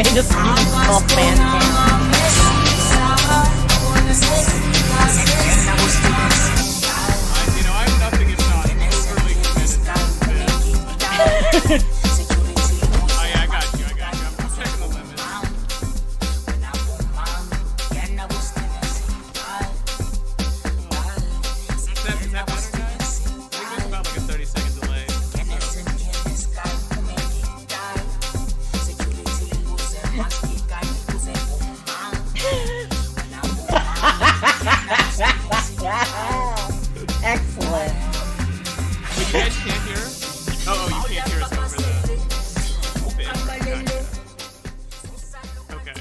played a Steven Seagal fan I'm nothing if not overly committed to this. I got you. I'm checking the limits. Is that better, guys? I think there's about like a 30-second delay. Excellent. Wait, you guys can't hear us? Oh, you can't hear us over the Okay.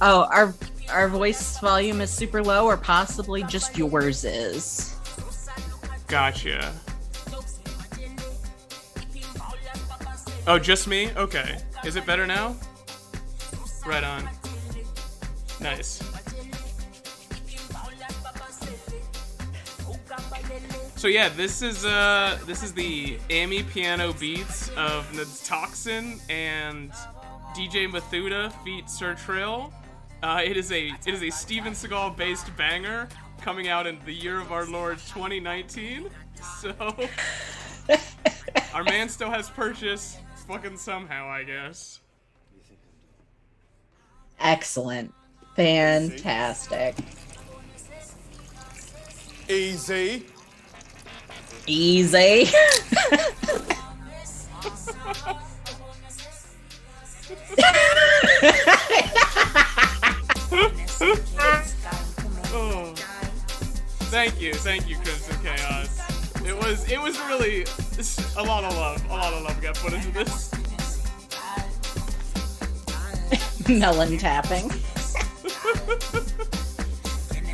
Oh, our voice volume is super low, or possibly just yours is. Gotcha. Oh, just me? Okay. Is it better now? Right on. Nice. So yeah, this is the Amy piano beats of Toxin and DJ Methuda feat Sir Trill. It is a Steven Seagal based banger coming out in the year of our Lord 2019. So our man still has purchase fucking somehow, I guess. Excellent. Fantastic. Easy. Easy. Oh. Thank you, Crimson Chaos. It was really a lot of love got put into this. Melon tapping.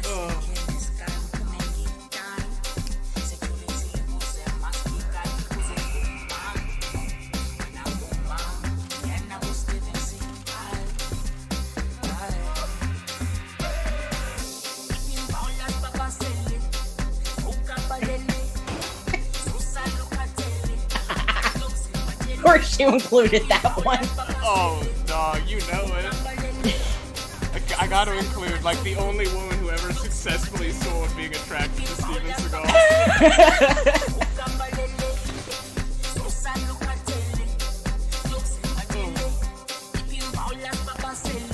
Oh. Of course you included that one. Oh, dog, you know it. I gotta include, like, the only woman who ever successfully sold being attracted to Steven Seagal.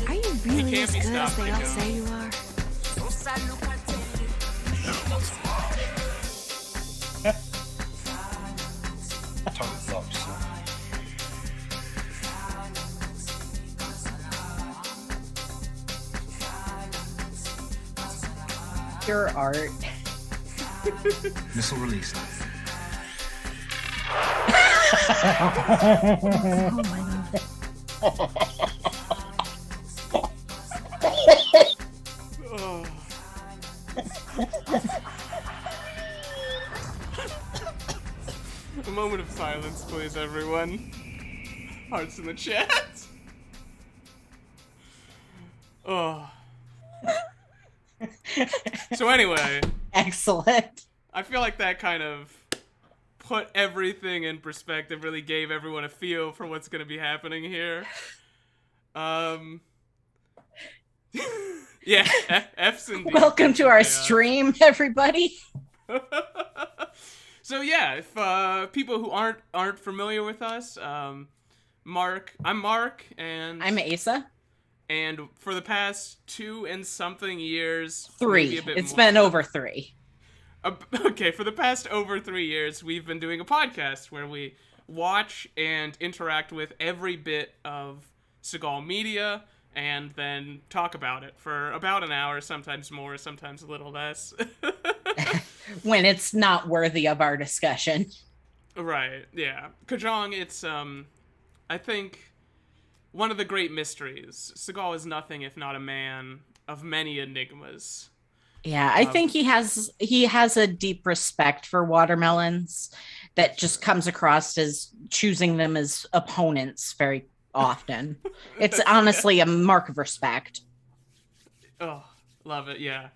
Are you really can't as be good as stopped, they all Nico. say you are? Total lock, son. Your art. Missile released. Oh. A moment of silence, please, everyone. Hearts in the chat. Oh. So anyway, Excellent. I feel like that kind of put everything in perspective, really gave everyone a feel for what's going to be happening here. Yeah, F's indeed. Welcome to our stream, everybody. So yeah, if people who aren't familiar with us, I'm Mark, and I'm Asa. And for the past 2 and something years, 3. maybe a bit It's more. been over 3. Okay, for the past over 3 years, we've been doing a podcast where we watch and interact with every bit of Seagal media and then talk about it for about an hour, sometimes more, sometimes a little less. When it's not worthy of our discussion. Right, yeah. Kajong, it's, I think, one of the great mysteries. Seagal is nothing if not a man of many enigmas. Yeah, I think he has a deep respect for watermelons that just comes across as choosing them as opponents very often. It's honestly a mark of respect. Oh, love it, yeah.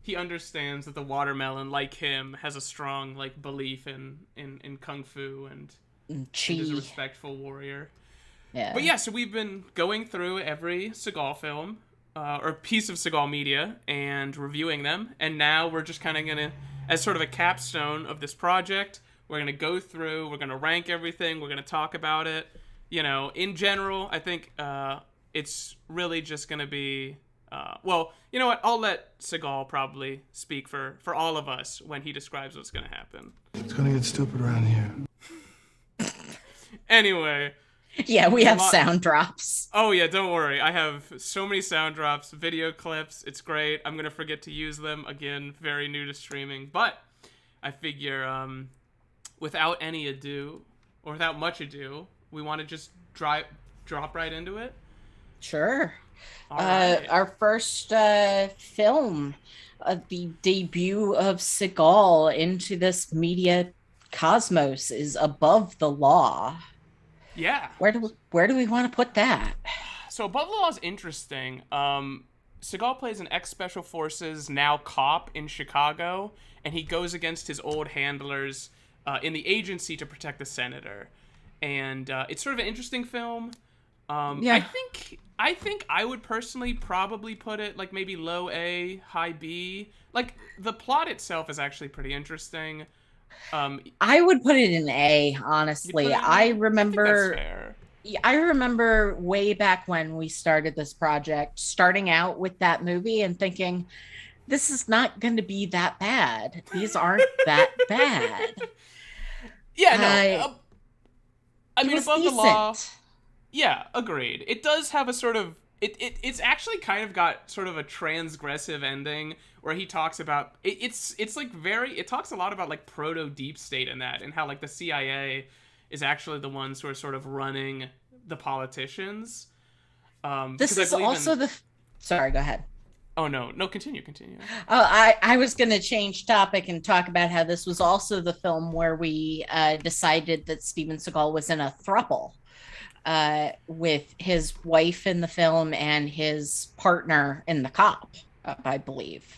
He understands that the watermelon, like him, has a strong belief in kung fu and Chi. is a respectful warrior. Yeah. But yeah, so we've been going through every Seagal film, or piece of Seagal media, and reviewing them. And now we're just kind of going to, as sort of a capstone of this project, we're going to go through, we're going to rank everything, we're going to talk about it. You know, in general, I think it's really just going to be... well, you know what? I'll let Seagal probably speak for all of us when he describes what's going to happen. It's gonna get stupid around here. Anyway... Yeah, we have sound drops. Oh, yeah, don't worry. I have so many sound drops, video clips. It's great. I'm going to forget to use them. Again, very new to streaming. But I figure without any ado, or without much ado, we want to just drop right into it? Sure. All right. Our first film, the debut of Seagal into this media cosmos, is Above the Law. Yeah. Where do we want to put that? So Above the Law is interesting. Seagal plays an ex-Special Forces, now cop in Chicago, and he goes against his old handlers in the agency to protect the senator. And it's sort of an interesting film. Yeah. I think I would personally probably put it like maybe low A, high B. Like the plot itself is actually pretty interesting. I would put it in A, honestly. I remember way back when we started this project, starting out with that movie and thinking, this is not going to be that bad. These aren't that bad. Yeah, no. I mean, Above decent. the Law. Yeah, agreed. It does have a sort of... It's actually kind of got sort of a transgressive ending where he talks about... It's like very... It talks a lot about like proto-deep state in that, and how like the CIA is actually the ones who are sort of running the politicians. This is also the... Sorry, go ahead. Oh, no, continue. Oh, I was going to change topic and talk about how this was also the film where we decided that Steven Seagal was in a throuple. With his wife in the film and his partner in The Cop, I believe.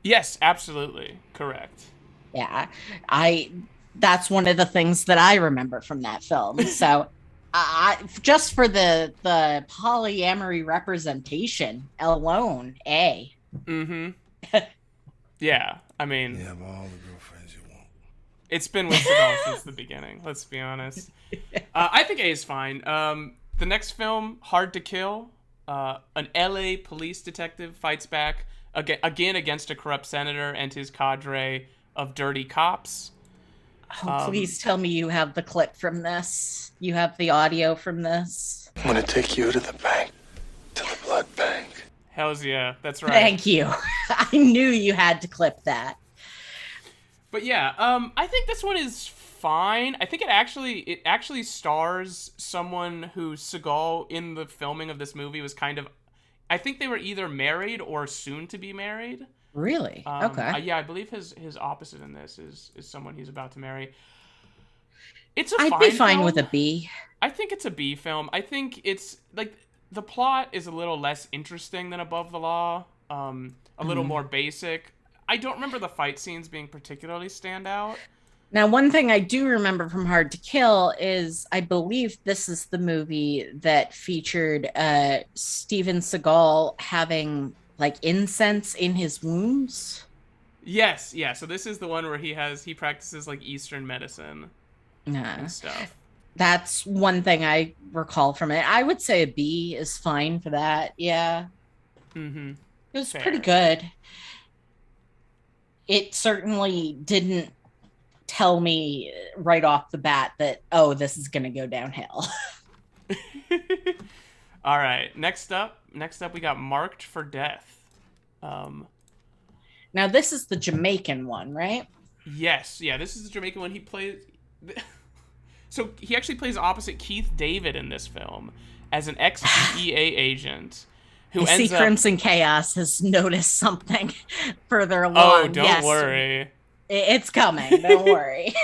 Yes, absolutely. Correct. Yeah. That's one of the things that I remember from that film. So just for the polyamory representation alone, A. Mm-hmm. Yeah, I mean... You have all the girlfriends you want. It's been with Seagal since the beginning, let's be honest. I think A is fine. The next film, Hard to Kill. An LA police detective fights back again against a corrupt senator and his cadre of dirty cops. Oh, please tell me you have the clip from this. You have the audio from this. I'm gonna take you to the bank. To the blood bank. Hells yeah, that's right. Thank you. I knew you had to clip that. But yeah, I think this one is fine. I think it actually stars someone who Seagal in the filming of this movie was kind of... I think they were either married or soon to be married. Really? Okay. Yeah, I believe his opposite in this is someone he's about to marry. It's I'd be fine film. with a B. I think it's a B film. I think it's like the plot is a little less interesting than Above the Law. A little more basic. I don't remember the fight scenes being particularly standout. Now, one thing I do remember from Hard to Kill is I believe this is the movie that featured Steven Seagal having like incense in his wounds. Yes, yeah. So this is the one where he practices like Eastern medicine and stuff. That's one thing I recall from it. I would say a B is fine for that. Yeah. Mm-hmm. It was Fair. pretty good. It certainly didn't tell me right off the bat that, oh, this is going to go downhill. All right. Next up, we got Marked for Death. Now, this is the Jamaican one, right? Yes. Yeah, this is the Jamaican one. He plays... So he actually plays opposite Keith David in this film as an ex-DEA agent who ends up... Crimson Chaos has noticed something further along. Oh, don't worry. It's coming. Don't worry.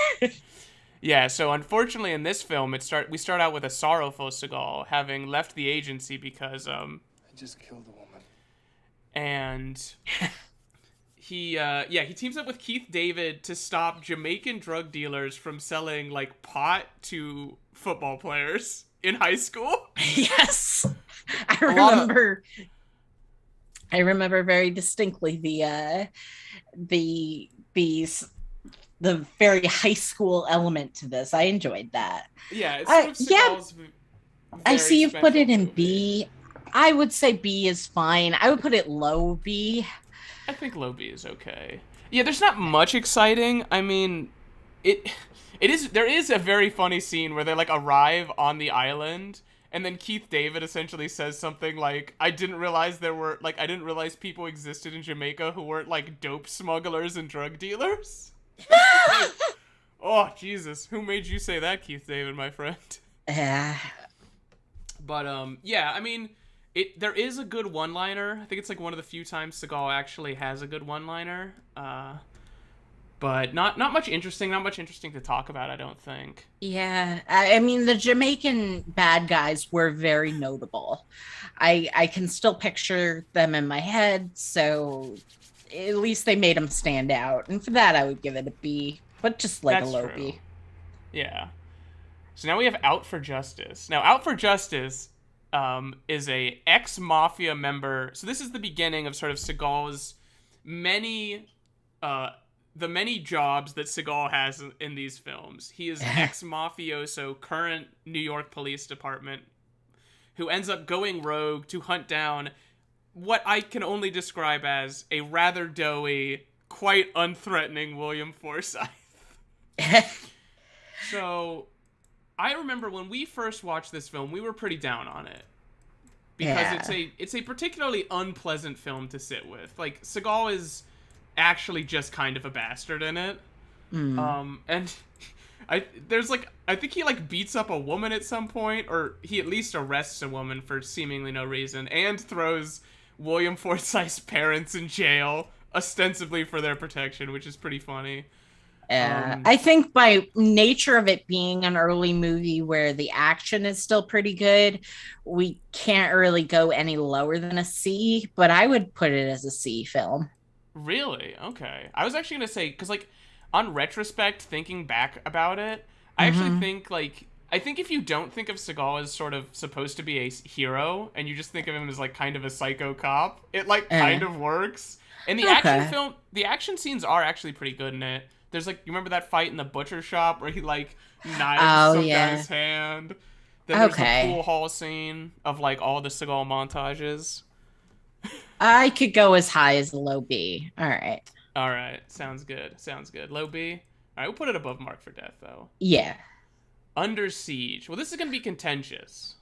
Yeah, so unfortunately in this film, we start out with a sorrowful Seagal having left the agency because... I just killed a woman. And... He teams up with Keith David to stop Jamaican drug dealers from selling, like, pot to football players in high school. Yes. I remember very distinctly the the very high school element to this. I enjoyed that. Yeah, it's sort of Seagal's I see you've put it in movie. B. I would say B is fine. I would put it low B. I think low B is okay. Yeah, there's not much exciting. I mean, there is a very funny scene where they like arrive on the island, and then Keith David essentially says something like, I didn't realize people existed in Jamaica who weren't like dope smugglers and drug dealers. Like, oh, Jesus, who made you say that, Keith David, my friend? But yeah, I mean, there is a good one-liner. I think it's like one of the few times Seagal actually has a good one-liner. But not much interesting to talk about, I don't think. Yeah, I mean, the Jamaican bad guys were very notable. I can still picture them in my head, so at least they made them stand out. And for that, I would give it a B, but just like That's a low true. B. Yeah. So now we have Out for Justice. Now, Out for Justice is a ex-mafia member. So this is the beginning of sort of Seagal's many jobs that Seagal has in these films. He is ex-mafioso, current New York Police Department, who ends up going rogue to hunt down what I can only describe as a rather doughy, quite unthreatening William Forsythe. So, I remember when we first watched this film, we were pretty down on it. Because it's a particularly unpleasant film to sit with. Like, Seagal is actually just kind of a bastard in it. And I think he like beats up a woman at some point, or he at least arrests a woman for seemingly no reason, and throws William Forsythe's parents in jail, ostensibly for their protection, which is pretty funny. I think by nature of it being an early movie where the action is still pretty good, we can't really go any lower than a C, but I would put it as a C film. Really? Okay. I was actually going to say, because, like, on retrospect, thinking back about it, I actually think, like, I think if you don't think of Seagal as sort of supposed to be a hero, and you just think of him as, like, kind of a psycho cop, it, like, kind of works. And the action scenes are actually pretty good in it. There's, like, you remember that fight in the butcher shop where he, like, knives some guy's hand? Then there's the pool hall scene of, like, all the Seagal montages. I could go as high as a low B. All right. Sounds good. Low B. All right, we'll put it above Mark for Death, though. Yeah. Under Siege. Well, this is going to be contentious.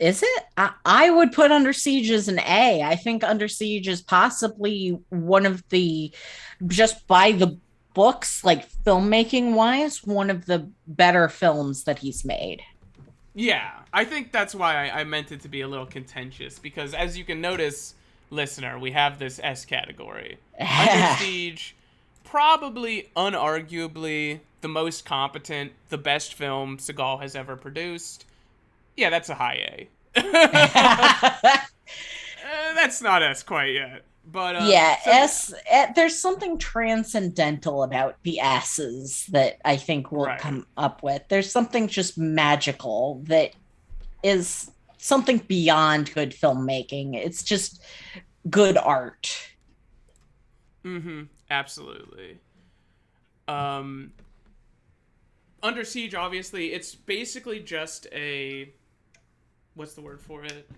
Is it? I would put Under Siege as an A. I think Under Siege is possibly one of the, just by the books, like filmmaking wise, one of the better films that he's made. Yeah, I think that's why I meant it to be a little contentious, because as you can notice, listener, we have this S category. Under Siege, probably unarguably the most competent, the best film Seagal has ever produced. Yeah, that's a high A. That's not S quite yet. But S. There's something transcendental about the S's that I think we'll come up with. There's something just magical that is something beyond good filmmaking. It's just good art. Absolutely. Under Siege, obviously, it's basically just a, what's the word for it?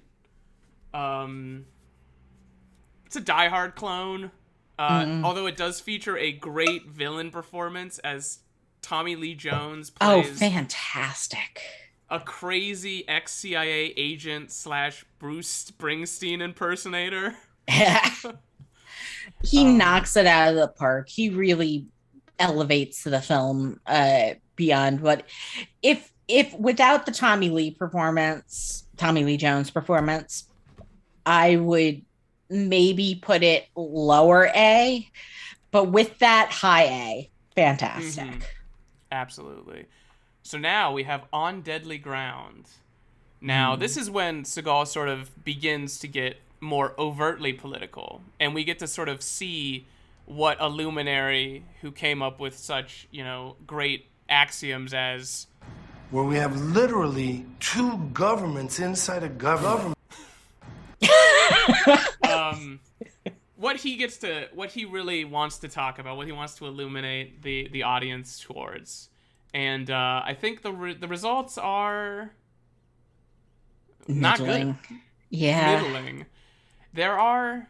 It's a Die Hard clone, although it does feature a great villain performance as Tommy Lee Jones plays fantastic, a crazy ex-CIA agent / Bruce Springsteen impersonator. He knocks it out of the park. He really elevates the film beyond what, if without the Tommy Lee Jones performance, I would maybe put it lower A, but with that, high A. Fantastic. Absolutely. So now we have On Deadly Ground. Now, this is when Seagal sort of begins to get more overtly political, and we get to sort of see what a luminary who came up with such, great axioms as where we have literally two governments inside a government. What he really wants to talk about, what he wants to illuminate the audience towards, and I think the results are not Middling. good. Yeah. Middling. There are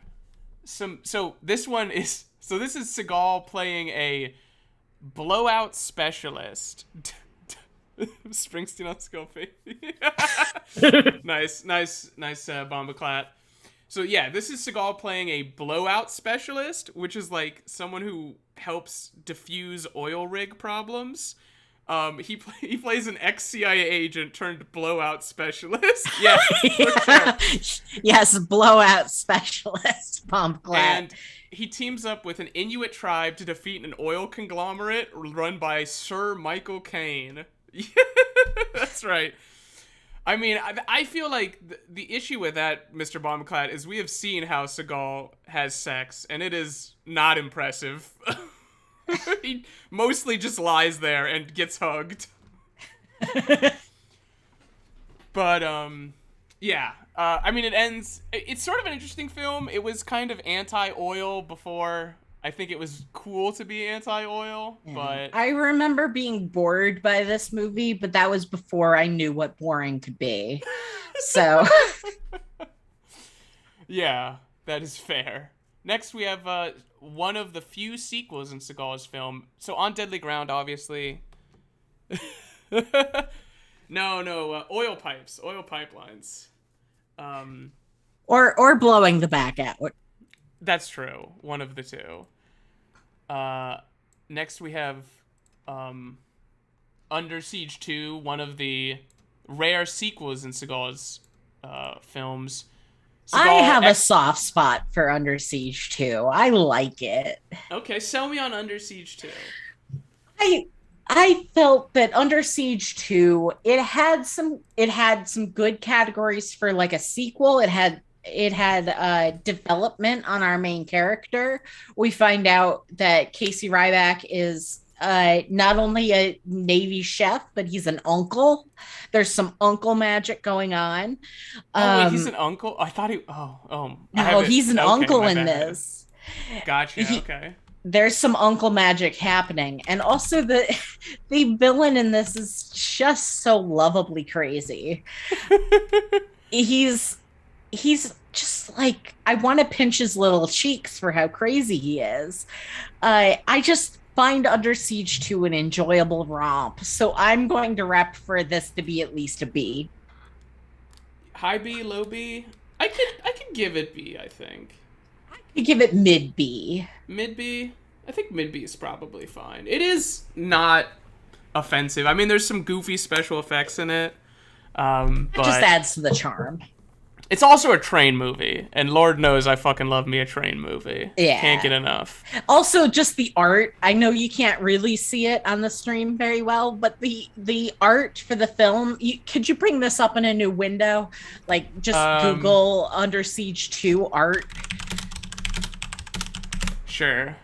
some. So this is Seagal playing a blowout specialist. Springsteen on Scope. Nice bombaclat. So yeah, this is Seagal playing a blowout specialist, which is like someone who helps diffuse oil rig problems. He plays an ex-CIA agent turned blowout specialist. Yeah, for sure. Yes, blowout specialist. Bombaclat. And he teams up with an Inuit tribe to defeat an oil conglomerate run by Sir Michael Caine. That's right. I mean, I feel like the issue with that, Mr. Bombclad, is we have seen how Seagal has sex, and it is not impressive. He mostly just lies there and gets hugged. But, yeah. I mean, it ends... It's sort of an interesting film. It was kind of anti-oil before... I think it was cool to be anti-oil, but... I remember being bored by this movie, but that was before I knew what boring could be. So... Yeah, that is fair. Next, we have one of the few sequels in Seagal's film. So, On Deadly Ground, obviously. No, oil pipelines. Or blowing the back out. That's true. One of the two. Next we have Under Siege 2, one of the rare sequels in Seagal's films. I have a soft spot for Under Siege 2. I like it. Okay, sell me on Under Siege 2. I felt that Under Siege 2, it had some good categories for like a sequel. It had development on our main character. We find out that Casey Ryback is not only a Navy chef, but he's an uncle. There's some uncle magic going on. Wait, he's an uncle? I thought he... Oh. No, he's an uncle in this. Gotcha, okay. There's some uncle magic happening. And also the villain in this is just so lovably crazy. He's just like, I want to pinch his little cheeks for how crazy he is. I just find Under Siege 2 an enjoyable romp. So I'm going to rep for this to be at least a B. High B, low B? I could give it B, I think. I give it mid B. Mid B? I think mid B is probably fine. It is not offensive. I mean, there's some goofy special effects in it. But it just adds to the charm. It's also a train movie, and Lord knows I fucking love me a train movie. Yeah. Can't get enough. Also, just the art. I know you can't really see it on the stream very well, but the art for the film, could you bring this up in a new window? Like, just Google Under Siege 2 art. Sure.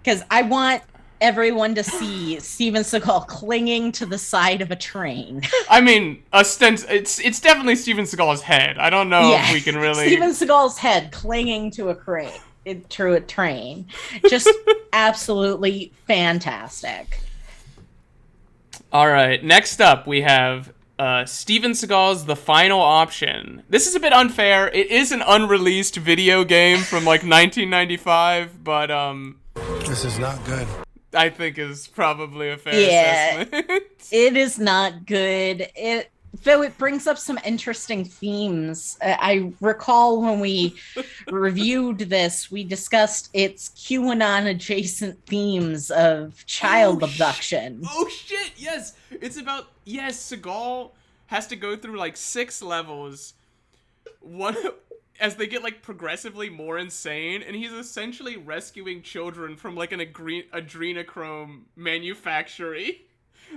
Because I want everyone to see Steven Seagal clinging to the side of a train. I mean, it's definitely Steven Seagal's head. I don't know if we can really... Steven Seagal's head clinging to a train. Just absolutely fantastic. All right, next up we have Steven Seagal's The Final Option. This is a bit unfair. It is an unreleased video game from like 1995, but This is not good. I think is probably a fair assessment. It is not good. Though it brings up some interesting themes. I recall when we reviewed this, we discussed its QAnon adjacent themes of child abduction. Oh shit, yes. It's about, Seagal has to go through like 6 levels. One as they get like progressively more insane, and he's essentially rescuing children from like an adrenochrome manufactory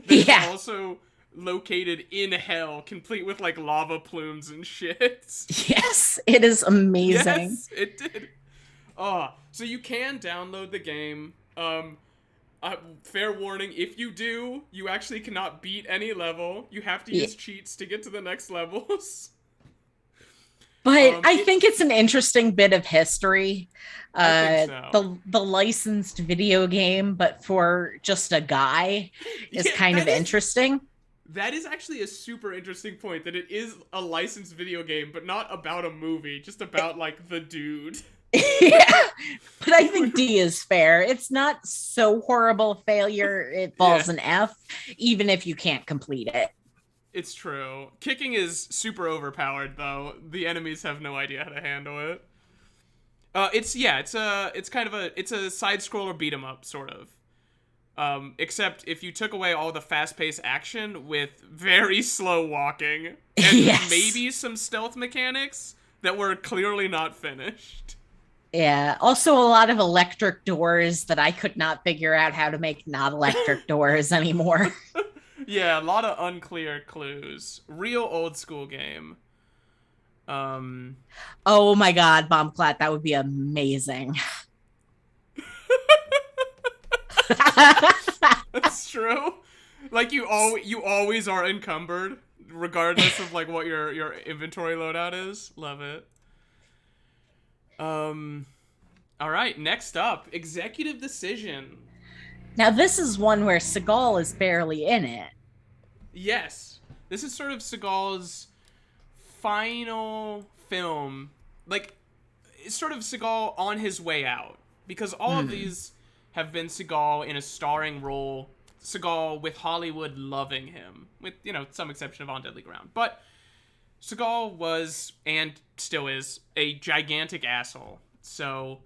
that's also located in hell, complete with like lava plumes and shit. Yes, it is amazing. Yes, it did. So you can download the game. Fair warning, if you do, you actually cannot beat any level. You have to use cheats to get to the next levels. But I think it's an interesting bit of history. I think so. The licensed video game, but for just a guy, is kind of interesting. That is actually a super interesting point, that it is a licensed video game, but not about a movie, just about, like, the dude. Yeah, but I think D is fair. It's not so horrible failure. It falls an F, even if you can't complete it. It's true. Kicking is super overpowered, though. The enemies have no idea how to handle it. It's kind of a side scroller beat 'em up, sort of. Except if you took away all the fast paced action with very slow walking and maybe some stealth mechanics that were clearly not finished. Yeah. Also, a lot of electric doors that I could not figure out how to make not electric doors anymore. Yeah, a lot of unclear clues. Real old school game. Oh my god, Bombclat, that would be amazing. That's true. Like you always are encumbered, regardless of like what your inventory loadout is. Love it. All right, next up, Executive Decision. Now this is one where Seagal is barely in it. Yes. This is sort of Seagal's final film. Like, it's sort of Seagal on his way out. Because all of these have been Seagal in a starring role. Seagal with Hollywood loving him. With, some exception of On Deadly Ground. But Seagal was, and still is, a gigantic asshole. So,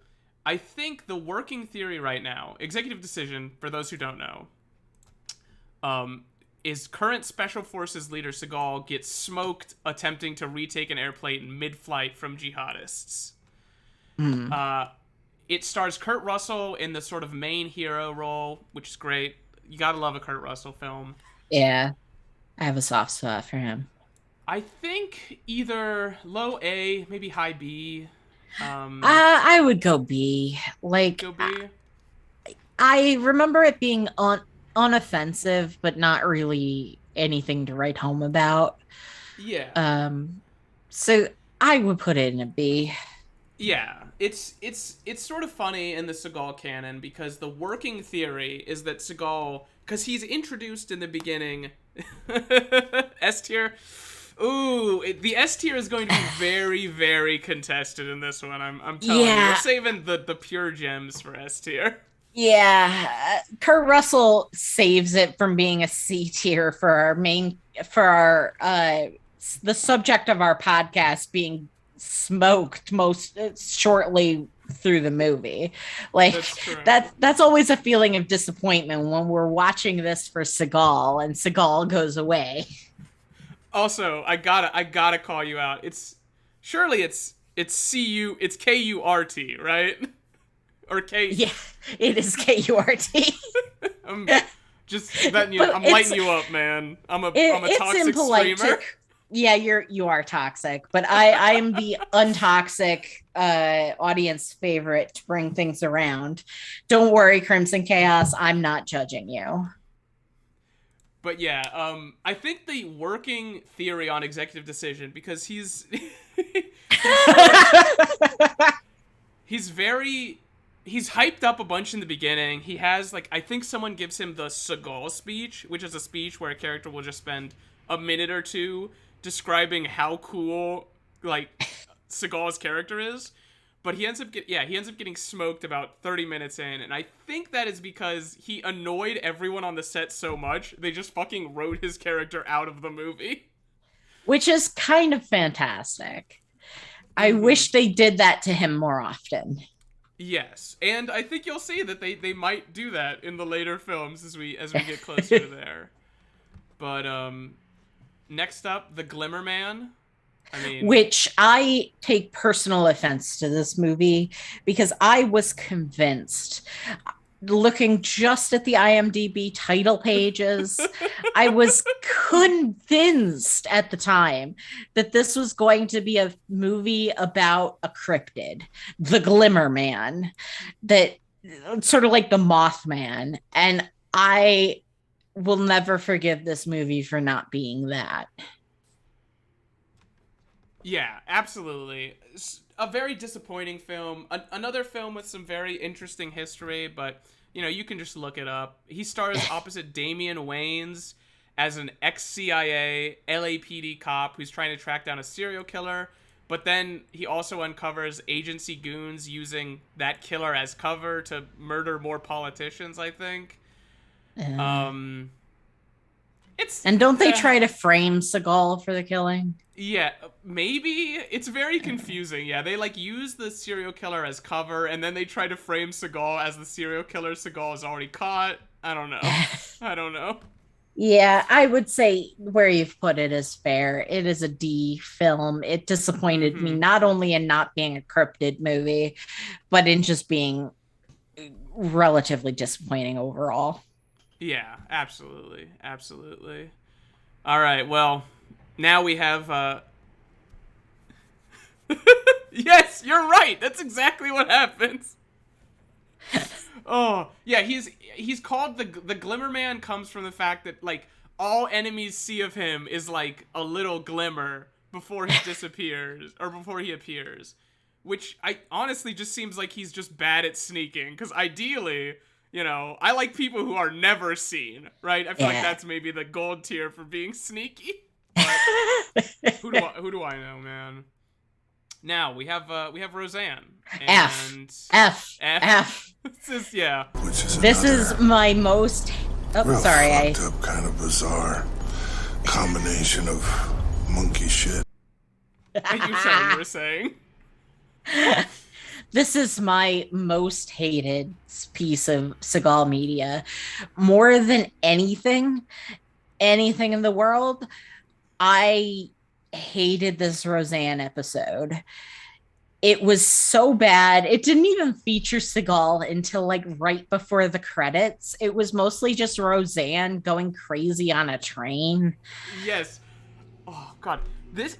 I think the working theory right now, Executive Decision, for those who don't know, is current Special Forces leader Seagal gets smoked attempting to retake an airplane mid-flight from jihadists. It stars Kurt Russell in the sort of main hero role, which is great. You gotta love a Kurt Russell film. Yeah, I have a soft spot for him. I think either low A, maybe high B. I would go B. Go B? I remember it being unoffensive, but not really anything to write home about. Yeah. So I would put it in a B. Yeah, it's sort of funny in the Seagal canon because the working theory is that Seagal, because he's introduced in the beginning, S tier. Ooh, the S tier is going to be very, very contested in this one. I'm telling you, we're saving the pure gems for S tier. Yeah, Kurt Russell saves it from being a C tier for the subject of our podcast being smoked most shortly through the movie. Like that's always a feeling of disappointment when we're watching this for Seagal and Seagal goes away. Also, I gotta call you out. It's K-U-R-T, right? Or K. Yeah, it is K-U-R-T. I'm just letting you. I'm lighting you up, man. I'm a toxic streamer. Yeah, you are toxic, but I am the untoxic audience favorite to bring things around. Don't worry, Crimson Chaos. I'm not judging you. But yeah, I think the working theory on Executive Decision, because he's hyped up a bunch in the beginning. He has, like, I think someone gives him the Seagal speech, which is a speech where a character will just spend a minute or two describing how cool, like, Seagal's character is. But he ends up getting smoked about 30 minutes in, and I think that is because he annoyed everyone on the set so much, they just fucking wrote his character out of the movie. Which is kind of fantastic. I wish they did that to him more often. Yes, and I think you'll see that they might do that in the later films as we get closer to there. But next up, the Glimmer Man. Which I take personal offense to this movie because I was convinced, looking just at the IMDb title pages, I was convinced at the time that this was going to be a movie about a cryptid, the Glimmer Man, that sort of like the Mothman. And I will never forgive this movie for not being that. Yeah, absolutely. A very disappointing film. Another film with some very interesting history, but you can just look it up. He stars opposite Damian Wayans as an ex-CIA LAPD cop who's trying to track down a serial killer, but then he also uncovers agency goons using that killer as cover to murder more politicians, I think. And don't they try to frame Seagal for the killing? Yeah, maybe. It's very confusing. Yeah, they use the serial killer as cover, and then they try to frame Seagal as the serial killer Seagal is already caught. I don't know. Yeah, I would say where you've put it is fair. It is a D film. It disappointed me, not only in not being a cryptid movie, but in just being relatively disappointing overall. Yeah, absolutely. Absolutely. All right, well, now we have... Yes, you're right. That's exactly what happens. Oh, yeah, he's called the Glimmer Man. Comes from the fact that all enemies see of him is a little glimmer before he disappears or before he appears, which I honestly just seems like he's just bad at sneaking, because ideally, I like people who are never seen, right? I feel like that's maybe the gold tier for being sneaky. But who do I know, man? Now we have Roseanne. And F. This is This is my most. Oh, real sorry. Fucked up, kind of bizarre combination of monkey shit. You were saying. This is my most hated piece of Seagal media. More than anything in the world, I hated this Roseanne episode. It was so bad. It didn't even feature Seagal until right before the credits. It was mostly just Roseanne going crazy on a train. Yes. Oh God. This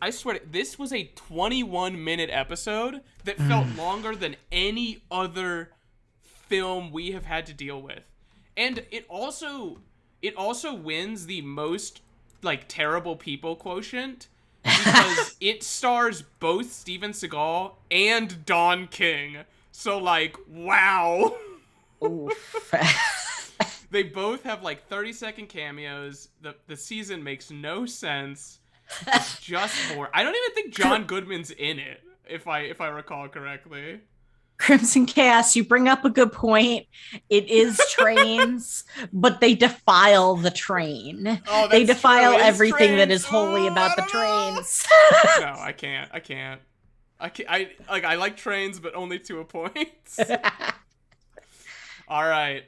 I swear, this was a 21-minute episode that felt longer than any other film we have had to deal with. And it also wins the most terrible people quote because it stars both Steven Seagal and Don King. So wow. They both have 30-second cameos. The season makes no sense. It's just boring. I don't even think John Goodman's in it, if I recall correctly. Crimson Chaos, you bring up a good point. It is trains, but they defile the train. Oh, they defile true. everything trains. that is holy about the trains. No, I can't. I like trains, but only to a point. All right.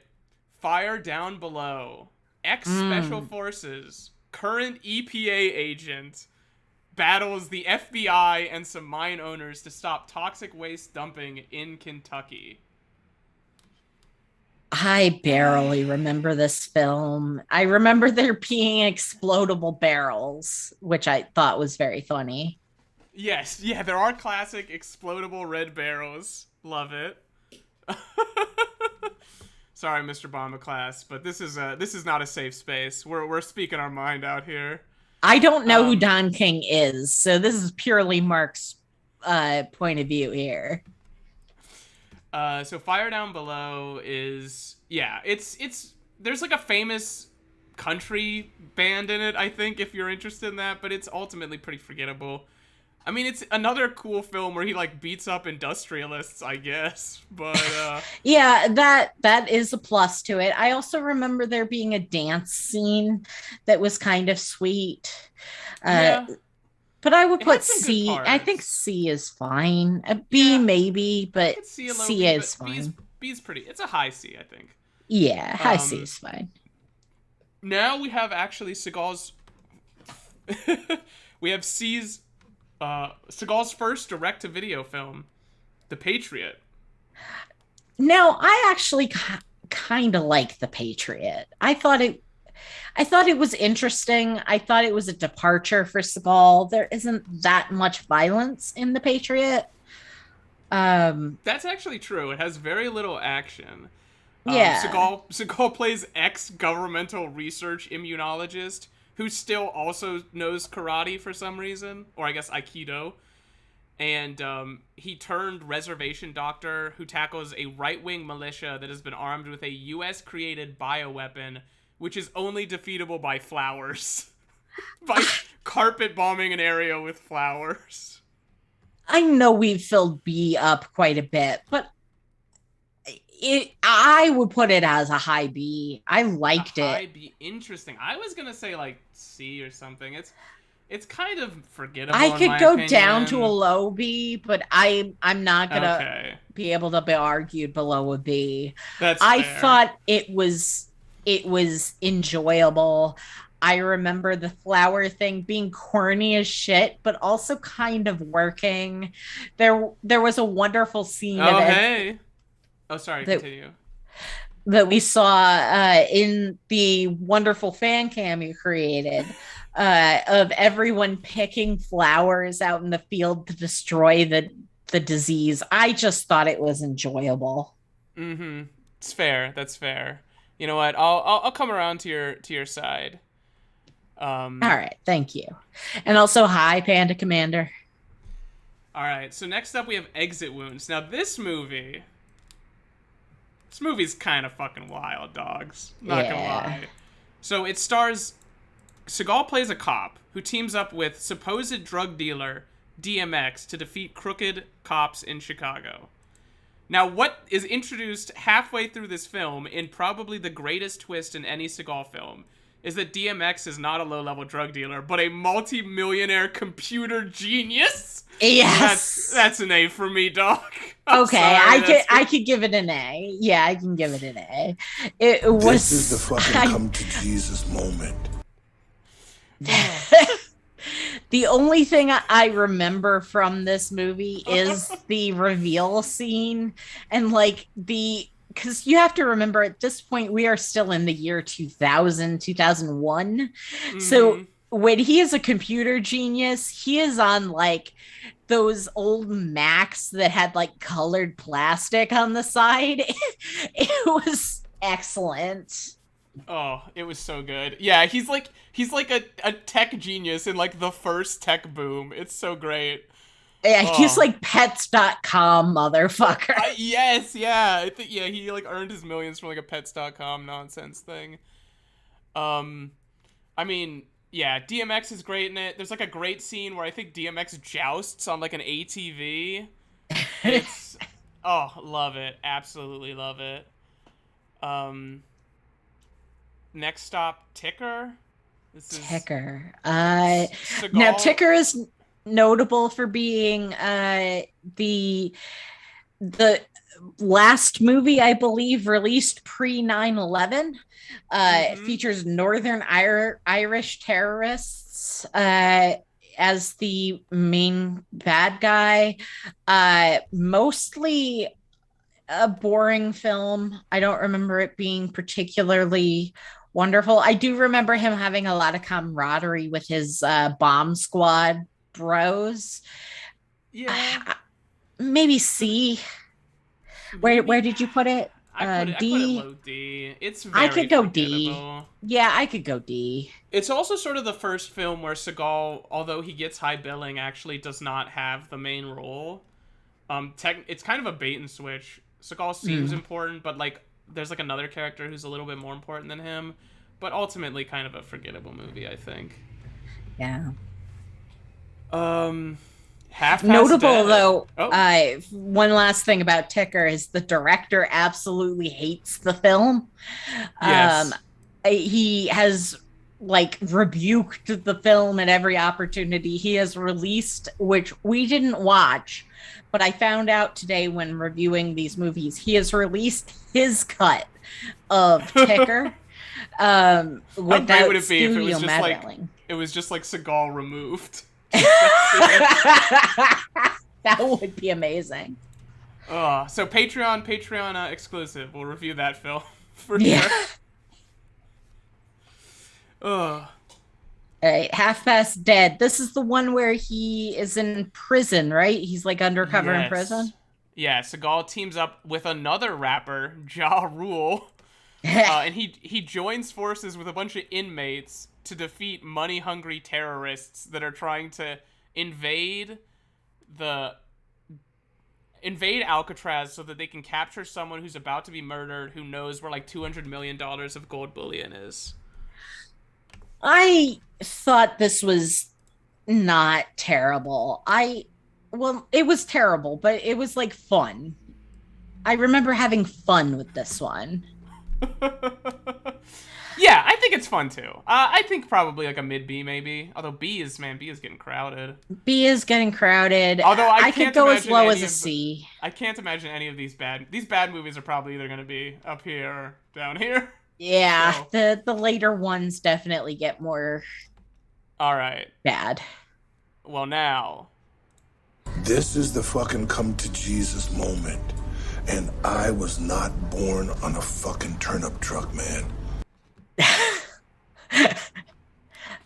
Fire Down Below. Ex-Special Forces, current EPA agent, battles the FBI and some mine owners to stop toxic waste dumping in Kentucky. I barely remember this film. I remember there being explodable barrels, which I thought was very funny. Yes, yeah, there are classic explodable red barrels. Love it. Sorry, Mr. Bomba Class, but this is not a safe space. We're speaking our mind out here. I don't know who Don King is, so this is purely Mark's point of view here. So Fire Down Below is, it's there's a famous country band in it, I think, if you're interested in that, but it's ultimately pretty forgettable. I mean, it's another cool film where he beats up industrialists, I guess, but yeah, that is a plus to it. I also remember there being a dance scene that was kind of sweet. But I would put C. I think C is fine. B maybe, but C is fine. B's pretty. It's a high C, I think. Yeah, high C is fine. Now we have actually Seagal's. We have Seagal's first direct-to-video film, The Patriot. Now, I actually kind of like The Patriot. I thought it was interesting. I thought it was a departure for Seagal. There isn't that much violence in The Patriot. That's actually true. It has very little action. Yeah. Seagal plays ex-governmental research immunologist who still also knows karate for some reason, or I guess Aikido. And he turned reservation doctor who tackles a right-wing militia that has been armed with a U.S.-created bioweapon, which is only defeatable by flowers. By carpet bombing an area with flowers. I know we've filled B up quite a bit, but I would put it as a high B. I liked it. High B, interesting. I was gonna say like C or something. It's kind of forgettable. I in could my go opinion. down to a low B, but I'm not gonna be able to be argued below a B. That's I fair. thought it was enjoyable. I remember the flower thing being corny as shit, but also kind of working. There was a wonderful scene. Oh, hey. Oh, sorry, continue. That we saw in the wonderful fan cam you created of everyone picking flowers out in the field to destroy the disease. I just thought it was enjoyable. Mm-hmm. It's fair. That's fair. You know what? I'll come around to your side. All right, thank you. And also, hi, Panda Commander. All right, so next up we have Exit Wounds. Now, this movie's kind of fucking wild, dogs. Not gonna lie. So it stars... Seagal plays a cop who teams up with supposed drug dealer DMX to defeat crooked cops in Chicago. Now, what is introduced halfway through this film, in probably the greatest twist in any Seagal film, is that DMX is not a low-level drug dealer, but a multi-millionaire computer genius. Yes, that's an A for me, dog. Okay, I could give it an A. Yeah, I can give it an A. It was. This is the fucking come to Jesus moment. The only thing I remember from this movie is the reveal scene, and like because you have to remember at this point we are still in the year 2000 2001. Mm-hmm. So when he is a computer genius, he is on like those old Macs that had like colored plastic on the side. It was excellent. Oh, it was so good. Yeah, he's like a tech genius in like the first tech boom. It's so great. Yeah, he's like pets.com motherfucker. Yes, yeah. I think he like earned his millions from like a pets.com nonsense thing. I mean, yeah, DMX is great in it. There's like a great scene where I think DMX jousts on like an ATV. It's love it. Absolutely love it. Next stop, Ticker. Ticker. Now Ticker is notable for being the last movie I believe released pre 9/11. Features Northern Irish terrorists as the main bad guy. Mostly a boring film. I don't remember it being particularly wonderful. I do remember him having a lot of camaraderie with his bomb squad bros. Yeah. Maybe C. Where did you put it? D. I put it low D. It's very I could go forgettable. D. Yeah, I could go D. It's also sort of the first film where Seagal, although he gets high billing, actually does not have the main role. It's kind of a bait and switch. Seagal seems important, but like there's like another character who's a little bit more important than him. But ultimately, kind of a forgettable movie, I think. Yeah. Half notable though. One last thing about Ticker is the director absolutely hates the film. Yes. He has like rebuked the film at every opportunity. He has released, which we didn't watch, but I found out today when reviewing these movies, he has released his cut of Ticker. How great would it be if it was just meddling. it was just like Seagal removed? That would be amazing. So Patreon exclusive. We'll review that film for sure. All right, Half Past Dead. This is the one where he is in prison, right? He's like undercover in prison. Yeah, Seagal teams up with another rapper, Ja Rule, and he joins forces with a bunch of inmates to defeat money-hungry terrorists that are trying to invade Alcatraz so that they can capture someone who's about to be murdered who knows where like $200 million of gold bullion is. I thought this was not terrible. Well, it was terrible, but it was like fun. I remember having fun with this one. Yeah, I think it's fun too. I think probably like a mid B maybe. Although B is getting crowded. B is getting crowded. Although I could go as low as a C. I can't imagine any of these bad movies are probably either going to be up here or down here. Yeah, So. the later ones definitely get more All right. bad. Well, now. This is the fucking come to Jesus moment. And I was not born on a fucking turnip truck, man.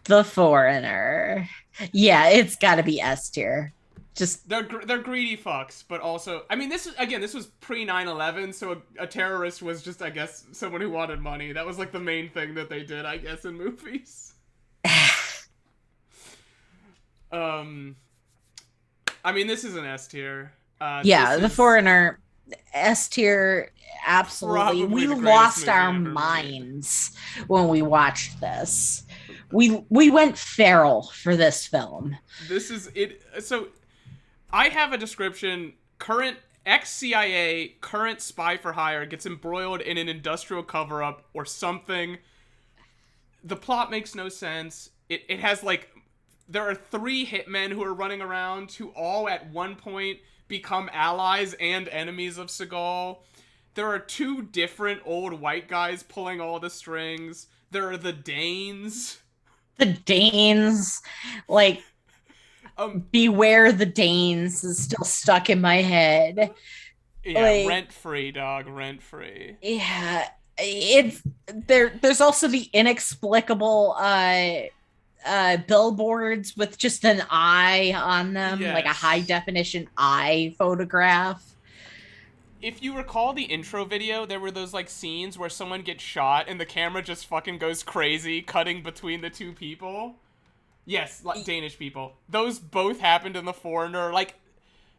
The Foreigner. Yeah, it's got to be S tier. Just they're greedy fucks, but also I mean this was pre 9/11, so a terrorist was just I guess someone who wanted money. That was like the main thing that they did, I guess, in movies. I mean this is an S tier. yeah, The Foreigner, S tier. Absolutely. We lost our minds when we watched this. We went feral for this film. This is it. So I have a description. Current ex-CIA, current spy for hire gets embroiled in an industrial cover-up or something. The plot makes no sense. It has like there are 3 hitmen who are running around who all at one point become allies and enemies of Seagal. There are 2 different old white guys pulling all the strings. There are the Danes. The Danes, like, beware the Danes is still stuck in my head. Yeah, like, rent-free, dog, rent-free. Yeah, it's there's also the inexplicable billboards with just an eye on them, yes. like a high-definition eye photograph. If you recall the intro video, there were those, like, scenes where someone gets shot and the camera just fucking goes crazy, cutting between the 2 people. Yes, like, Danish people. Those both happened in The Foreigner. Like,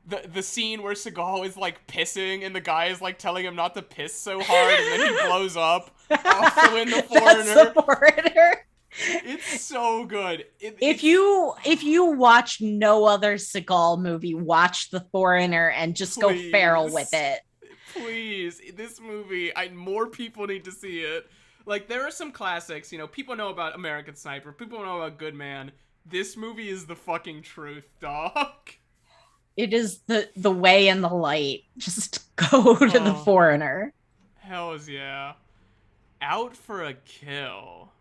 the scene where Seagal is, like, pissing and the guy is, like, telling him not to piss so hard and then he blows up. Also in The Foreigner. That's The Foreigner. It's so good. If you watch no other Seagal movie, watch The Foreigner and just go feral with it. Please, this movie, more people need to see it. Like, there are some classics, you know, people know about American Sniper, people know about Good Man. This movie is the fucking truth, dog. It is the way and the light. Just go to The Foreigner. Hells yeah. Out for a Kill.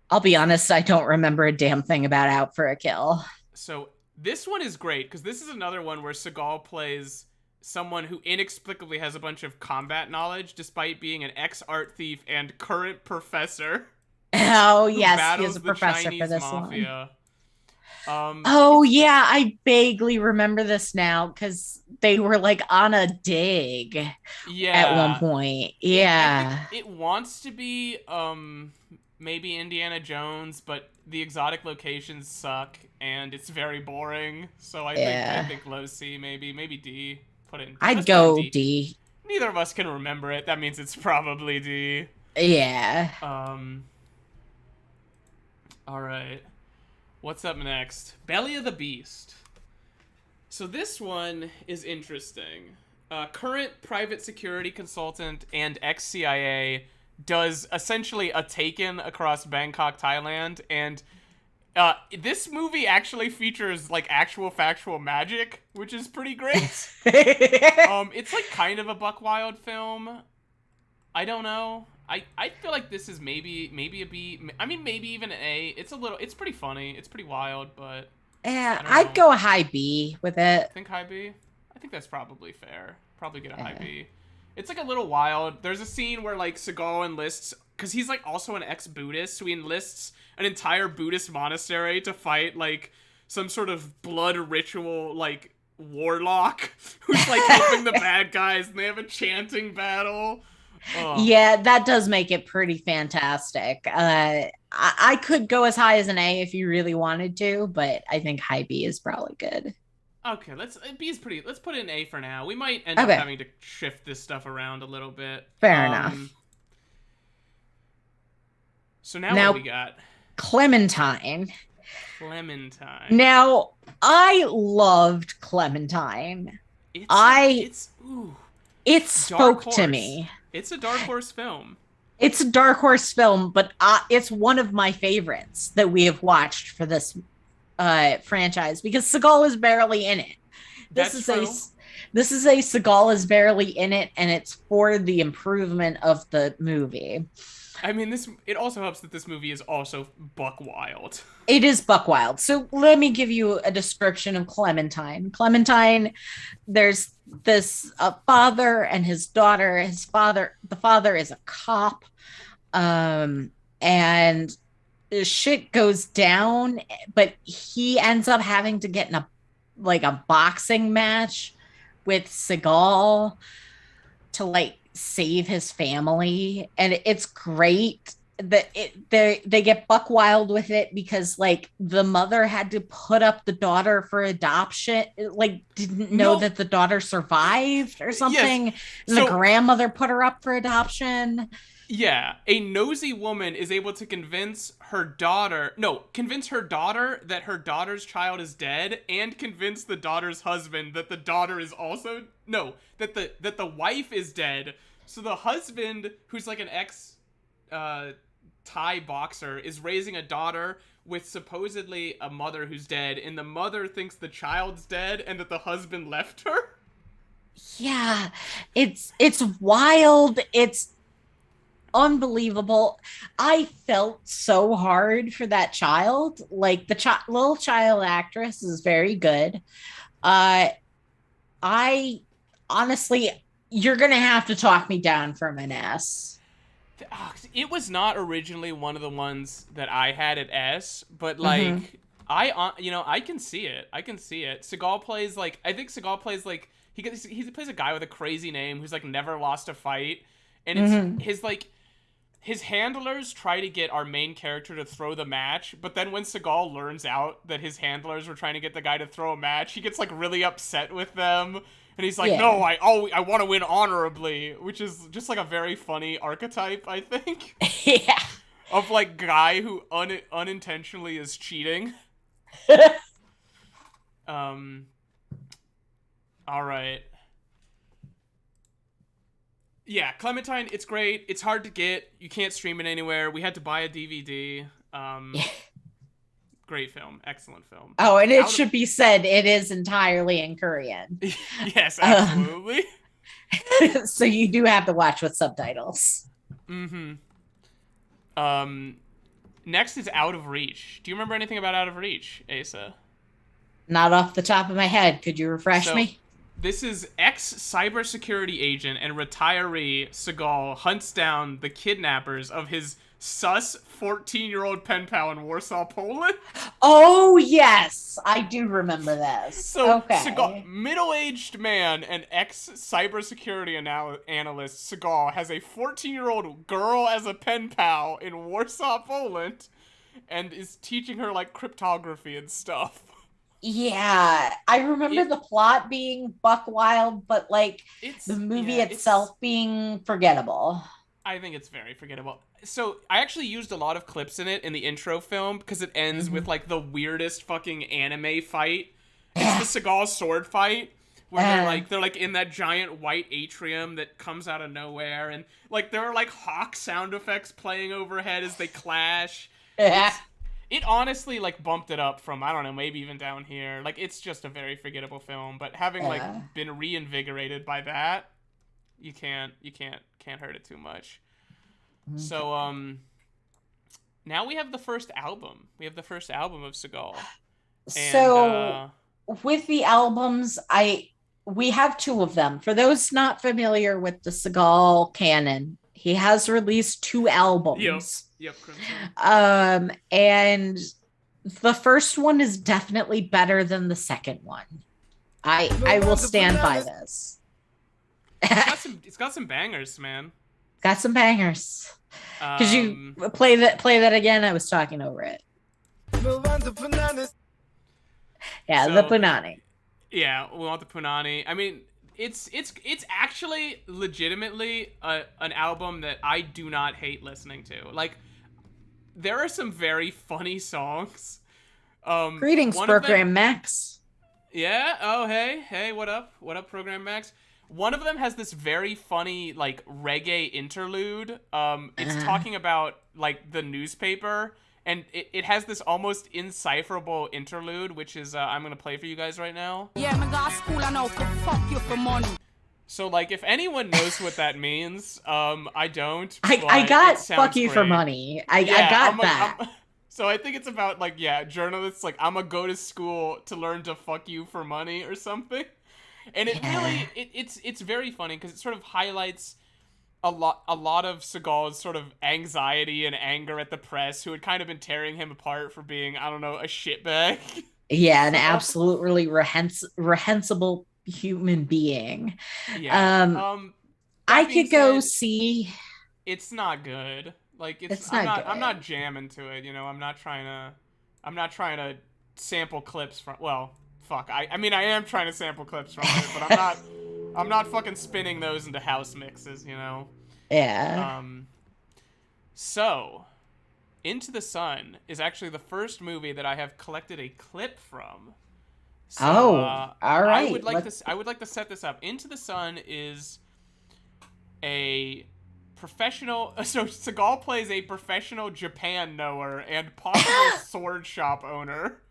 I'll be honest, I don't remember a damn thing about Out for a Kill. So, this one is great, because this is another one where Seagal plays someone who inexplicably has a bunch of combat knowledge, despite being an ex-art thief and current professor. Oh, yes, he is a professor for this mafia. one. Oh, yeah, I vaguely remember this now, because they were, like, on a dig at one point. Yeah. It wants to be, maybe Indiana Jones, but the exotic locations suck, and it's very boring, so I think low C, maybe D. I'd go D. Neither of us can remember it. That means it's probably D. Yeah. Alright. What's up next? Belly of the Beast. So this one is interesting. Current private security consultant and ex-CIA does essentially a Taken across Bangkok, Thailand, and this movie actually features, like, actual factual magic, which is pretty great. It's, like, kind of a Buck Wild film. I don't know. I feel like this is maybe a B. I mean, maybe even an A. It's pretty funny. It's pretty wild, but... Yeah, I'd go a high B with it. Think high B? I think that's probably fair. Probably get a high B. It's, like, a little wild. There's a scene where, like, Seagal enlists... Because he's, like, also an ex-Buddhist, so he enlists an entire Buddhist monastery to fight, like, some sort of blood ritual, like, warlock who's like helping the bad guys, and they have a chanting battle. Oh. Yeah, that does make it pretty fantastic. I could go as high as an A if you really wanted to, but I think high B is probably good. Okay, B is pretty. Let's put it in A for now. We might end up having to shift this stuff around a little bit. Fair enough. So now what we got? Clementine. Clementine. Now, I loved Clementine. It spoke to me. It's a Dark Horse film. It's a Dark Horse film, but it's one of my favorites that we have watched for this franchise because Seagal is barely in it. This is a Seagal is barely in it, and it's for the improvement of the movie. I mean, it also helps that this movie is also buck wild. It is buck wild. So let me give you a description of Clementine. Clementine, there's this father and his daughter. The father is a cop, and shit goes down, but he ends up having to get in a boxing match with Seagal to save his family, and it's great that they get buck wild with it because the mother had to put up the daughter for adoption, didn't know that the daughter survived or something. Yes. And the grandmother put her up for adoption. Yeah, a nosy woman is able to convince her daughter that her daughter's child is dead, and convince the daughter's husband that the daughter is also that the wife is dead. So the husband, who's like an ex Thai boxer, is raising a daughter with supposedly a mother who's dead, and the mother thinks the child's dead and that the husband left her. Yeah, it's wild. It's unbelievable. I felt so hard for that child. The little child actress is very good. I honestly, you're gonna have to talk me down from an S. It was not originally one of the ones that I had at S, but I can see it. Seagal plays he plays a guy with a crazy name who's never lost a fight, and it's his handlers try to get our main character to throw the match, but then when Seagal learns out that his handlers were trying to get the guy to throw a match, he gets really upset with them. And he's like, no, I want to win honorably, which is just a very funny archetype, I think. Yeah. Of guy who unintentionally is cheating. All right. Yeah, Clementine, it's great. It's hard to get. You can't stream it anywhere. We had to buy a DVD. Great film. Excellent film. Oh, and it should be said, it is entirely in Korean. Yes, absolutely. So you do have to watch with subtitles. Mm-hmm. Next is Out of Reach. Do you remember anything about Out of Reach, Asa? Not off the top of my head. Could you refresh me? This is ex-cybersecurity agent and retiree Seagal hunts down the kidnappers of his sus 14-year-old pen pal in Warsaw, Poland. Oh, yes. I do remember this. So, Seagal, middle-aged man and ex-cybersecurity analyst Seagal has a 14-year-old girl as a pen pal in Warsaw, Poland, and is teaching her, cryptography and stuff. Yeah, I remember the plot being buck wild, but the movie itself being forgettable. I think it's very forgettable. So I actually used a lot of clips in it in the intro film because it ends with the weirdest fucking anime fight. It's the Seagal sword fight where they're in that giant white atrium that comes out of nowhere, and there are hawk sound effects playing overhead as they clash. It honestly bumped it up from, I don't know, maybe even down here. It's just a very forgettable film, but having been reinvigorated by that, you can't hurt it too much. Okay. So now we have the first album. We have the first album of Seagal. So with the albums, we have two of them. For those not familiar with the Seagal canon, he has released two albums. Yep. And the first one is definitely better than the second one. I will stand by this. It's got some bangers, man. Got some bangers. Because you play that again, I was talking over it. Yeah, so, the punani. Yeah, we want the punani. I mean, it's actually legitimately an album that I do not hate listening to. Like, there are some very funny songs. Greetings, Program Max. Yeah. Oh, hey, what up? What up, Program Max? One of them has this very funny, like, reggae interlude. It's talking about, like, the newspaper, and it has this almost indecipherable interlude, which is, I'm gonna play for you guys right now. Yeah, I got school and I could fuck you for money. So, like, if anyone knows what that means, I don't. I got fuck you for money. I got that. So I think it's about, like, yeah, journalists, like, I'm gonna go to school to learn to fuck you for money or something. And it really, it's very funny because it sort of highlights a lot of Seagal's sort of anxiety and anger at the press, who had kind of been tearing him apart for being, I don't know, a shitbag. Yeah, an absolutely reprehensible human being. Yeah. I could go see. It's not good. Like, it's not good. I'm not jamming to it. You know, I'm not trying to sample clips from. Well, fuck. I mean, I am trying to sample clips from it, but I'm not fucking spinning those into house mixes, you know? Yeah. So, Into the Sun is actually the first movie that I have collected a clip from. So, all right. I would like to set this up. Into the Sun is a professional. So Seagal plays a professional Japan knower and possible sword shop owner,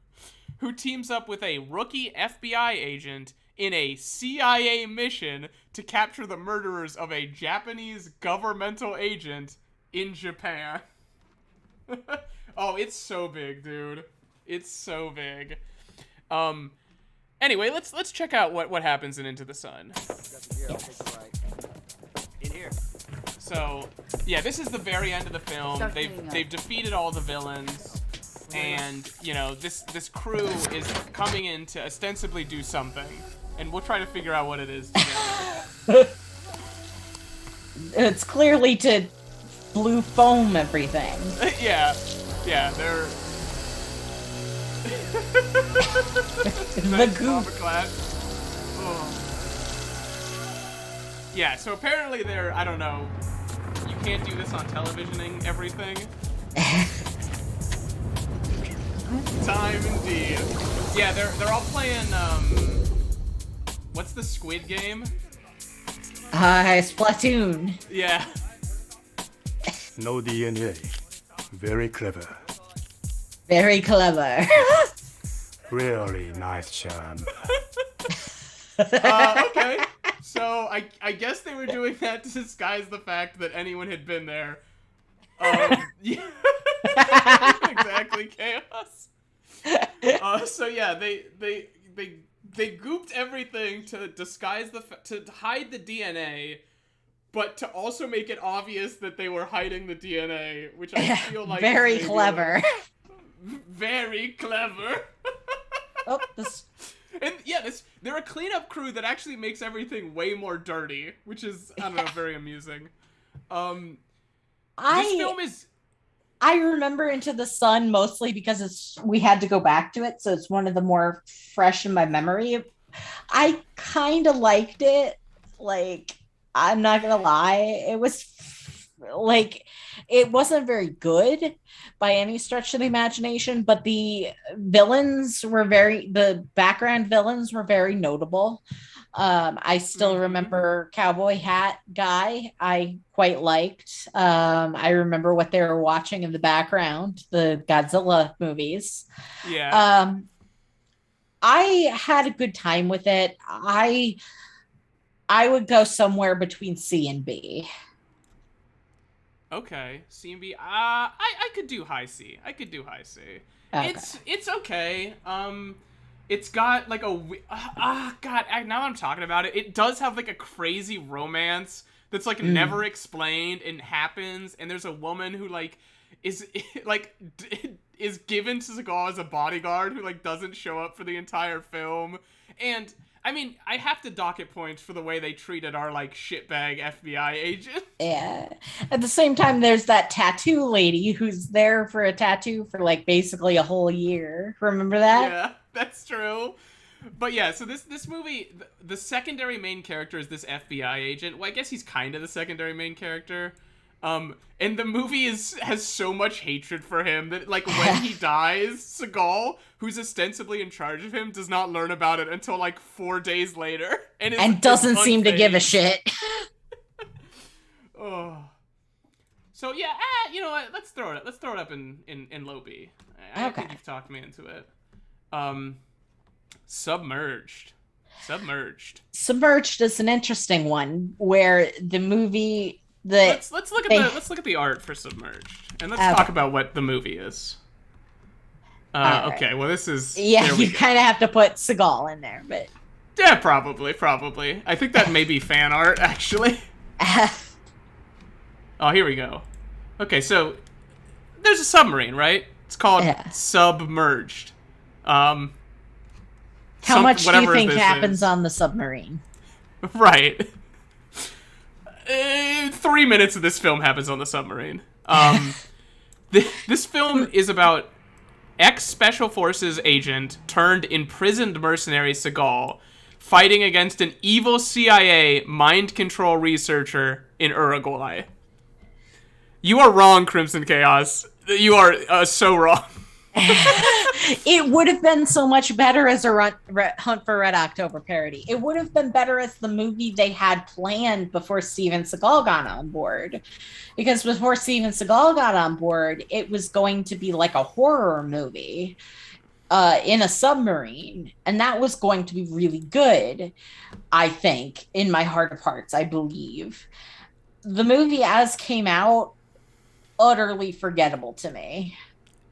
who teams up with a rookie FBI agent in a CIA mission to capture the murderers of a Japanese governmental agent in Japan. Oh, it's so big, dude. It's so big. Anyway, let's check out what happens in Into the Sun. In here. So, yeah, this is the very end of the film. They've defeated all the villains. And, you know, this crew is coming in to ostensibly do something. And we'll try to figure out what it is together. It's clearly to blue foam everything. Yeah, they're... The goop. Oh. Yeah, so apparently they're, I don't know, you can't do this on televisioning everything. Time indeed. Yeah, they're all playing, what's the Squid Game? Splatoon. Yeah. No DNA. Very clever. Very clever. Really nice charm. Okay. So I guess they were doing that to disguise the fact that anyone had been there. Yeah. Exactly, chaos. So yeah, they gooped everything to disguise to hide the DNA, but to also make it obvious that they were hiding the DNA, which I feel like very clever. Very clever. Oh, this. And yeah, they're a cleanup crew that actually makes everything way more dirty, which is, I don't know, very amusing. This film is... I remember Into the Sun mostly because we had to go back to it, so it's one of the more fresh in my memory. I kind of liked it. Like, I'm not gonna lie, it was like, it wasn't very good by any stretch of the imagination, but the background villains were very notable. I still remember Cowboy Hat Guy. I quite liked. I remember what they were watching in the background, the Godzilla movies. Yeah. I had a good time with it. I would go somewhere between C and B. Okay, C and B. I could do high C. Okay. It's okay. It's got like a God. Now I'm talking about it. It does have like a crazy romance that's like never explained and happens. And there's a woman who like is given to Seagal as a bodyguard who like doesn't show up for the entire film. And I mean, I have to dock it points for the way they treated our, like, shitbag FBI agent. Yeah. At the same time, there's that tattoo lady who's there for a tattoo for like basically a whole year. Remember that? Yeah, that's true. But yeah, so this movie, the secondary main character is this FBI agent. Well, I guess he's kind of the secondary main character. And the movie has so much hatred for him that, like, when he dies, Seagal, who's ostensibly in charge of him, does not learn about it until, like, 4 days later. And doesn't seem to give a shit. Oh. So, yeah, you know what? Let's throw it up in low B. I think you've talked me into it. Submerged. Submerged is an interesting one where the movie... Let's look at the art for Submerged, and let's talk about what the movie is. Right. Okay, well this is you kind of have to put Seagal in there, but yeah, probably. I think that may be fan art actually. Oh, here we go. Okay, so there's a submarine, right? It's called Submerged. How much do you think happens on the submarine? Right. 3 minutes of this film happens on the submarine. This film is about ex-Special Forces agent turned imprisoned mercenary Seagal fighting against an evil CIA mind control researcher in Uruguay. You are wrong, Crimson Chaos. You are so wrong. It would have been so much better as a Hunt for Red October parody. It would have been better as the movie they had planned before Steven Seagal got on board. Because before Steven Seagal got on board, it was going to be like a horror movie in a submarine. And that was going to be really good, I think, in my heart of hearts, I believe. The movie as came out, utterly forgettable to me.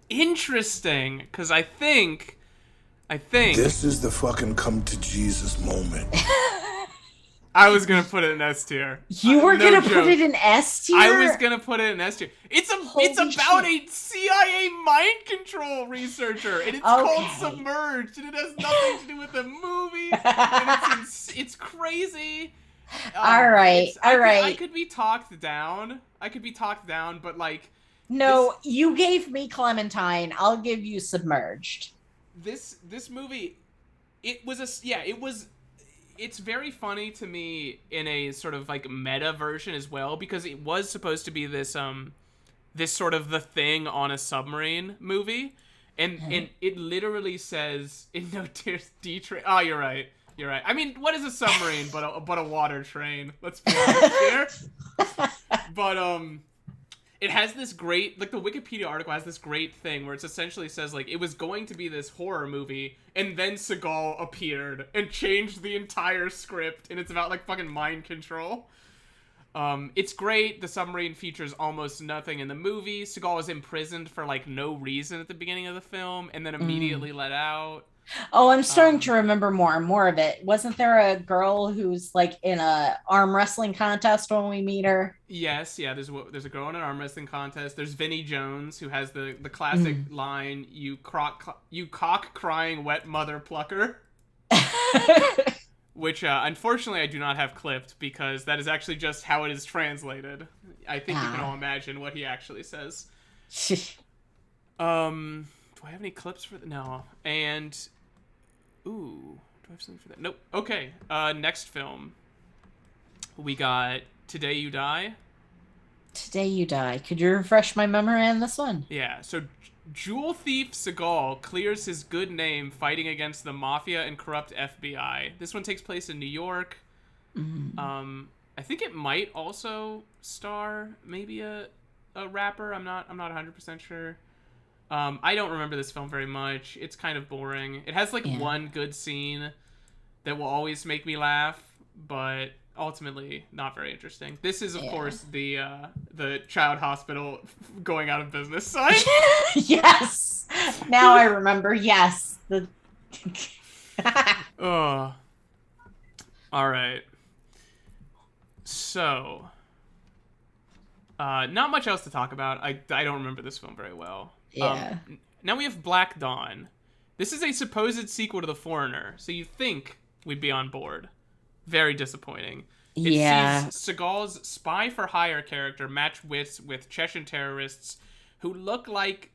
Interesting, because I think this is the fucking come to Jesus moment. I was gonna put it in S tier. You were gonna put it in S tier? I was gonna put it in S tier. It's about a CIA mind control researcher, and it's called Submerged, and it has nothing to do with the movie. And it's crazy. All right. I could be talked down. But like. No, you gave me Clementine. I'll give you Submerged. This movie, it's very funny to me in a sort of like meta version as well, because it was supposed to be this sort of the thing on a submarine movie, and it literally says in No Tears D train. Oh, you're right. I mean, what is a submarine but a water train? Let's be honest here. But it has this great, like, the Wikipedia article has this great thing where it essentially says, like, it was going to be this horror movie, and then Seagal appeared and changed the entire script, and it's about, like, fucking mind control. It's great. The submarine features almost nothing in the movie. Seagal was imprisoned for, like, no reason at the beginning of the film, and then immediately let out. Oh, I'm starting to remember more and more of it. Wasn't there a girl who's like in a arm wrestling contest when we meet her? Yes, yeah. There's a girl in an arm wrestling contest. There's Vinnie Jones, who has the classic line, "You cock crying wet mother plucker," which unfortunately I do not have clipped because that is actually just how it is translated. I think you can all imagine what he actually says. Do I have any clips for that? No. And ooh, do I have something for that? Nope. Okay. Next film. We got Today You Die. Today You Die. Could you refresh my memory on this one? Yeah. So jewel thief Seagal clears his good name fighting against the mafia and corrupt FBI. This one takes place in New York. I think it might also star maybe a rapper. I'm not 100% sure. I don't remember this film very much. It's kind of boring. It has one good scene that will always make me laugh, but ultimately not very interesting. This is, of course, the child hospital going out of business sign. Yes. Now I remember. Yes. Oh. All right. So, not much else to talk about. I don't remember this film very well. Yeah. Now we have Black Dawn. This is a supposed sequel to The Foreigner, so you think we'd be on board. Very disappointing. It Yeah. sees Seagal's spy for hire character match wits with Chechen terrorists who look like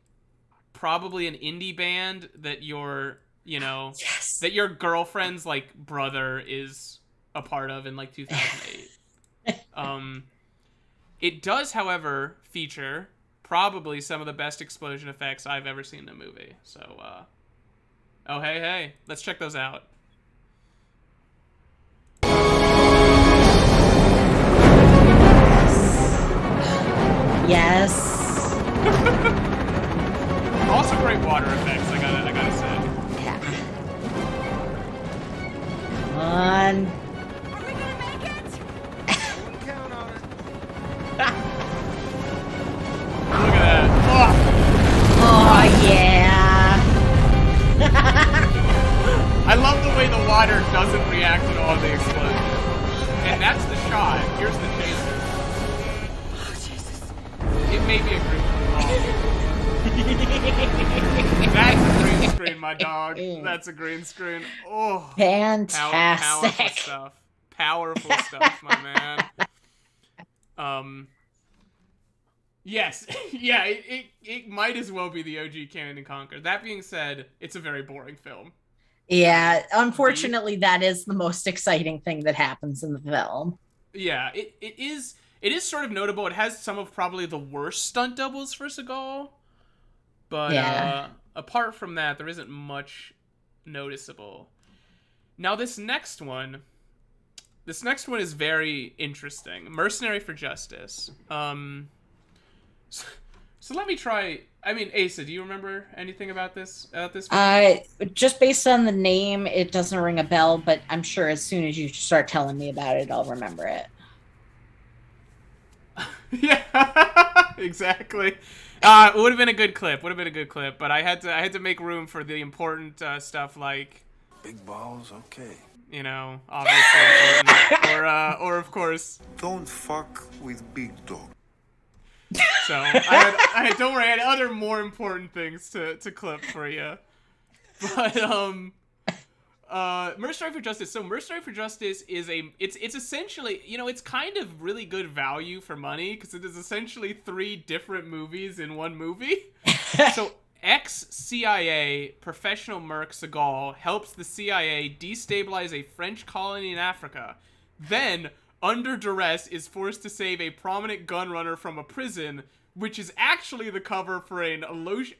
probably an indie band that your that your girlfriend's like brother is a part of in like 2008. It does, however, feature probably some of the best explosion effects I've ever seen in a movie. So, oh hey, let's check those out. Yes. Also great water effects, I gotta say. Yeah. Come on. Are we gonna make it? Count on it. Look at that. Oh, yeah. I love the way the water doesn't react at all to the explosion. And that's the shot. Here's the chaser. Oh, Jesus. It may be a green screen. That's a green screen, my dog. That's a green screen. Oh, Fantastic. powerful stuff. Powerful stuff, my man. Yes, yeah. It might as well be the OG Command and Conquer. That being said, it's a very boring film. Yeah, unfortunately, that is the most exciting thing that happens in the film. Yeah, it is sort of notable. It has some of probably the worst stunt doubles for Seagal. But Yeah. Apart from that, there isn't much noticeable. Now this next one is very interesting. Mercenary for Justice. So let me try. I mean, Asa, do you remember anything about this? Just based on the name, it doesn't ring a bell, but I'm sure as soon as you start telling me about it, I'll remember it. Yeah, exactly. It would have been a good clip. But I had to make room for the important stuff like Big balls, okay. Obviously important, or of course. Don't fuck with big dog. So I don't worry, I had other more important things to clip for you. But Mercenary for Justice. So Mercenary for Justice is it's essentially, it's kind of really good value for money because it is essentially 3 different movies in one movie. So ex-CIA professional merc Seagal helps the CIA destabilize a French colony in Africa. Then, under duress, is forced to save a prominent gun runner from a prison, which is actually the cover for an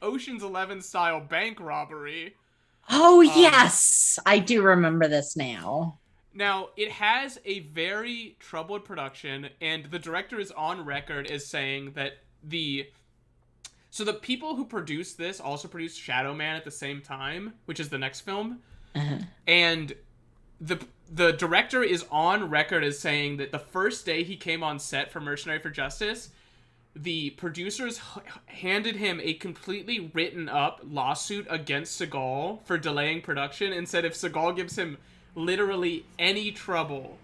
Ocean's 11 style bank robbery. Oh, yes. I do remember this now. Now, it has a very troubled production, and the director is on record as saying that the people who produced this also produced Shadow Man at the same time, which is the next film. Uh-huh. And the director is on record as saying that the first day he came on set for Mercenary for Justice, the producers handed him a completely written up lawsuit against Seagal for delaying production and said if Seagal gives him literally any trouble,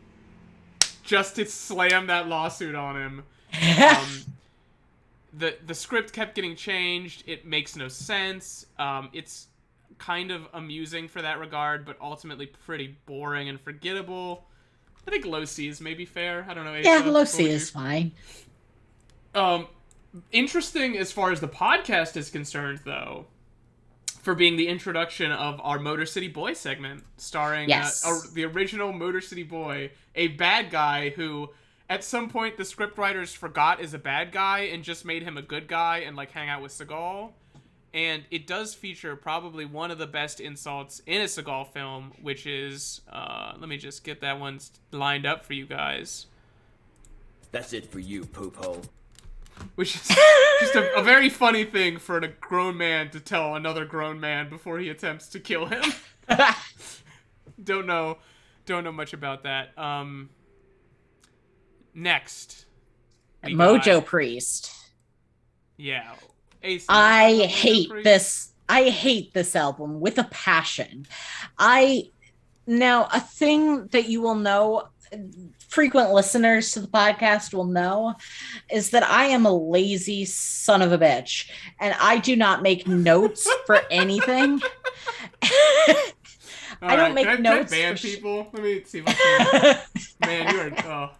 just to slam that lawsuit on him. The script kept getting changed. It makes no sense. It's kind of amusing for that regard, but ultimately pretty boring and forgettable. I think low C is maybe fair. I don't know. Yeah, low C is fine. Interesting as far as the podcast is concerned, though, for being the introduction of our Motor City Boy segment, starring the original Motor City Boy, a bad guy who, at some point, the scriptwriters forgot is a bad guy and just made him a good guy and like hang out with Seagal. And it does feature probably one of the best insults in a Seagal film, which is, let me just get that one lined up for you guys. That's it for you, poop hole. Which is just a very funny thing for a grown man to tell another grown man before he attempts to kill him. Don't know much about that. Next. Mojo Priest. Yeah. Ace, I hate this. I hate this album with a passion. Now, a thing that you will know, frequent listeners to the podcast will know, is that I am a lazy son of a bitch, and I do not make notes for anything. I don't make can notes I ban for people? Let me see if I can. Man, you are. Oh.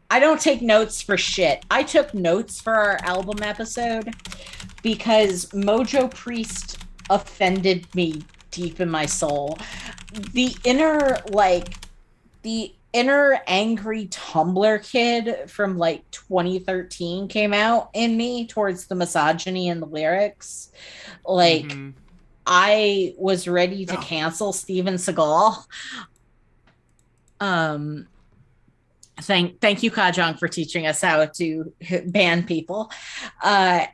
I don't take notes for shit. I took notes for our album episode because Mojo Priest offended me deep in my soul. The inner angry Tumblr kid from like 2013 came out in me towards the misogyny in the lyrics. Like, I was ready to cancel Steven Seagal. Thank you, Kajong, for teaching us how to ban people. I'm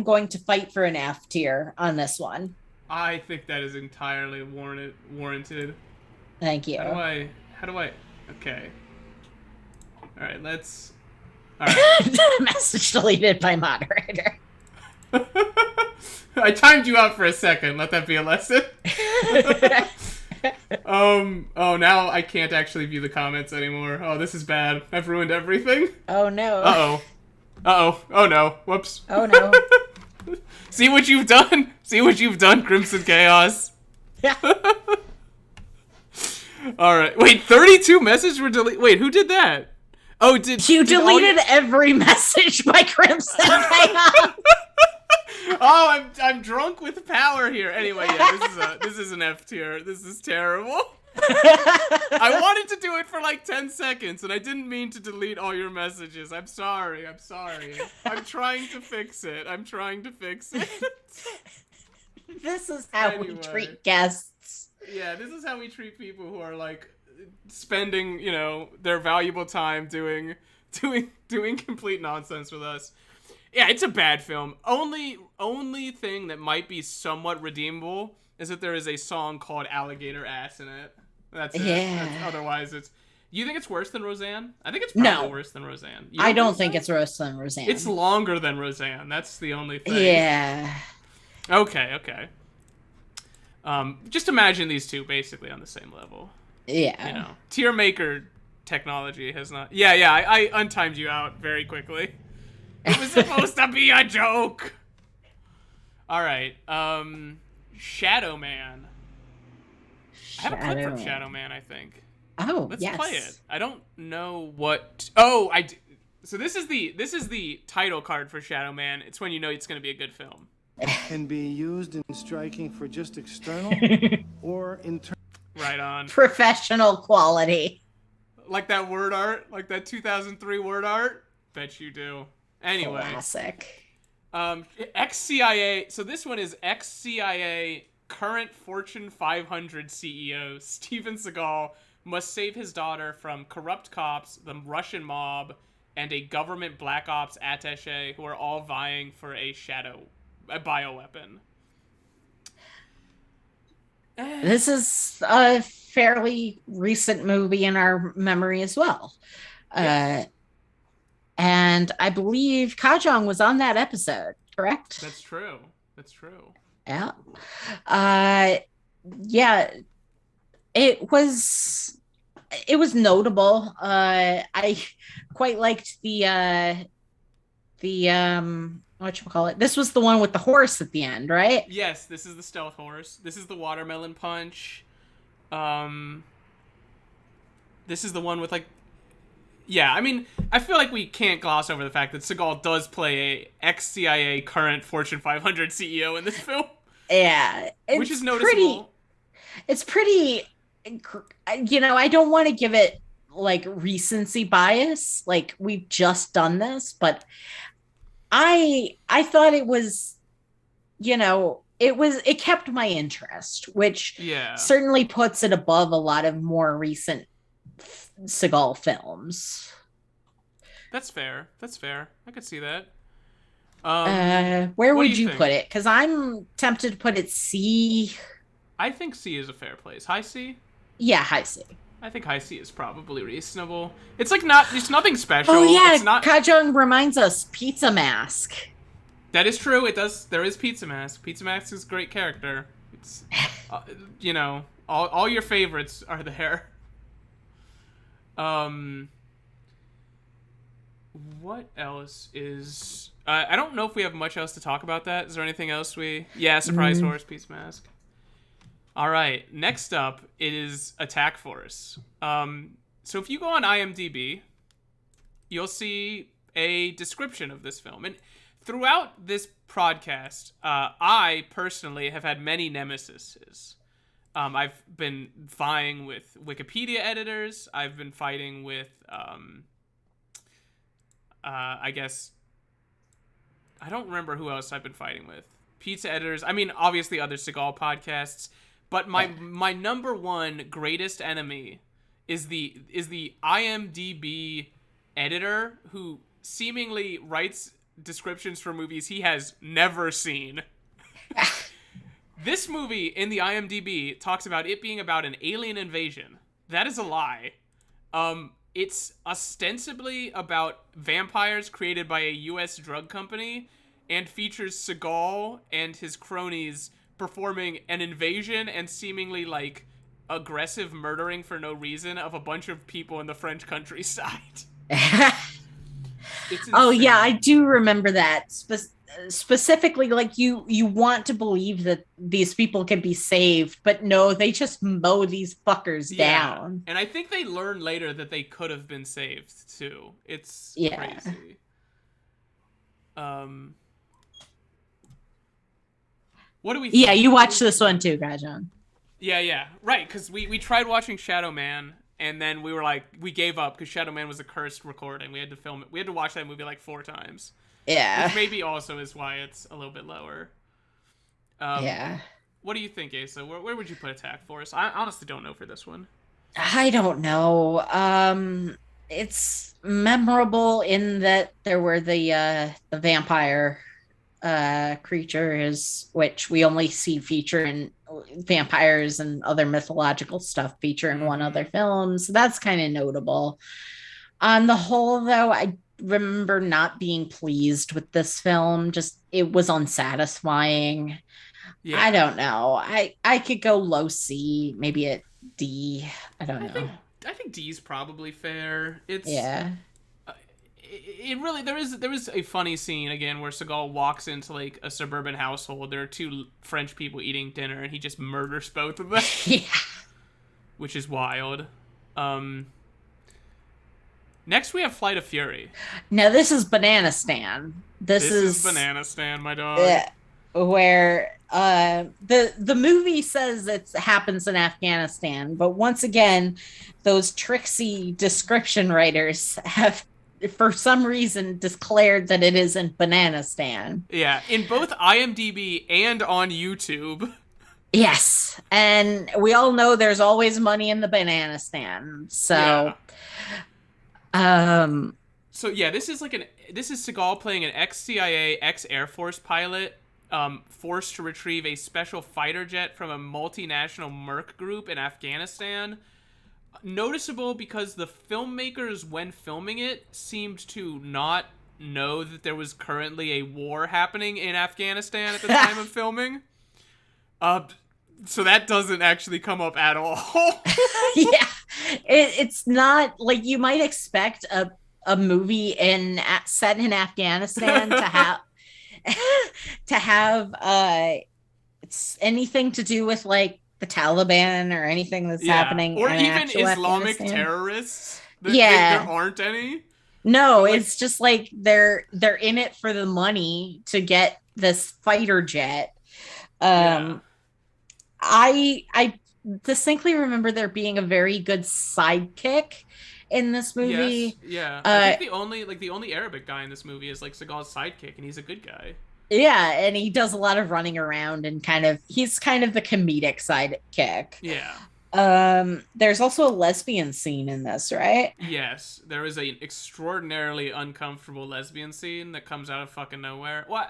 going to fight for an F tier on this one. I think that is entirely warranted. Thank you. How do I? Okay. All right, let's. All right. Message deleted by moderator. I timed you out for a second. Let that be a lesson. Oh, now I can't actually view the comments anymore. Oh, this is bad. I've ruined everything. Oh no. Uh-oh. Oh no. Whoops. Oh no. See what you've done? See what you've done, Crimson Chaos? Alright. Wait, 32 messages were deleted. Wait, who did that? Oh, you deleted every message by Crimson Chaos. Oh, I'm drunk with power here. Anyway, yeah, this is an F tier. This is terrible. I wanted to do it for like 10 seconds, and I didn't mean to delete all your messages. I'm sorry. I'm trying to fix it. This is how we treat guests. Yeah, this is how we treat people who are like spending, their valuable time doing complete nonsense with us. Yeah, it's a bad film. Only thing that might be somewhat redeemable is that there is a song called Alligator Ass in it. That's it. Yeah. Otherwise, you think it's worse than Roseanne? I think it's probably worse than Roseanne. I don't think it's worse than Roseanne. It's longer than Roseanne. That's the only thing. Yeah. Okay. Just imagine these two basically on the same level. Yeah. Tier maker technology has not. Yeah. I untimed you out very quickly. It was supposed to be a joke. All right. Shadow Man. I have a clip from Shadow Man, I think. Oh, Let's play it. I don't know what. Oh, So this is the title card for Shadow Man. It's when you know it's going to be a good film. Can be used in striking for just external or internal. Right on. Professional quality. Like that word art, like that 2003 word art. Bet you do. Anyway. Classic. Ex-CIA. So this one is ex-CIA current Fortune 500 CEO Steven Seagal must save his daughter from corrupt cops, the Russian mob, and a government black ops attaché who are all vying for a bioweapon. This is a fairly recent movie in our memory as well. Yes. And I believe Kajong was on that episode, correct? That's true. Yeah. Yeah. It was notable. I quite liked the whatchamacallit. This was the one with the horse at the end, right? Yes, this is the stealth horse. This is the watermelon punch. This is the one with like. Yeah, I mean, I feel like we can't gloss over the fact that Seagal does play a ex-CIA current Fortune 500 CEO in this film. Yeah. Which is noticeable. It's pretty, I don't want to give it like recency bias. Like we've just done this, but I thought it was, it kept my interest, which certainly puts it above a lot of more recent Seagal films. That's fair. I could see that. Where would you put it? Because I'm tempted to put it C. I think C is a fair place. High C? Yeah, high C. I think high C is probably reasonable. It's like it's nothing special. Oh yeah, it's not... Kajong reminds us, Pizza Mask. That is true. It does. There is Pizza Mask. Pizza Mask is a great character. It's, all your favorites are there. What else is... I don't know if we have much else to talk about that. Is there anything else we... Yeah, surprise horse, Pizza Mask. All right. Next up is Attack Force. So if you go on IMDb, you'll see a description of this film. And throughout this podcast, I personally have had many nemesises. I've been vying with Wikipedia editors. I've been fighting with, I guess, I don't remember who else I've been fighting with. Pizza editors. I mean, obviously other Seagal podcasts. But my number one greatest enemy is the IMDb editor who seemingly writes descriptions for movies he has never seen. This movie in the IMDb talks about it being about an alien invasion. That is a lie. It's ostensibly about vampires created by a U.S. drug company and features Seagal and his cronies performing an invasion and seemingly, like, aggressive murdering for no reason of a bunch of people in the French countryside. Oh, yeah, I do remember that. Specifically, like, you want to believe that these people can be saved, but no, they just mow these fuckers down. And I think they learn later that they could have been saved, too. It's crazy. What do we think? Yeah, you watched this one too, Gajan. Yeah. Right, because we tried watching Shadow Man, and then we were like, we gave up because Shadow Man was a cursed recording. We had to film it. We had to watch that movie like 4 times. Yeah. Which maybe also is why it's a little bit lower. Yeah. What do you think, Asa? Where would you put Attack Force? I honestly don't know for this one. I don't know. It's memorable in that there were the vampire creatures, which we only see feature in vampires and other mythological stuff feature in one other film. So that's kind of notable. On the whole, though, I remember not being pleased with this film. Just it was unsatisfying. Yeah. I don't know. I could go low C, maybe at D. I don't know. I think D is probably fair. It's it really there is a funny scene again where Seagal walks into like a suburban household. There are 2 French people eating dinner, and he just murders both of them. Yeah, which is wild. Next we have Flight of Fury. Now this is Banana Stand. This is Banana Stand, my dog. Where the movie says it happens in Afghanistan, but once again, those tricksy description writers have, for some reason, declared that it is in Banana Stand. Yeah, in both IMDb and on YouTube. Yes, and we all know there's always money in the Banana Stand. So, So yeah, this is Seagal playing an ex-CIA, ex-Air Force pilot, forced to retrieve a special fighter jet from a multinational merc group in Afghanistan. Noticeable because the filmmakers, when filming it, seemed to not know that there was currently a war happening in Afghanistan at the time of filming. So that doesn't actually come up at all. Yeah, it's not like you might expect a movie set in Afghanistan to have it's anything to do with like the Taliban or anything that's happening, or in even Islamic terrorists. There aren't any. No, it's just like they're in it for the money to get this fighter jet. I distinctly remember there being a very good sidekick in this movie. Yes, yeah. I think the only Arabic guy in this movie is like Seagal's sidekick, and he's a good guy. Yeah, and he does a lot of running around and he's kind of the comedic sidekick. Yeah. There's also a lesbian scene in this, right? Yes, there is an extraordinarily uncomfortable lesbian scene that comes out of fucking nowhere. Well,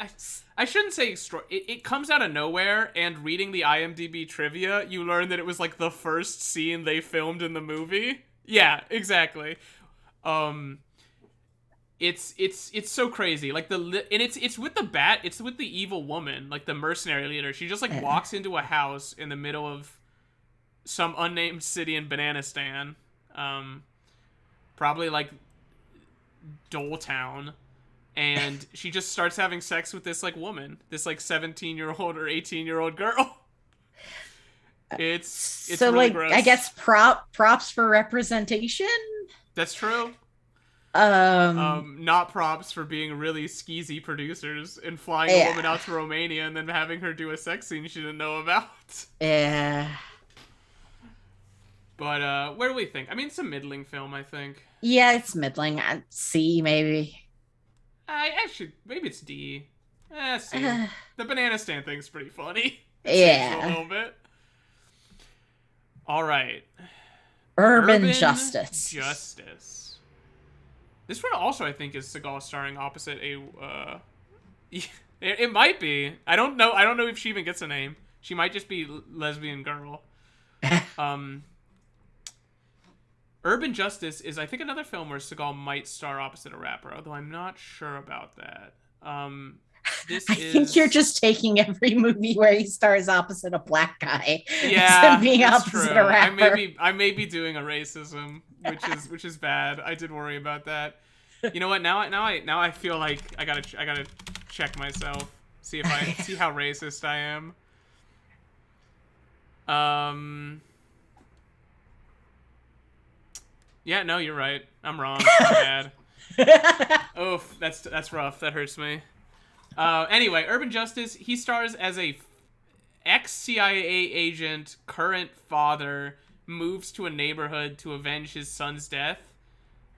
I shouldn't say it comes out of nowhere, and reading the IMDb trivia, you learn that it was like the first scene they filmed in the movie. Yeah, exactly. It's so crazy. Like it's with it's with the evil woman, like the mercenary leader. She just like walks into a house in the middle of some unnamed city in Bananistan, probably like Dole Town, and she just starts having sex with this like woman, this like 17-year-old or 18-year-old girl. It's so really like gross. I guess props for representation. That's true. Um, Not props for being really skeezy producers and flying a woman out to Romania and then having her do a sex scene she didn't know about. Yeah. But where do we think? I mean, it's a middling film, I think. Yeah, it's middling. C maybe. I actually maybe it's D. C. The banana stand thing's pretty funny. Yeah. A little bit. All right. Urban Justice. This one also, I think, is Seagal starring opposite a. It might be. I don't know. I don't know if she even gets a name. She might just be lesbian girl. Urban Justice is, I think, another film where Seagal might star opposite a rapper, although I'm not sure about that. I think you're just taking every movie where he stars opposite a black guy. Yeah, being that's opposite true. a rapper. I may be doing a racism, which is bad. I did worry about that. You know what? Now I feel like I gotta check myself, see how racist I am. Yeah, no, you're right. I'm wrong. I'm bad. Oof, that's rough. That hurts me. Anyway, Urban Justice. He stars as a ex-CIA agent, current father, moves to a neighborhood to avenge his son's death,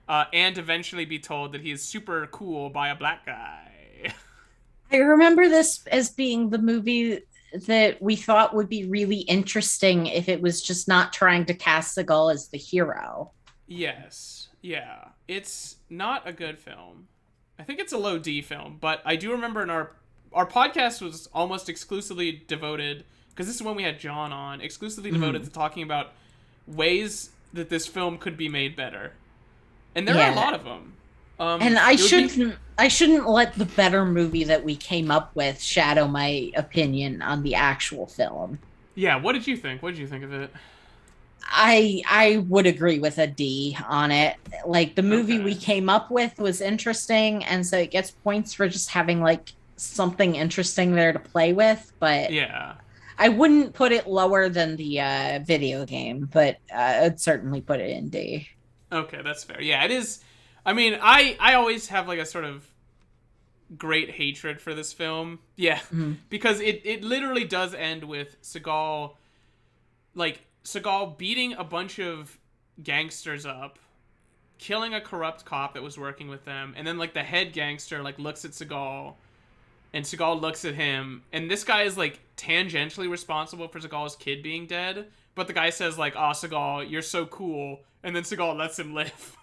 and eventually be told that he is super cool by a black guy. I remember this as being the movie that we thought would be really interesting if it was just not trying to cast Seagal as the hero. Yes. Yeah. It's not a good film. I think it's a low D film, but I do remember in our podcast was almost exclusively devoted, because this is when we had John on, exclusively devoted to talking about ways that this film could be made better. And there are a lot of them. And I shouldn't let the better movie that we came up with shadow my opinion on the actual film. Yeah, what did you think? What did you think of it? I would agree with a D on it. Like, the movie we came up with was interesting, and so it gets points for just having like something interesting there to play with, but yeah, I wouldn't put it lower than the video game, but I'd certainly put it in D. Okay, that's fair. Yeah, it is. I mean, I always have like a sort of great hatred for this film. Yeah, because it literally does end with Seagal beating a bunch of gangsters up, killing a corrupt cop that was working with them, and then like the head gangster like looks at Seagal, and Seagal looks at him, and this guy is like tangentially responsible for Seagal's kid being dead, but the guy says like, "Oh, Seagal, you're so cool," and then Seagal lets him live.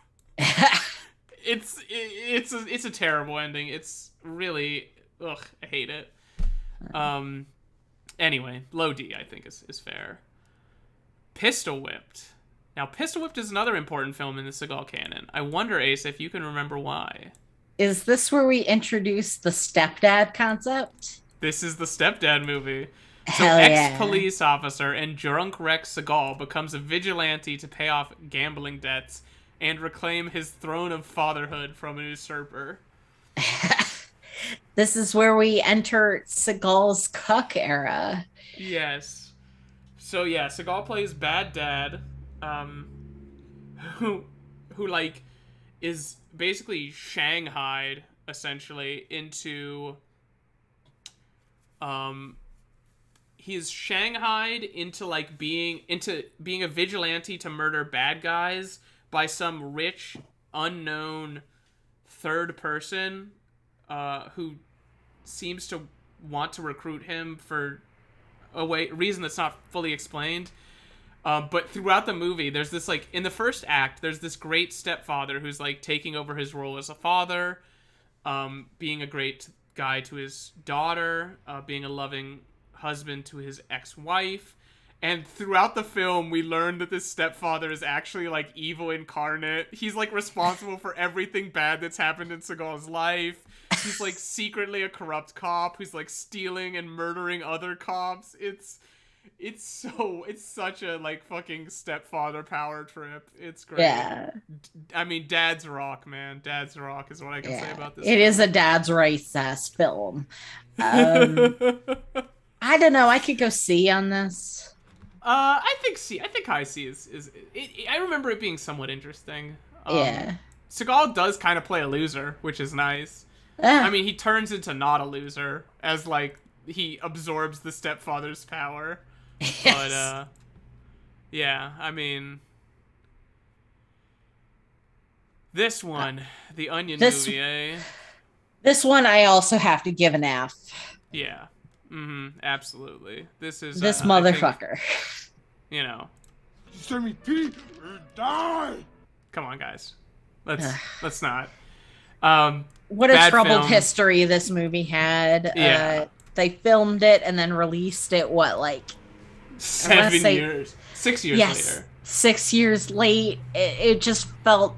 It's a terrible ending. It's really I hate it. Anyway, low D I think is fair. Pistol Whipped. Now, Pistol Whipped is another important film in the Seagal canon. I wonder, Ace, if you can remember why. Is this where we introduce the stepdad concept? This is the stepdad movie. So, Hell yeah. ex-police officer and drunk wreck Seagal becomes a vigilante to pay off gambling debts and reclaim his throne of fatherhood from an usurper. This is where we enter Seagal's cuck era. Yes. So yeah, Seagal plays bad dad, who like is basically shanghaied essentially into, he is shanghaied into like being a vigilante to murder bad guys by some rich unknown third person, who seems to want to recruit him for a reason that's not fully explained. But throughout the movie, there's this like, in the first act, there's this great stepfather who's like taking over his role as a father, being a great guy to his daughter, being a loving husband to his ex-wife. And throughout the film, we learn that this stepfather is actually like evil incarnate. He's like responsible for everything bad that's happened in Seagal's life. He's like secretly a corrupt cop who's like stealing and murdering other cops. It's such a like fucking stepfather power trip. It's great. Yeah. I mean, dads rock, man. Dads rock is what I can say about this. It is a dad's race ass film. I don't know. I could go C on this. I think High C is I remember it being somewhat interesting. Yeah. Seagal does kind of play a loser, which is nice. I mean, he turns into not a loser as like he absorbs the stepfather's power. Yes. But yeah, I mean, this one, the Onion movie, eh? This one I also have to give an F. Yeah. Absolutely. This is This I motherfucker. think, you know. Send me pee or die. Come on, guys. Let's not. What a bad troubled film. history this movie had. Yeah. They filmed it and then released it, what, like 7 say- years. 6 years yes, later. 6 years late. It just felt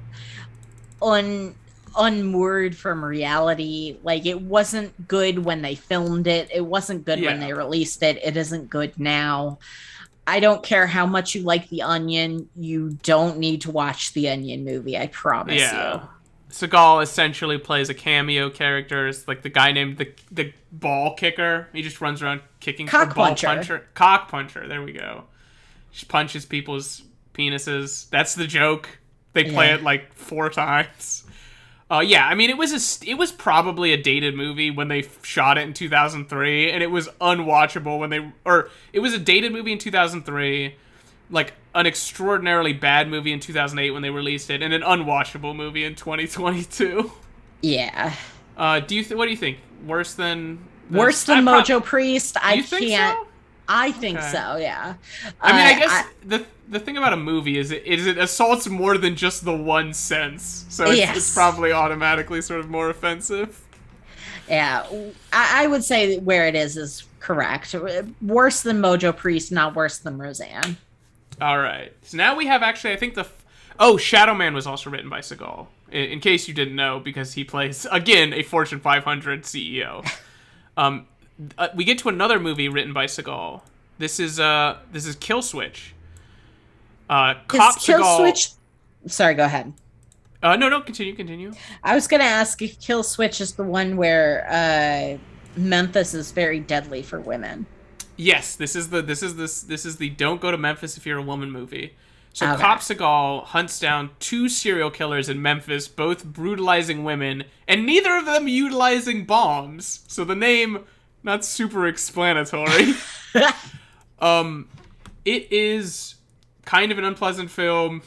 unmoored from reality. Like, it wasn't good when they filmed it. It wasn't good when Yeah. they released it. It isn't good now. I don't care how much you like The Onion. You don't need to watch The Onion movie. I promise you. Seagal essentially plays a cameo character. It's like the guy named the ball kicker. He just runs around kicking Cock ball puncher. Cock puncher. There we go. Just punches people's penises. That's the joke. They play Yeah. it like 4 times. Yeah, I mean, it was probably a dated movie when they shot it in 2003, and it was unwatchable it was a dated movie in 2003, like an extraordinarily bad movie in 2008 when they released it, and an unwatchable movie in 2022. Yeah. What do you think? Worse than Mojo Priest? I You think can't. so? I think Okay. so, yeah. I mean, I guess the thing about a movie is it assaults more than just the one sense, so it's probably automatically sort of more offensive. Yeah, I would say where it is correct. Worse than Mojo Priest, not worse than Roseanne. All right. So now we have actually, I think Shadow Man was also written by Seagal. In case you didn't know, because he plays again a Fortune 500 CEO. We get to another movie written by Seagal. This is Kill Switch. Cop Kill Seagal. Switch. Sorry, go ahead. No, continue. I was gonna ask if Kill Switch is the one where Memphis is very deadly for women. Yes, this is the Don't Go to Memphis If You're a Woman movie. So Okay. Cop Seagal hunts down 2 serial killers in Memphis, both brutalizing women, and neither of them utilizing bombs. So the name, not super explanatory. It is kind of an unpleasant film.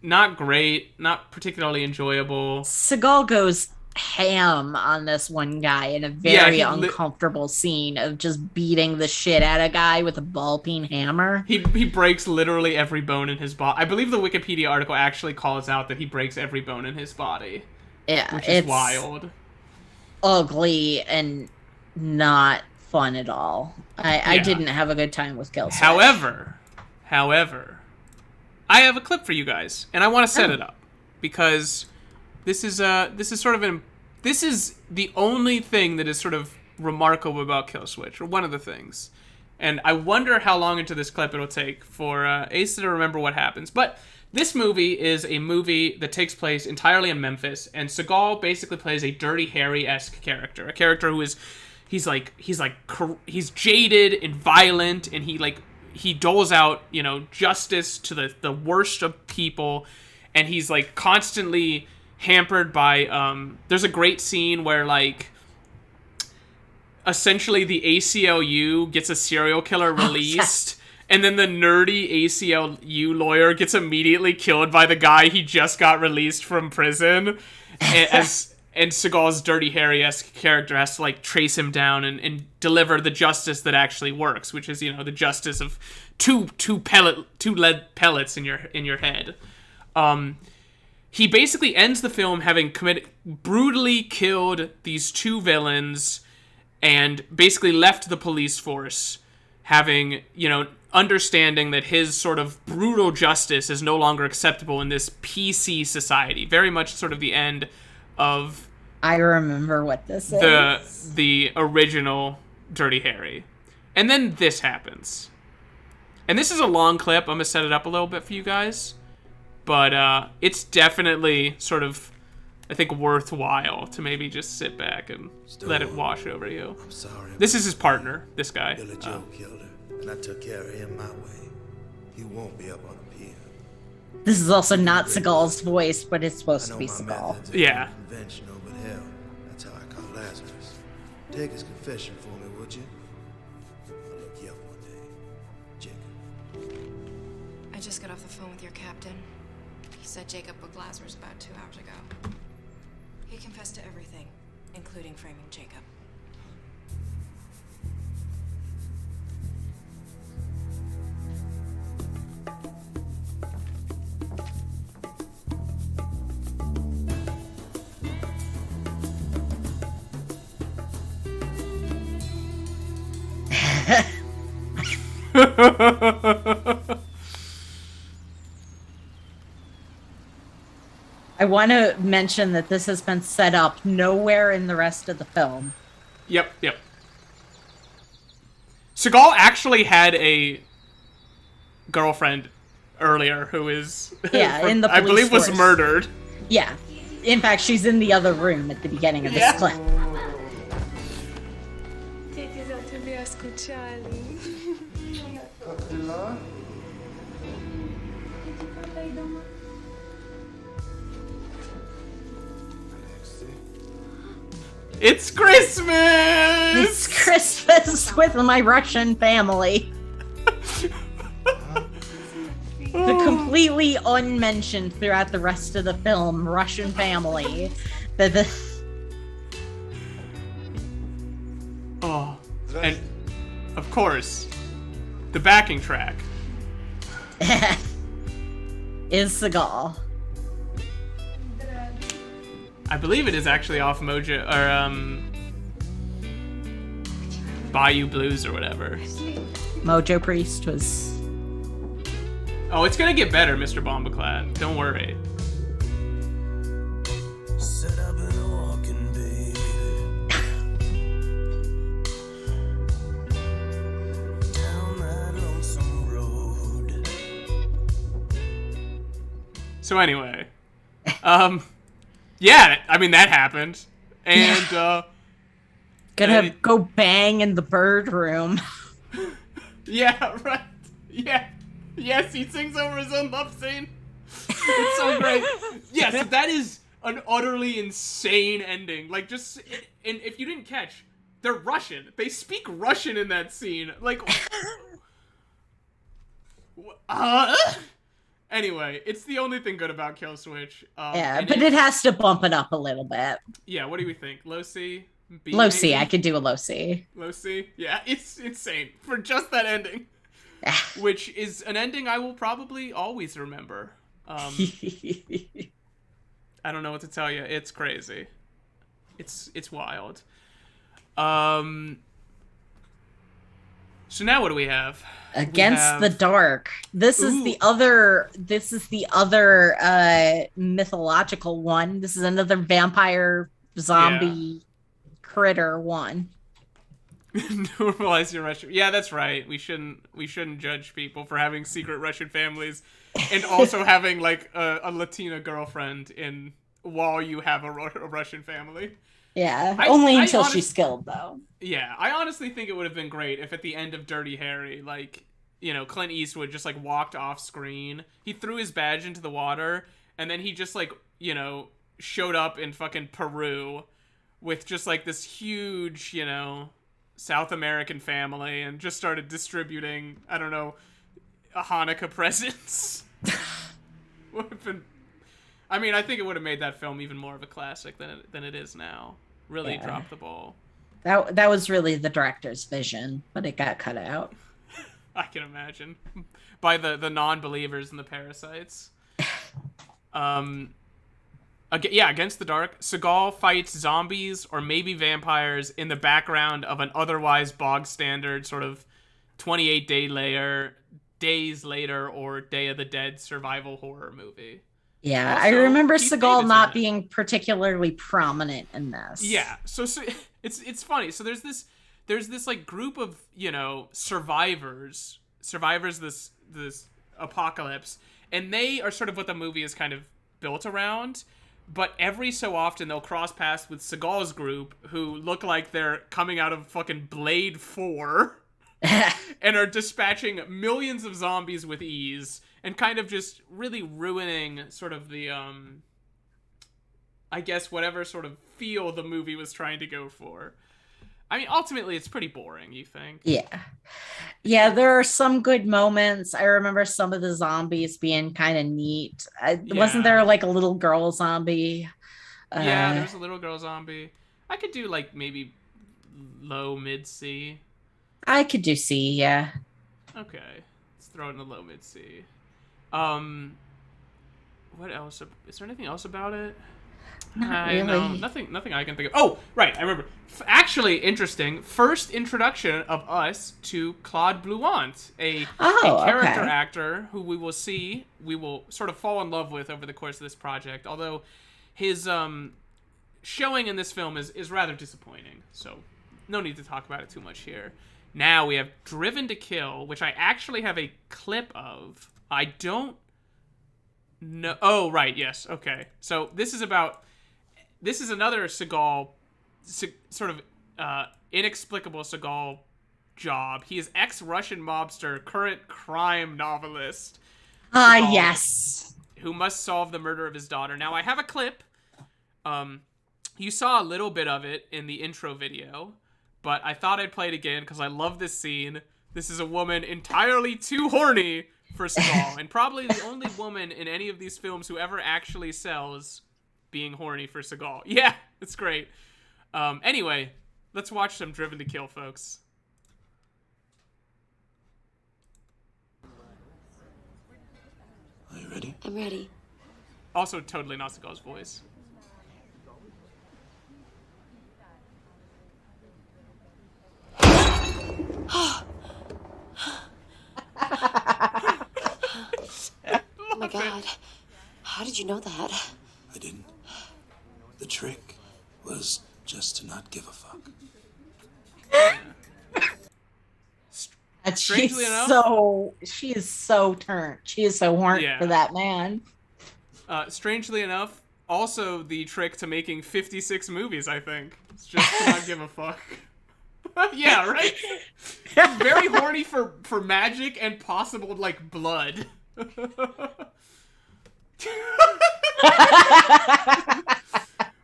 Not great, not particularly enjoyable. Seagal goes ham on this one guy in a very he uncomfortable scene of just beating the shit out of a guy with a ball peen hammer. He breaks literally every bone in his body. I believe the Wikipedia article actually calls out that he breaks every bone in his body. Yeah, which is wild. Ugly and not fun at all. I didn't have a good time with Kill Switch. However, I have a clip for you guys, and I want to set it up because this is the only thing that is sort of remarkable about Kill Switch, or one of the things. And I wonder how long into this clip it'll take for Ace to remember what happens. But this movie is a movie that takes place entirely in Memphis, and Seagal basically plays a Dirty Harry-esque character, a character who is he's jaded and violent, and he doles out, justice to the worst of people, and he's like constantly hampered by there's a great scene where essentially the ACLU gets a serial killer released, and then the nerdy ACLU lawyer gets immediately killed by the guy he just got released from prison. And Seagal's Dirty Harry-esque character has to trace him down and deliver the justice that actually works, which is the justice of two lead pellets in your head. He basically ends the film having brutally killed these 2 villains, and basically left the police force having understanding that his sort of brutal justice is no longer acceptable in this PC society. Very much sort of the end of I remember what this is. The original Dirty Harry. And then this happens. And this is a long clip. I'm going to set it up a little bit for you guys. But it's definitely sort of, I think, worthwhile to maybe just sit back and let it wash over you. I'm sorry. This is his partner, this guy. Billy Joe killed her, and I took care of him my way. He won't be up on a pier. This is also not Seagal's voice, but it's supposed I to know be my Seagal. methods are Yeah. unconventional, but hell, that's how I caught Lazarus. Take his confession for me, would you? I'll look you up one day. Jacob. I just got off the phone with your captain. He said Jacob booked Lazarus about 2 hours ago. He confessed to everything, including framing Jacob. I want to mention that this has been set up nowhere in the rest of the film. Yep. Seagal actually had a girlfriend earlier who is, Yeah, in the I police believe, was force. murdered. Yeah. In fact, she's in the other room at the beginning of this Yeah. clip. It's Christmas! It's Christmas with my Russian family. The completely unmentioned throughout the rest of the film Russian family. Oh, and of course, the backing track. is Seagal. I believe it is actually off Mojo, or Bayou Blues or whatever. Mojo Priest was... Oh, it's gonna get better, Mr. Bombaclad. Don't worry. Set up and walking, baby. Down that lonesome road. So anyway, yeah, I mean that happened, and Gonna go bang in the bird room. yeah, right, yeah. Yes, he sings over his own love scene. It's so great. Yes, that is an utterly insane ending. Like, just, and if you didn't catch, they're Russian. They speak Russian in that scene. Like, anyway, it's the only thing good about Kill Switch. Yeah, but it has to bump it up a little bit. Yeah, what do we think? Low C? B, Low C, maybe? I could do a low C. Low C? Yeah, it's insane for just that ending. Which is an ending I will probably always remember. I don't know what to tell you. It's crazy. It's wild. So now what do we have? Against the Dark. This is the other mythological one. This is another vampire zombie critter one. Normalize your Russian. Yeah, that's right. We shouldn't judge people for having secret Russian families and also having like a Latina girlfriend in while you have a Russian family. Yeah, only until she's skilled though. Yeah, I honestly think it would have been great if at the end of Dirty Harry, like, you know, Clint Eastwood just like walked off screen. He threw his badge into the water and then he just like, you know, showed up in fucking Peru with just like this huge, you know, South American family and just started distributing, I don't know, Hanukkah presents. Would have been, I mean, I think it would have made that film even more of a classic than it is now. Really dropped the ball. That was really the director's vision, but it got cut out. I can imagine. By the non-believers and the parasites. Against the Dark, Seagal fights zombies or maybe vampires in the background of an otherwise bog standard sort of 28 Days Later or Day of the Dead survival horror movie. Yeah, Also, I remember Keith Seagal David's not in it. being particularly prominent in this. Yeah, so it's funny. So there's this like group of, you know, survivors this apocalypse, and they are sort of what the movie is kind of built around. But every so often they'll cross paths with Seagal's group, who look like they're coming out of fucking Blade 4. and are dispatching millions of zombies with ease and kind of just really ruining sort of the, I guess whatever sort of feel the movie was trying to go for. I mean, ultimately, it's pretty boring, you think? Yeah. Yeah, there are some good moments. I remember some of the zombies being kind of neat. Wasn't there like a little girl zombie? Yeah, there's a little girl zombie. I could do like maybe low, mid C. I could do C, yeah. Okay. Let's throw it in the low, mid C. What else? Is there anything else about it? Not really. No, nothing I can think of. Oh, right, I remember. Actually, interesting. First introduction of us to Claude Blouant, a character actor who we will sort of fall in love with over the course of this project. Although his showing in this film is rather disappointing. So no need to talk about it too much here. Now we have Driven to Kill, which I actually have a clip of. I don't know. Oh, right, yes, okay. So this is another Seagal, sort of inexplicable Seagal job. He is ex-Russian mobster, current crime novelist. Yes. Who must solve the murder of his daughter. Now, I have a clip. You saw a little bit of it in the intro video, but I thought I'd play it again because I love this scene. This is a woman entirely too horny for Seagal, and probably the only woman in any of these films who ever actually sells being horny for Seagal. Yeah, it's great. Anyway, let's watch some Driven to Kill, folks. Are you ready? I'm ready. Also, totally not Seagal's voice. Oh my God. How did you know that? I didn't. The trick was just to not give a fuck. Strangely enough, she is so turned. She is so horny for that man. Strangely enough, also the trick to making 56 movies, I think. It's just to not give a fuck. Yeah, right? Very horny for magic and possible, like, blood.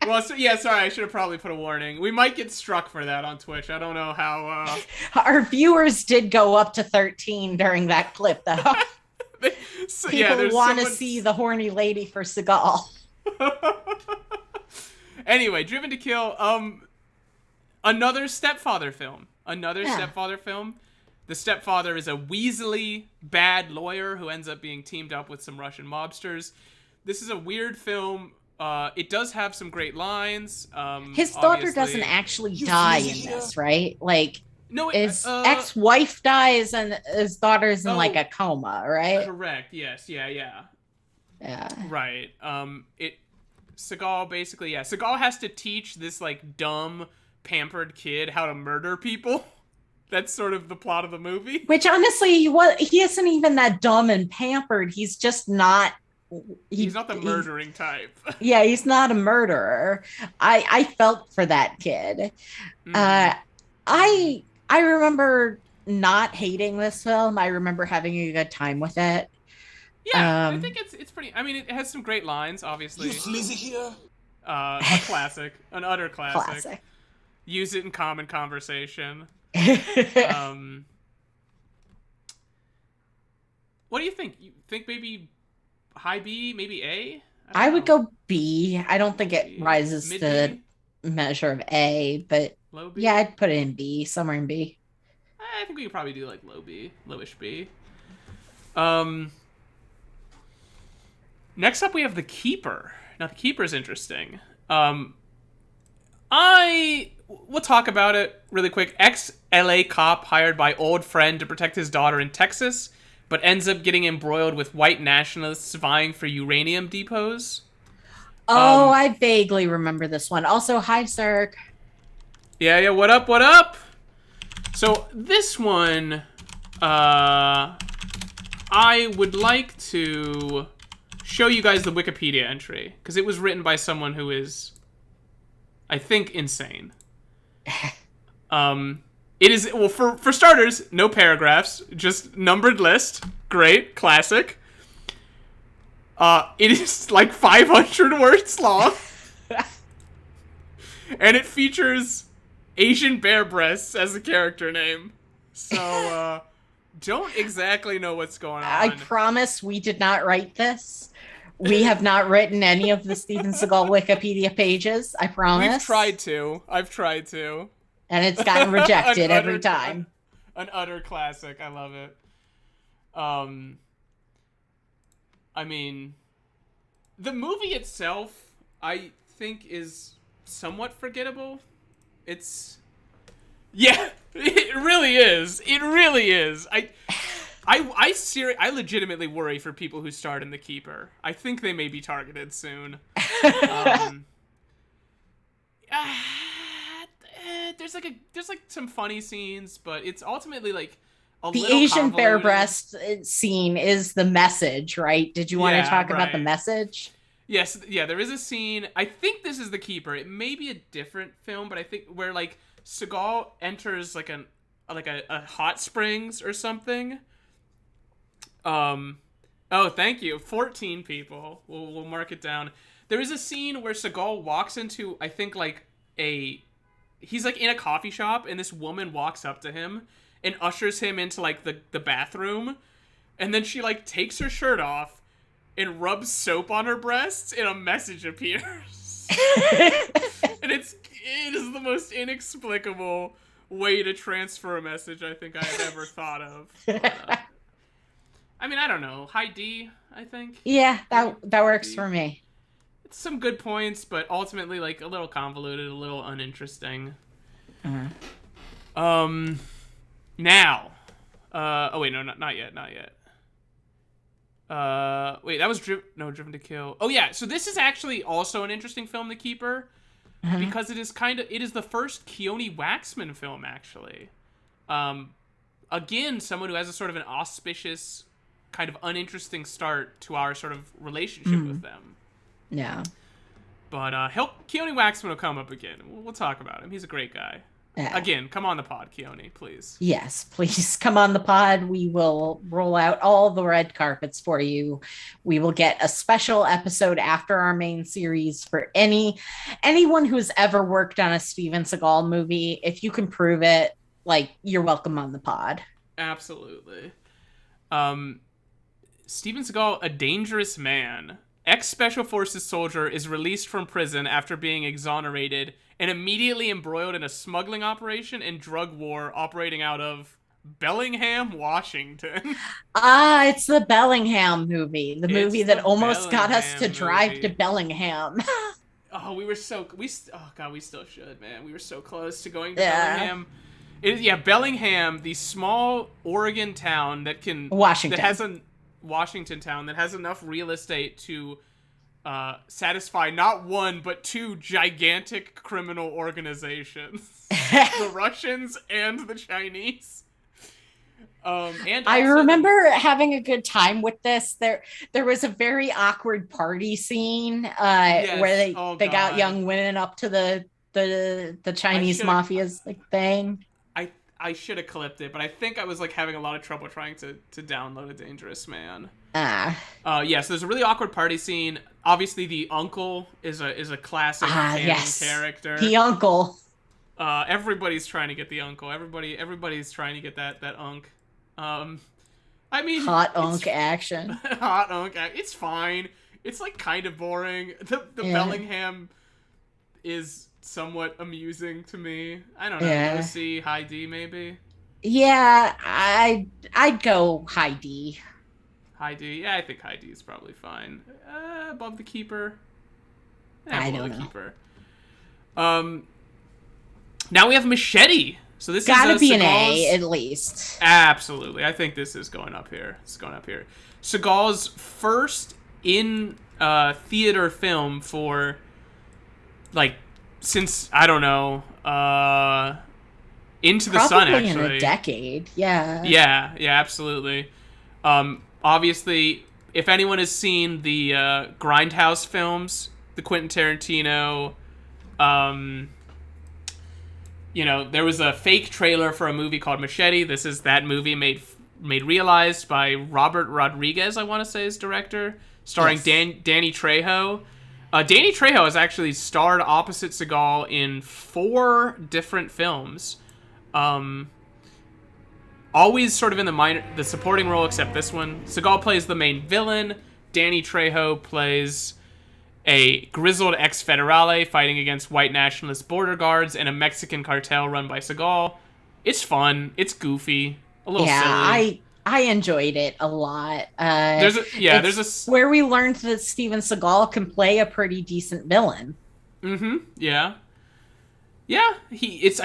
Well, so, yeah, sorry, I should have probably put a warning. We might get struck for that on Twitch. I don't know how... Our viewers did go up to 13 during that clip, though. People want to see the horny lady for Seagal. Anyway, Driven to Kill, another stepfather film. Stepfather film. The stepfather is a weaselly, bad lawyer who ends up being teamed up with some Russian mobsters. This is a weird film. It does have some great lines. His daughter doesn't actually die in this, right? Like, no, his ex-wife dies and his daughter's in like a coma, right? Correct. Yes. Yeah. Right. Seagal basically, Seagal has to teach this like dumb, pampered kid how to murder people. That's sort of the plot of the movie. Which honestly, he isn't even that dumb and pampered. He's just not. He's not the murdering type. Yeah, he's not a murderer. I felt for that kid. I remember not hating this film. I remember having a good time with it. Yeah, I think it's pretty. I mean, it has some great lines, obviously. You sleazy here? A classic, an utter classic. Use it in common conversation. What do you think? You think maybe high B, maybe A? I would go B. I don't think it rises to the measure of A, but low B? Yeah, I'd put it in B, somewhere in B. I think we could probably do like low B, lowish B. Next up we have The Keeper. Now The Keeper's interesting. We'll talk about it really quick. Ex-LA cop hired by old friend to protect his daughter in Texas, but ends up getting embroiled with white nationalists vying for uranium depots. Oh, I vaguely remember this one. Also, hi, Zerg. Yeah, what up? So, this one, I would like to show you guys the Wikipedia entry, because it was written by someone who is, I think, insane. It is, well, for starters, no paragraphs, just numbered list. Great, classic. It is like 500 words long. And it features Asian bear breasts as a character name. So, don't exactly know what's going on. I promise we did not write this. We have not written any of the Steven Seagal Wikipedia pages. I promise. I've tried to. And it's gotten rejected every time. An utter classic. I love it. I mean, the movie itself, I think, is somewhat forgettable. Yeah, it really is. It really is. I legitimately worry for people who starred in The Keeper. I think they may be targeted soon. There's like some funny scenes, but it's ultimately like the Asian bear breast scene is the message, right? Did you want to talk about the message? Yes, yeah, there is a scene. I think this is The Keeper. It may be a different film, but I think where like Seagal enters like a hot springs or something. Oh, thank you. 14 people. We'll mark it down. There is a scene where Seagal walks into, I think, like he's like in a coffee shop, and this woman walks up to him and ushers him into like the bathroom, and then she like takes her shirt off and rubs soap on her breasts, and a message appears. And it is the most inexplicable way to transfer a message I think I've ever thought of. I mean, I don't know. High D, I think. Yeah, that works for me. It's some good points, but ultimately, like, a little convoluted, a little uninteresting. Now. Oh, wait, no, not yet. Wait, that was Driven to Kill. Oh, yeah, so this is actually also an interesting film, The Keeper, because it is the first Keone Waxman film, actually. Again, someone who has a sort of an auspicious, kind of uninteresting start to our sort of relationship with them. Yeah. But Keone Waxman will come up again. We'll talk about him. He's a great guy. Yeah. Again, come on the pod, Keone, please. Yes, please come on the pod. We will roll out all the red carpets for you. We will get a special episode after our main series for anyone who's ever worked on a Steven Seagal movie. If you can prove it, like, you're welcome on the pod. Absolutely. Steven Seagal, a dangerous man. Ex-Special Forces soldier is released from prison after being exonerated and immediately embroiled in a smuggling operation and drug war operating out of Bellingham, Washington. It's the Bellingham movie. The movie that almost got us to drive to Bellingham. Oh, we still should, man. We were so close to going to Bellingham. Bellingham, the small Oregon town Washington town that has enough real estate to satisfy not one but two gigantic criminal organizations, the Russians and the Chinese. And I remember having a good time with this. There was a very awkward party scene where they got young women up to the Chinese mafia's like thing. I should have clipped it, but I think I was like having a lot of trouble trying to download A Dangerous Man. So there's a really awkward party scene. Obviously, the uncle is a classic character. The uncle. Everybody's trying to get the uncle. Everybody's trying to get that unk. I mean, hot unk action. Hot unk. It's fine. It's like kind of boring. The Bellingham is somewhat amusing to me. I don't know. You want to see High D maybe? Yeah, I'd go High D. High D. Yeah, I think High D is probably fine. Above The Keeper. I don't know. Keeper. Now we have Machete. So this gotta is be an A at least. Absolutely, I think this is going up here. Seagal's first in theater film for like since I don't know Into the Sun actually. Probably in a decade. Yeah. Yeah, absolutely. Obviously, if anyone has seen the Grindhouse films, the Quentin Tarantino you know, there was a fake trailer for a movie called Machete. This is that movie made realized by Robert Rodriguez, I want to say, is director, starring Danny Trejo. Danny Trejo has actually starred opposite Seagal in 4 different films. Always sort of in the supporting role, except this one. Seagal plays the main villain. Danny Trejo plays a grizzled ex-federale fighting against white nationalist border guards and a Mexican cartel run by Seagal. It's fun. It's goofy. A little silly. I enjoyed it a lot. There's where we learned that Steven Seagal can play a pretty decent villain. Mm-hmm. Yeah. Yeah. It's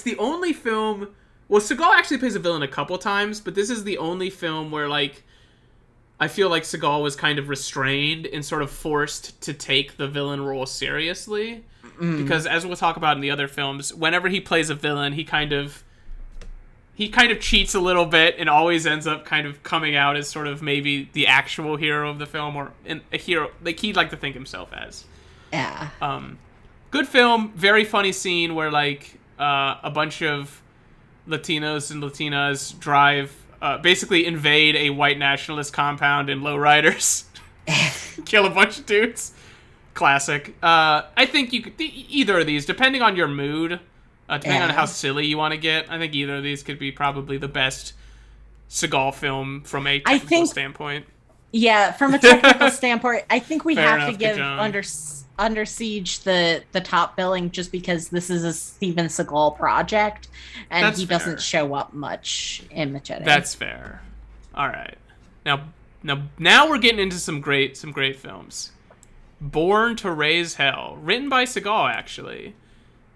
the only film. Well, Seagal actually plays a villain a couple times, but this is the only film where, like, I feel like Seagal was kind of restrained and sort of forced to take the villain role seriously. Because as we'll talk about in the other films, whenever he plays a villain, he kind of cheats a little bit and always ends up kind of coming out as sort of maybe the actual hero of the film, or a hero like he'd like to think himself as. Yeah. Good film, very funny scene where, like, a bunch of Latinos and Latinas basically invade a white nationalist compound in lowriders, kill a bunch of dudes. Classic. I think you could either of these, depending on your mood, depending on how silly you want to get. I think either of these could be probably the best Seagal film from a technical standpoint. Yeah, from a technical standpoint, I think we Fair have enough, to give good job. Under Siege the top billing, just because this is a Steven Seagal project and That's he fair. doesn't show up much in Machete. That's fair. All right. Now we're getting into some great films. Born to Raise Hell, written by Seagal, actually.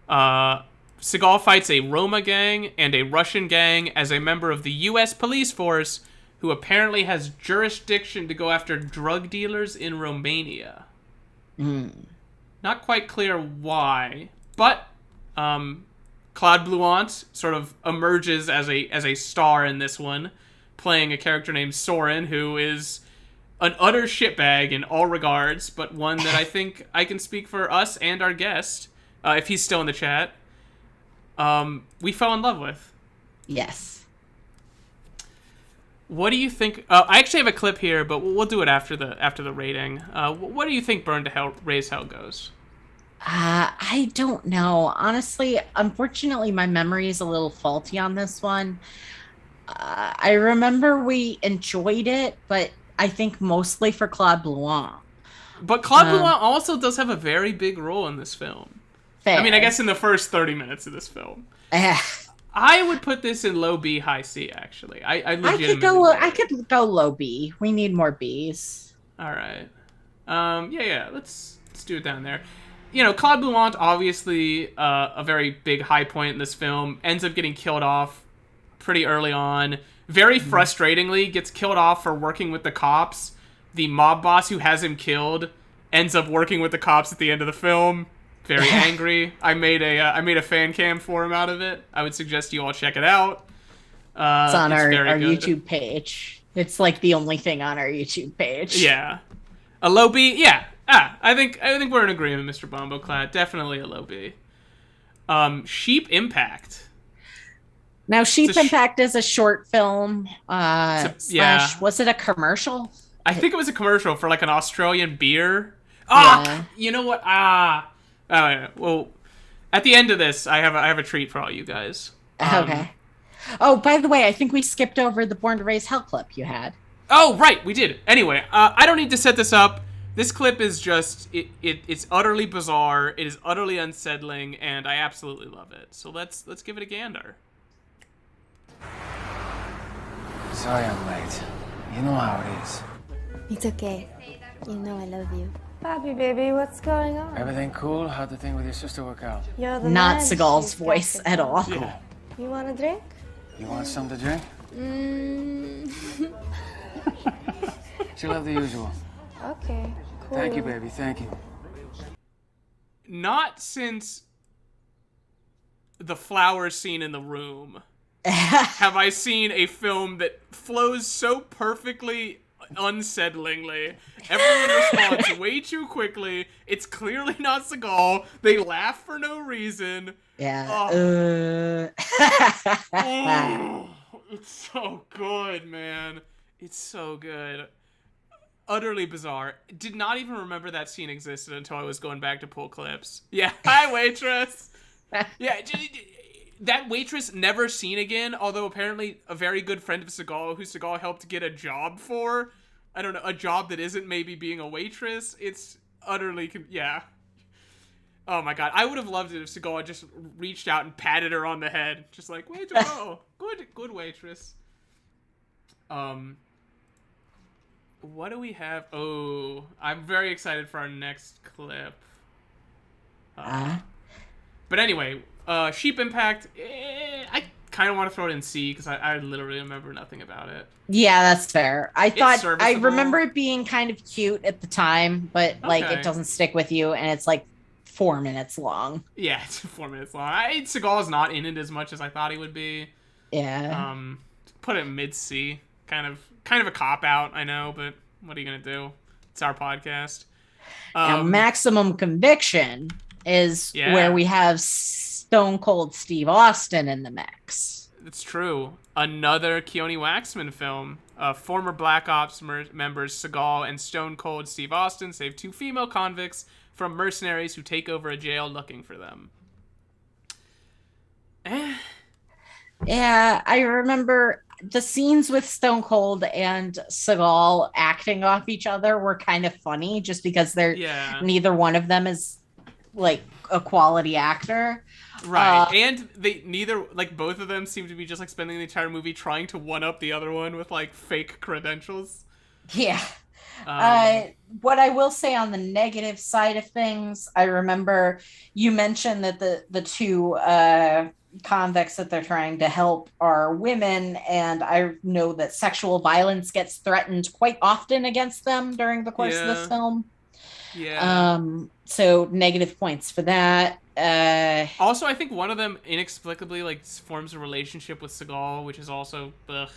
Seagal fights a Roma gang and a Russian gang as a member of the U.S. police force, who apparently has jurisdiction to go after drug dealers in Romania. Not quite clear why, but Claude Blouant sort of emerges as a star in this one, playing a character named Soren, who is an utter shitbag in all regards, but one that I think I can speak for us and our guest, if he's still in the chat, we fell in love with. Yes. What do you think? I actually have a clip here, but we'll do it after the rating. What do you think Burn to Hell, Raise Hell goes? I don't know. Honestly, unfortunately, my memory is a little faulty on this one. I remember we enjoyed it, but I think mostly for Claude Blouant. But Claude Blouant also does have a very big role in this film. Fair. I mean, I guess in the first 30 minutes of this film. I would put this in low B, high C, actually. I could go low B. We need more Bs. All right. Let's do it down there. You know, Claude Blouant, obviously a very big high point in this film, ends up getting killed off pretty early on. Very frustratingly, gets killed off for working with the cops. The mob boss who has him killed ends up working with the cops at the end of the film. Very angry. I made a fan cam for him out of it. I would suggest you all check it out. It's on our YouTube page. It's like the only thing on our YouTube page. Yeah. A low B? Yeah. I think we're in agreement, Mr. Bomboclat. Definitely a low B. Sheep Impact. Now, Sheep Impact is a short film. Was it a commercial? I think it was a commercial for like an Australian beer. You know what? Well, at the end of this, I have a treat for all you guys. Okay. Oh, by the way, I think we skipped over the Born to Raise Hell clip you had. Oh, right, we did. Anyway, I don't need to set this up. This clip is just it's utterly bizarre. It is utterly unsettling, and I absolutely love it. So let's give it a gander. Sorry I'm late. You know how it is. It's okay. You know I love you. Papi, baby, what's going on? Everything cool? How'd the thing with your sister work out? You're the Not man Seagal's she's voice got at to all. Cool. You want a drink? You want something to drink? She'll have the usual. Okay, cool. Thank you, baby. Thank you. Not since the flower scene in the room have I seen a film that flows so perfectly unsettlingly. Everyone responds way too quickly. It's clearly not Seagal. They laugh for no reason. Yeah. Oh, it's so good, man. It's so good. Utterly bizarre. Did not even remember that scene existed until I was going back to pull clips. Yeah, hi, waitress. Yeah, that waitress never seen again, although apparently a very good friend of Seagal, who Seagal helped get a job for. I don't know, a job that isn't maybe being a waitress. It's utterly, yeah. Oh my god, I would have loved it if Seagal had just reached out and patted her on the head. Just like, waitress, oh, good waitress. What do we have? Oh, I'm very excited for our next clip. But anyway, Sheep Impact, I kind of want to throw it in C because I literally remember nothing about it. Yeah, that's fair. I remember it being kind of cute at the time, but like it doesn't stick with you, and it's like 4 minutes long. Yeah, it's 4 minutes long. Seagal's not in it as much as I thought he would be. Yeah. Put it mid C. Kind of a cop out, I know, but what are you gonna do? It's our podcast. Now, Maximum Conviction is where we have Stone Cold Steve Austin in the mix. It's true. Another Keone Waxman film. Former Black Ops members Seagal and Stone Cold Steve Austin save 2 female convicts from mercenaries who take over a jail looking for them. Yeah, I remember the scenes with Stone Cold and Seagal acting off each other were kind of funny just because neither one of them is like a quality actor. Right. And both of them seem to be just like spending the entire movie trying to one up the other one with like fake credentials. Yeah. What I will say on the negative side of things, I remember you mentioned that the 2 convicts that they're trying to help are women, and I know that sexual violence gets threatened quite often against them during the course of this film. Yeah. So negative points for that. Also, I think one of them inexplicably like forms a relationship with Seagal, which is also ugh.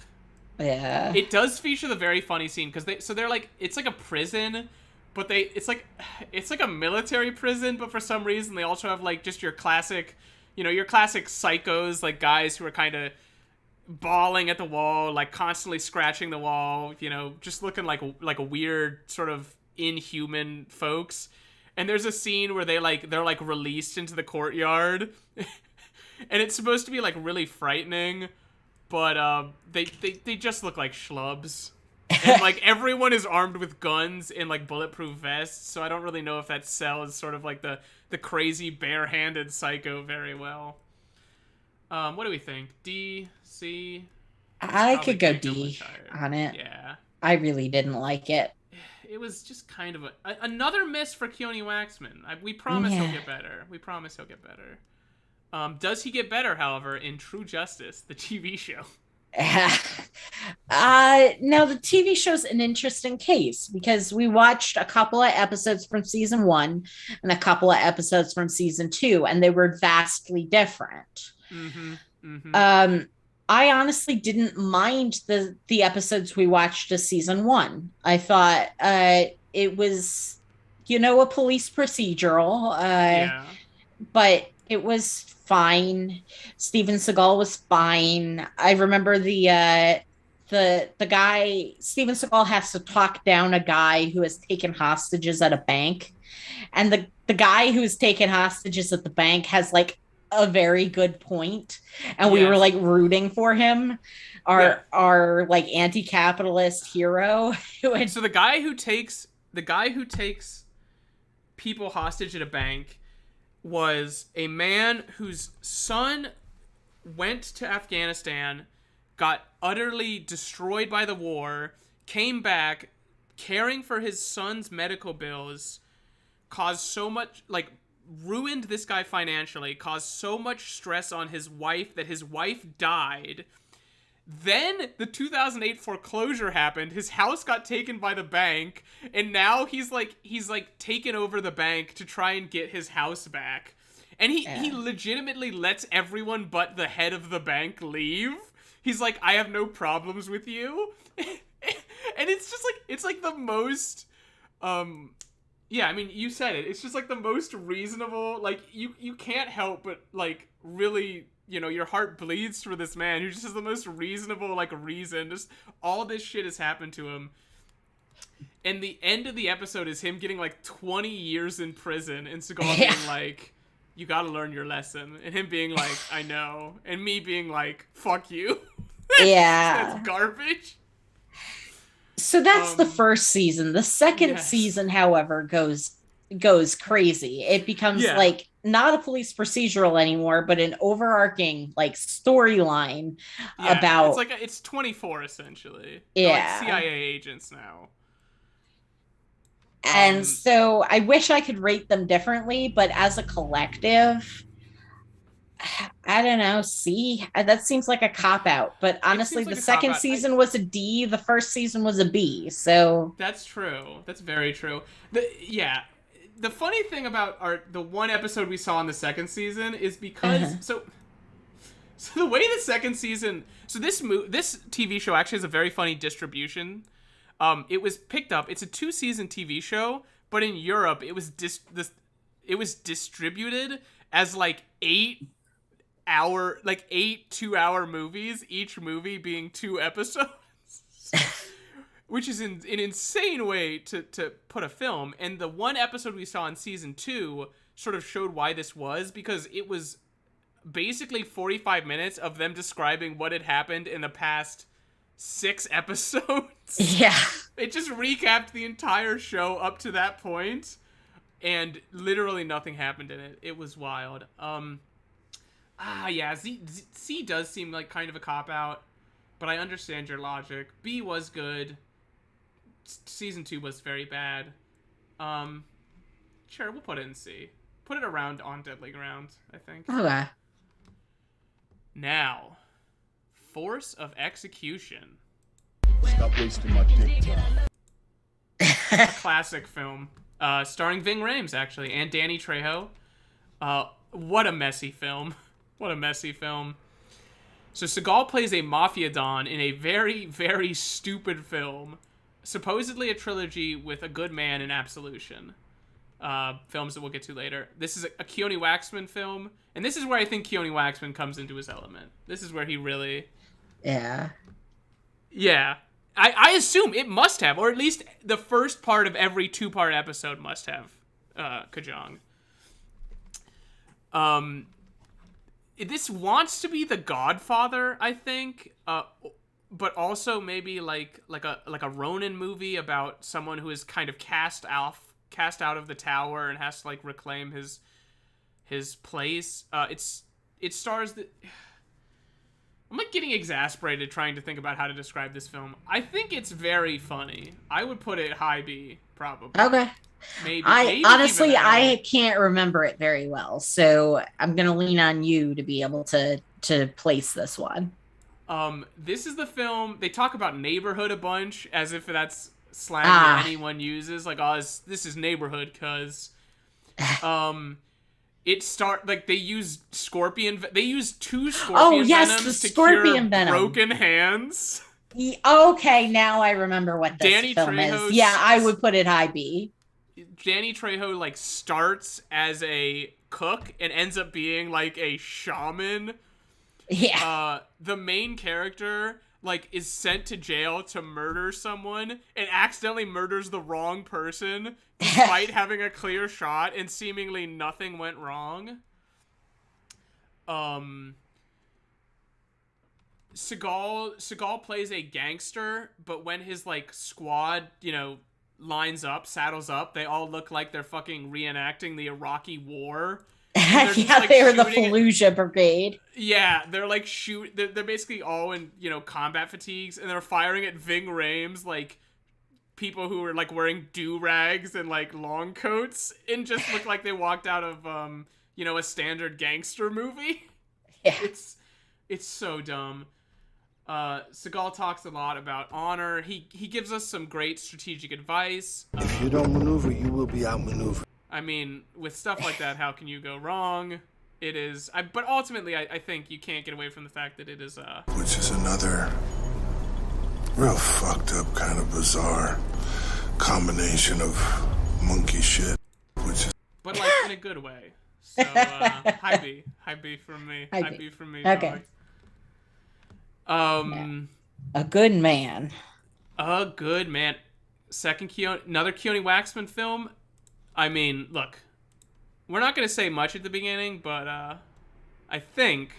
Yeah. It does feature the very funny scene because they're like, it's like a prison, but it's like a military prison, but for some reason they also have like just your classic psychos, like guys who are kind of bawling at the wall, like constantly scratching the wall, just looking like a weird sort of inhuman folks. And there's a scene where they're released into the courtyard and it's supposed to be like really frightening, but they just look like schlubs. And like everyone is armed with guns and like bulletproof vests, so I don't really know if that sells sort of like the crazy barehanded psycho very well. What do we think? D, C? I could go D on it. Yeah. I really didn't like it. It was just kind of another miss for Keone Waxman. We promise he'll get better. We promise he'll get better. Does he get better, however, in True Justice, the TV show? No, the TV show's an interesting case because we watched a couple of episodes from season 1 and a couple of episodes from season 2, and they were vastly different. Mm-hmm. Mm-hmm. I honestly didn't mind the episodes we watched of season 1. I thought it was, a police procedural, but it was fine. Steven Seagal was fine. I remember the guy, Steven Seagal has to talk down a guy who has taken hostages at a bank, and the guy who's taken hostages at the bank has like a very good point, and we were like rooting for him, our like anti-capitalist hero. So the guy who takes people hostage at a bank was a man whose son went to Afghanistan, got utterly destroyed by the war, came back caring for his son's medical bills, caused so much, like, ruined this guy financially, caused so much stress on his wife that his wife died. Then the 2008 foreclosure happened, his house got taken by the bank, and now he's taken over the bank to try and get his house back. And he legitimately lets everyone but the head of the bank leave. He's like, I have no problems with you. And it's like the most, yeah, I mean, you said it. It's just like the most reasonable. Like you can't help but like really, you know, your heart bleeds for this man who just has the most reasonable like reason. Just all this shit has happened to him. And the end of the episode is him getting like 20 years in prison, and Seagal being like, "You got to learn your lesson," and him being like, "I know," and me being like, "Fuck you." That's garbage. So that's the first season. The second season, however, goes crazy. It becomes like not a police procedural anymore, but an overarching like storyline about it's 24 essentially. Yeah, like CIA agents now. And so I wish I could rate them differently, but as a collective, I don't know. C, that seems like a cop out. But honestly, the second season was a D. The first season was a B. So that's true. That's very true. The funny thing about the one episode we saw in the second season is because so the way the second season, so this TV show actually has a very funny distribution. It was picked up. It's a 2-season TV show, but in Europe it was distributed as like 8 2-hour movies, each movie being 2 episodes, which is an insane way to put a film. And the one episode we saw in season 2 sort of showed why this was, because it was basically 45 minutes of them describing what had happened in the past 6 episodes. Yeah. It just recapped the entire show up to that point, and literally nothing happened in it. It was wild. C does seem like kind of a cop-out, but I understand your logic. B was good. Season 2 was very bad. Sure, we'll put it in C. Put it around On Deadly Ground, I think. Okay. Now, Force of Execution. Stop wasting my dick time. Classic film. Starring Ving Rhames, actually, and Danny Trejo. What a messy film. What a messy film. So Seagal plays a mafia don in a very, very stupid film. Supposedly a trilogy with A Good Man and Absolution. Films that we'll get to later. This is a Keone Waxman film. And this is where I think Keone Waxman comes into his element. This is where he really... Yeah. I assume it must have, or at least the first part of every 2-part episode must have Kajong. This wants to be The Godfather, I think, but also maybe like a Ronin movie about someone who is kind of cast out of the tower and has to like reclaim his place. It stars the. I'm like getting exasperated trying to think about how to describe this film. I think it's very funny. I would put it high B, probably. Okay. Maybe honestly, I can't remember it very well, so I'm gonna lean on you to be able to place this one. This is the film. They talk about Neighborhood a bunch, as if that's slang that anyone uses. Like, this is Neighborhood, cause, they use scorpion. They use 2 scorpion venoms to cure broken hands. Okay, now I remember what this Danny film Trejo's, is. Yeah, I would put it high B. Danny Trejo like starts as a cook and ends up being like a shaman. Yeah. The main character like is sent to jail to murder someone and accidentally murders the wrong person despite having a clear shot and seemingly nothing went wrong. Seagal plays a gangster, but when his like squad, lines up, saddles up, they all look like they're fucking reenacting the Iraqi war. Yeah, they were the Fallujah Brigade. Yeah, they're like they're basically all in, combat fatigues, and they're firing at Ving Rhames, like people who were like wearing do-rags and like long coats and just look like they walked out of a standard gangster movie. Yeah. It's so dumb. Seagal talks a lot about honor. He gives us some great strategic advice. If you don't maneuver, you will be outmaneuvered. I mean, with stuff like that, how can you go wrong? It is... but ultimately, I think you can't get away from the fact that it is... Which is another Real fucked up, kind of bizarre combination of monkey shit, which is. But like in a good way. So high B from me. High B from me. Okay. Dog. A good man. A good man. Another Keone Waxman film. I mean, look, we're not going to say much at the beginning, but I think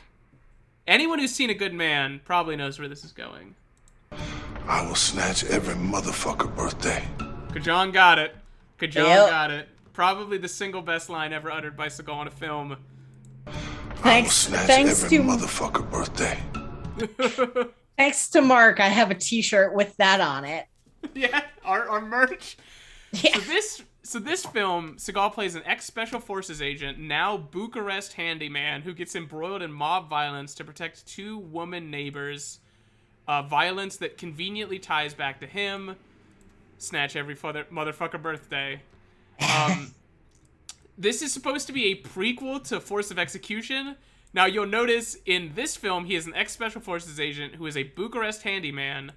anyone who's seen A Good Man probably knows where this is going. I will snatch every motherfucker birthday. Kajan got it. Got it. Probably the single best line ever uttered by Seagal in a film. I will snatch every motherfucker birthday. Thanks to Mark, I have a t-shirt with that on it. Yeah, our merch. Yeah. So this film, Seagal plays an ex-Special Forces agent, now Bucharest handyman, who gets embroiled in mob violence to protect two woman neighbors. Violence that conveniently ties back to him. Snatch every motherfucker birthday. This is supposed to be a prequel to Force of Execution. Now, you'll notice in this film, he is an ex-Special Forces agent who is a Bucharest handyman.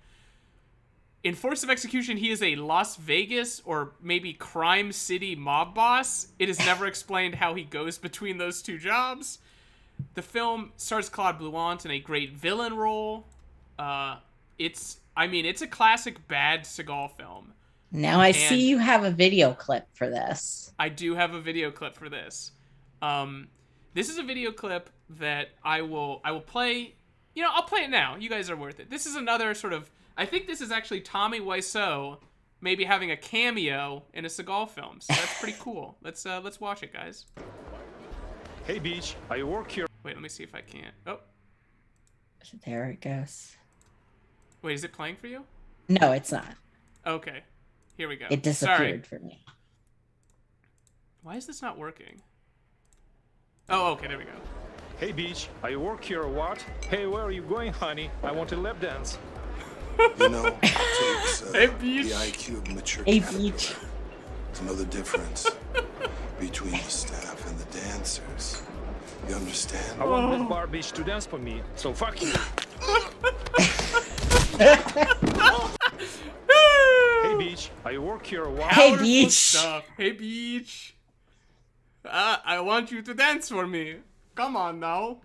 In Force of Execution, he is a Las Vegas or maybe Crime City mob boss. It is never explained how he goes between those two jobs. The film stars Claude Blouant in a great villain role. It's a classic bad Seagal film. Now I see you have a video clip for this. I do have a video clip for this. This is a video clip that I will play. You know, I'll play it now. You guys are worth it. This is another sort of. I think this is actually Tommy Wiseau maybe having a cameo in a Seagal film. So that's pretty cool. Let's watch it, guys. Hey, Beach, I work here. Wait, let me see if I can't. Oh, there it goes. Wait, is it playing for you? No, it's not. Okay. Here we go. It disappeared for me. Why is this not working? Oh, okay, there we go. Hey, Beach, I work here or what? Hey, where are you going, honey? I want a lap dance. You know, it takes Hey, Beach. the IQ of mature Hey, character Beach. to know the difference between the staff and the dancers. You understand? I want this bar bitch to dance for me, so fuck you. Hey, Beach, I work here or what? Hey, Beach. Stuff. Hey, Beach. I want you to dance for me. Come on now.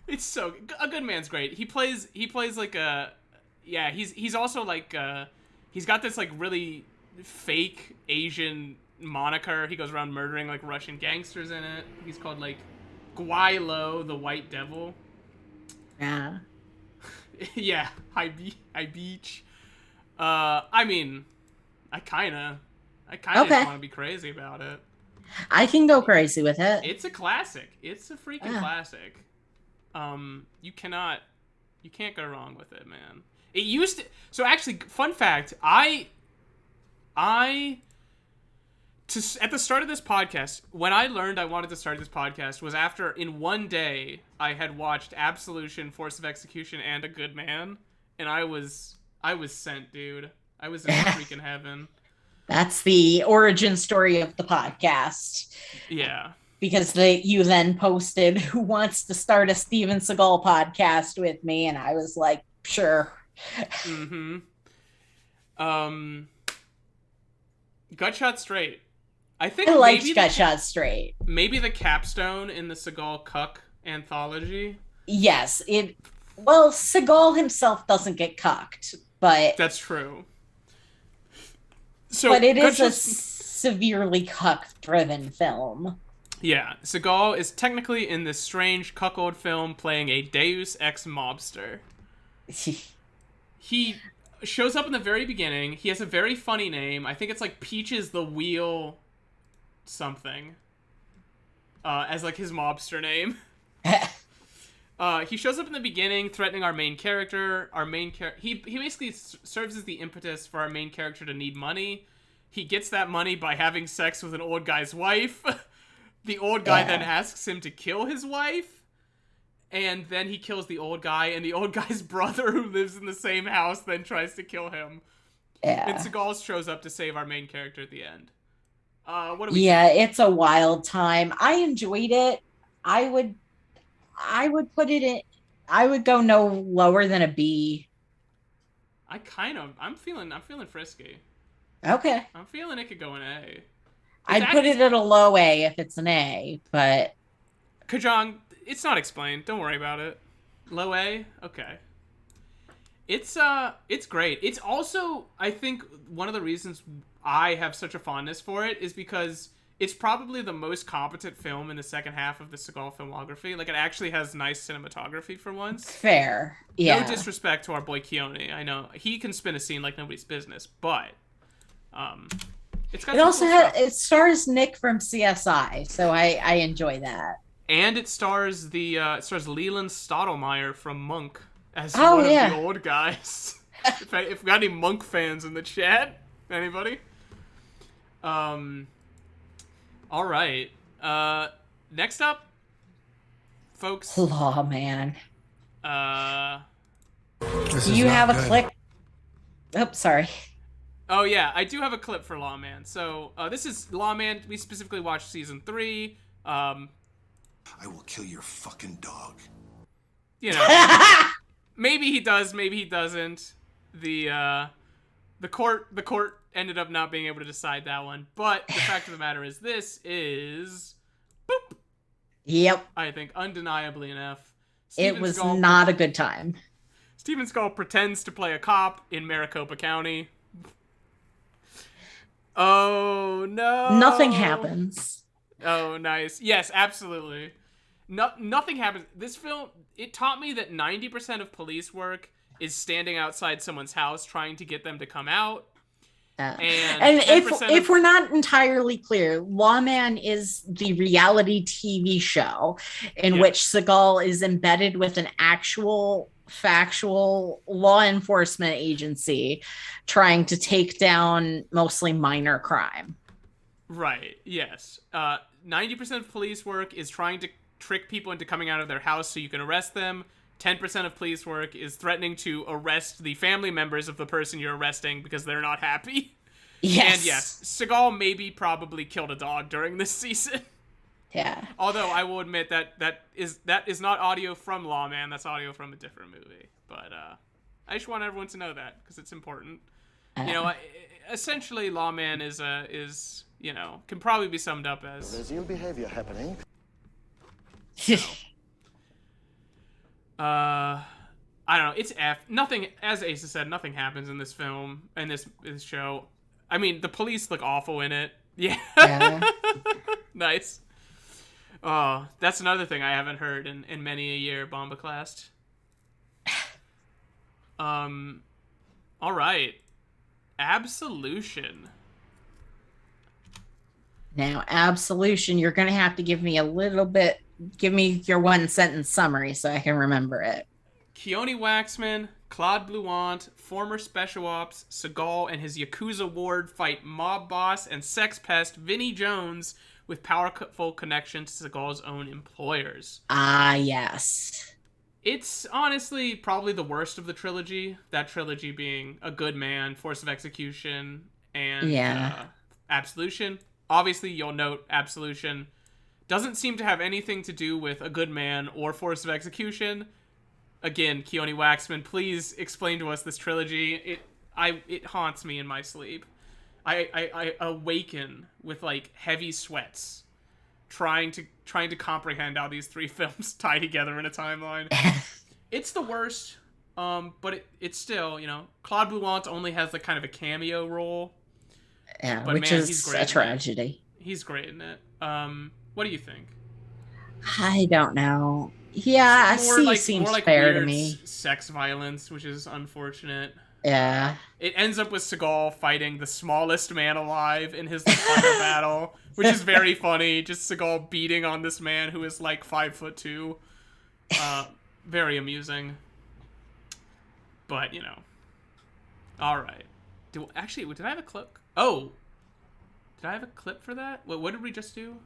It's so A Good Man's great. He plays like a, yeah. He's also like he's got this like really fake Asian moniker. He goes around murdering like Russian gangsters in it. He's called like Guaylo, the White Devil. Yeah. Yeah. High Beach. I mean, I kind of just want to be crazy about it. I can go crazy with it. It's a classic. It's a freaking classic. You can't go wrong with it, man. It used to. So actually, fun fact, at the start of this podcast, when I learned I wanted to start this podcast was after in one day I had watched Absolution, Force of Execution, and A Good Man, and I was sent, dude. I was in freaking heaven. That's the origin story of the podcast. Yeah. Because you then posted who wants to start a Steven Seagal podcast with me, and I was like, sure. Mm-hmm. Gutshot Straight. I liked Gutshot Straight. Maybe the capstone in the Seagal Cuck anthology. Yes, Seagal himself doesn't get cucked, but that's true. So, but it is a severely cuck-driven film. Yeah, Seagal is technically in this strange cuckold film playing a Deus Ex mobster. He shows up in the very beginning. He has a very funny name. I think it's like Peaches the Wheel something. As like his mobster name. He shows up in the beginning threatening our main character. He basically serves as the impetus for our main character to need money. He gets that money by having sex with an old guy's wife. The old guy then asks him to kill his wife. And then he kills the old guy. And the old guy's brother, who lives in the same house, then tries to kill him. Yeah. And Seagal shows up to save our main character at the end. What do we it's a wild time. I enjoyed it. I would put it in. I would go no lower than a B. I'm feeling frisky. Okay. I'm feeling it could go an A. I'd put it at a low A if it's an A, but Kajong, it's not explained. Don't worry about it. Low A? Okay. It's great. It's also, I think, one of the reasons I have such a fondness for it is because it's probably the most competent film in the second half of the Seagal filmography. Like, it actually has nice cinematography for once. Fair. Yeah. No disrespect to our boy Keone. I know he can spin a scene like nobody's business, but it's got. It stars Nick from CSI, so I enjoy that. And it stars Leland Stottlemyre from Monk as one of the old guys. if we got any Monk fans in the chat, anybody? All right. Next up, folks. Lawman. You have a clip. Oh, sorry. Oh yeah, I do have a clip for Lawman. So this is Lawman. We specifically watched season 3. I will kill your fucking dog. You know, maybe he does, maybe he doesn't. The court ended up not being able to decide that one. But the fact of the matter is, this is boop. Yep. I think undeniably enough. It was not a good time. Steven Seagal pretends to play a cop in Maricopa County. Oh no! Nothing happens. Oh, nice. Yes, absolutely. Nothing happens. This film, it taught me that 90% of police work is standing outside someone's house trying to get them to come out. And if we're not entirely clear, Lawman is the reality TV show in which Seagal is embedded with an actual factual law enforcement agency trying to take down mostly minor crime. Right, yes. 90% of police work is trying to trick people into coming out of their house so you can arrest them. 10% of police work is threatening to arrest the family members of the person you're arresting because they're not happy. Yes. And yes, Seagal probably killed a dog during this season. Yeah. Although I will admit that is not audio from Lawman. That's audio from a different movie. But I just want everyone to know that because it's important. You know, essentially Lawman is can probably be summed up as Resume behavior happening. I don't know. It's F. Nothing, as Asa said, nothing happens in this film and this show. I mean, the police look awful in it. Yeah. Nice. Oh, that's another thing I haven't heard in many a year, Bombaclast. All right. Absolution. Now, Absolution, you're going to have to give me your one sentence summary so I can remember it. Keone Waxman, Claude Blouant, former Special Ops, Seagal, and his Yakuza ward fight mob boss and sex pest Vinnie Jones with powerful connection to Seagal's own employers. Ah, yes. It's honestly probably the worst of the trilogy. That trilogy being A Good Man, Force of Execution, and Absolution. Obviously, you'll note Absolution doesn't seem to have anything to do with A Good Man or Force of Execution. Again, Keone Waxman, please explain to us this trilogy. It haunts me in my sleep. I awaken with like heavy sweats, trying to comprehend how these three films tie together in a timeline. It's the worst, but it's still, Claude Blouant only has like kind of a cameo role. Yeah, but which is a tragedy. He's great in it. What do you think? I don't know. Yeah, seems more like fair weird to me. Sex violence, which is unfortunate. Yeah. It ends up with Seagal fighting the smallest man alive in his final battle, which is very funny. Just Seagal beating on this man who is like 5'2". Very amusing. But all right. Did I have a clip? Oh, did I have a clip for that? What did we just do?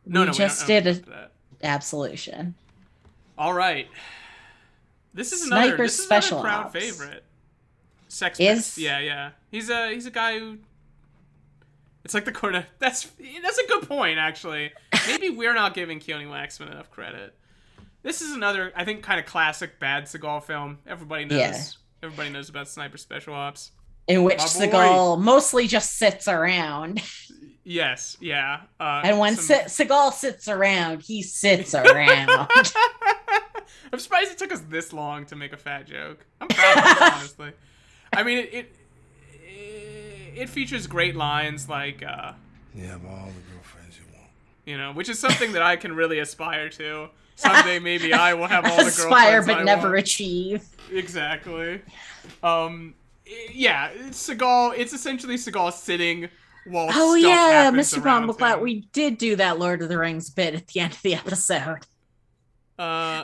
We just did Absolution. All right. This is another crowd favorite. Sex Pest. Yeah. He's a guy who. It's like the corner. That's a good point, actually. Maybe we're not giving Keone Waxman enough credit. This is another, I think, kind of classic bad Seagal film. Everybody knows. Yeah. Everybody knows about Sniper Special Ops. In which My boy. Seagal mostly just sits around. Yes, yeah. And when Seagal sits around, he sits around. I'm surprised it took us this long to make a fat joke. I'm proud of it, honestly. I mean, it features great lines like, You have all the girlfriends you want. you know, which is something that I can really aspire to. Someday maybe I will have all the girlfriends Aspire but I never want. achieve. Exactly. Yeah, Seagal. It's essentially Seagal sitting while. Oh stuff yeah, happens Mr. around Bumbleclad, him. we did do that Lord of the Rings bit at the end of the episode.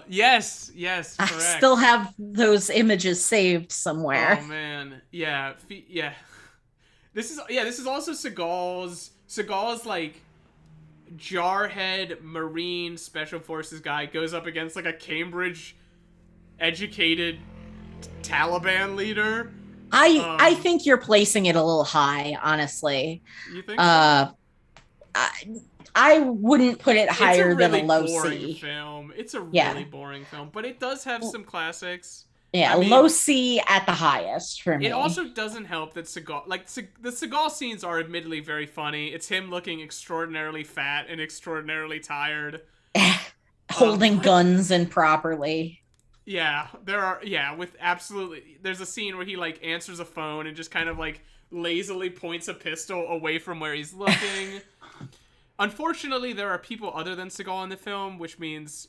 Yes, correct. I still have those images saved somewhere. Oh man, yeah, yeah. This is also Seagal's like jarhead Marine Special Forces guy goes up against like a Cambridge educated Taliban leader. I think you're placing it a little high, honestly. You think so? I wouldn't put it higher it's a really than a low boring C. film. It's a Yeah. really boring film, but it does have some classics. Yeah, I mean, low C at the highest for me. It also doesn't help that Seagal, the Seagal scenes are admittedly very funny. It's him looking extraordinarily fat and extraordinarily tired. Holding guns improperly. Yeah, there's a scene where he like answers a phone and just kind of like lazily points a pistol away from where he's looking. Unfortunately, there are people other than Seagal in the film, which means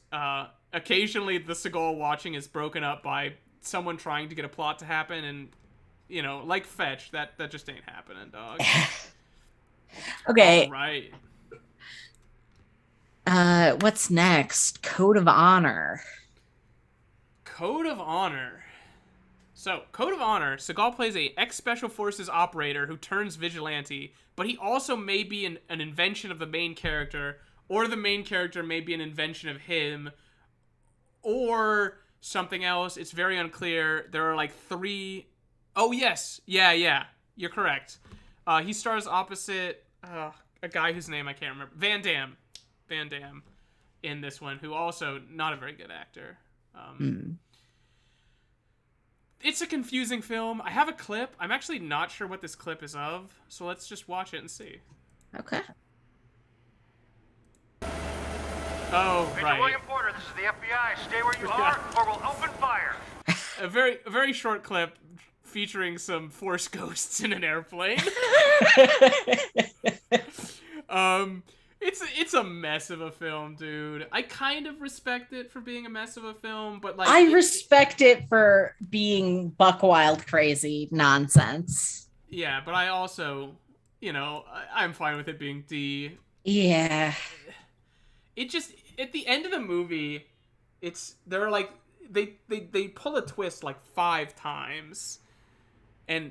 occasionally the Seagal watching is broken up by someone trying to get a plot to happen, and you know, like Fetch, that just ain't happening, dog. Okay. All right. What's next? Code of Honor. Code of Honor. So, Code of Honor, Seagal plays a ex-Special Forces operator who turns vigilante, but he also may be an invention of the main character, or the main character may be an invention of him, or something else. It's very unclear. There are like 3... Oh, yes. Yeah. You're correct. He stars opposite a guy whose name I can't remember. Van Damme in this one, who also not a very good actor. It's a confusing film. I have a clip. I'm actually not sure what this clip is of, so let's just watch it and see. Okay. Oh, right. William Porter, this is the FBI. Stay where you are, or we'll open fire. A very short clip featuring some Force ghosts in an airplane. It's a mess of a film, dude. I kind of respect it for being a mess of a film, but like I respect it for being buck wild crazy nonsense. Yeah, but I also, you know, I'm fine with it being D. Yeah. It just at the end of the movie, they're like they pull a twist like 5 times, and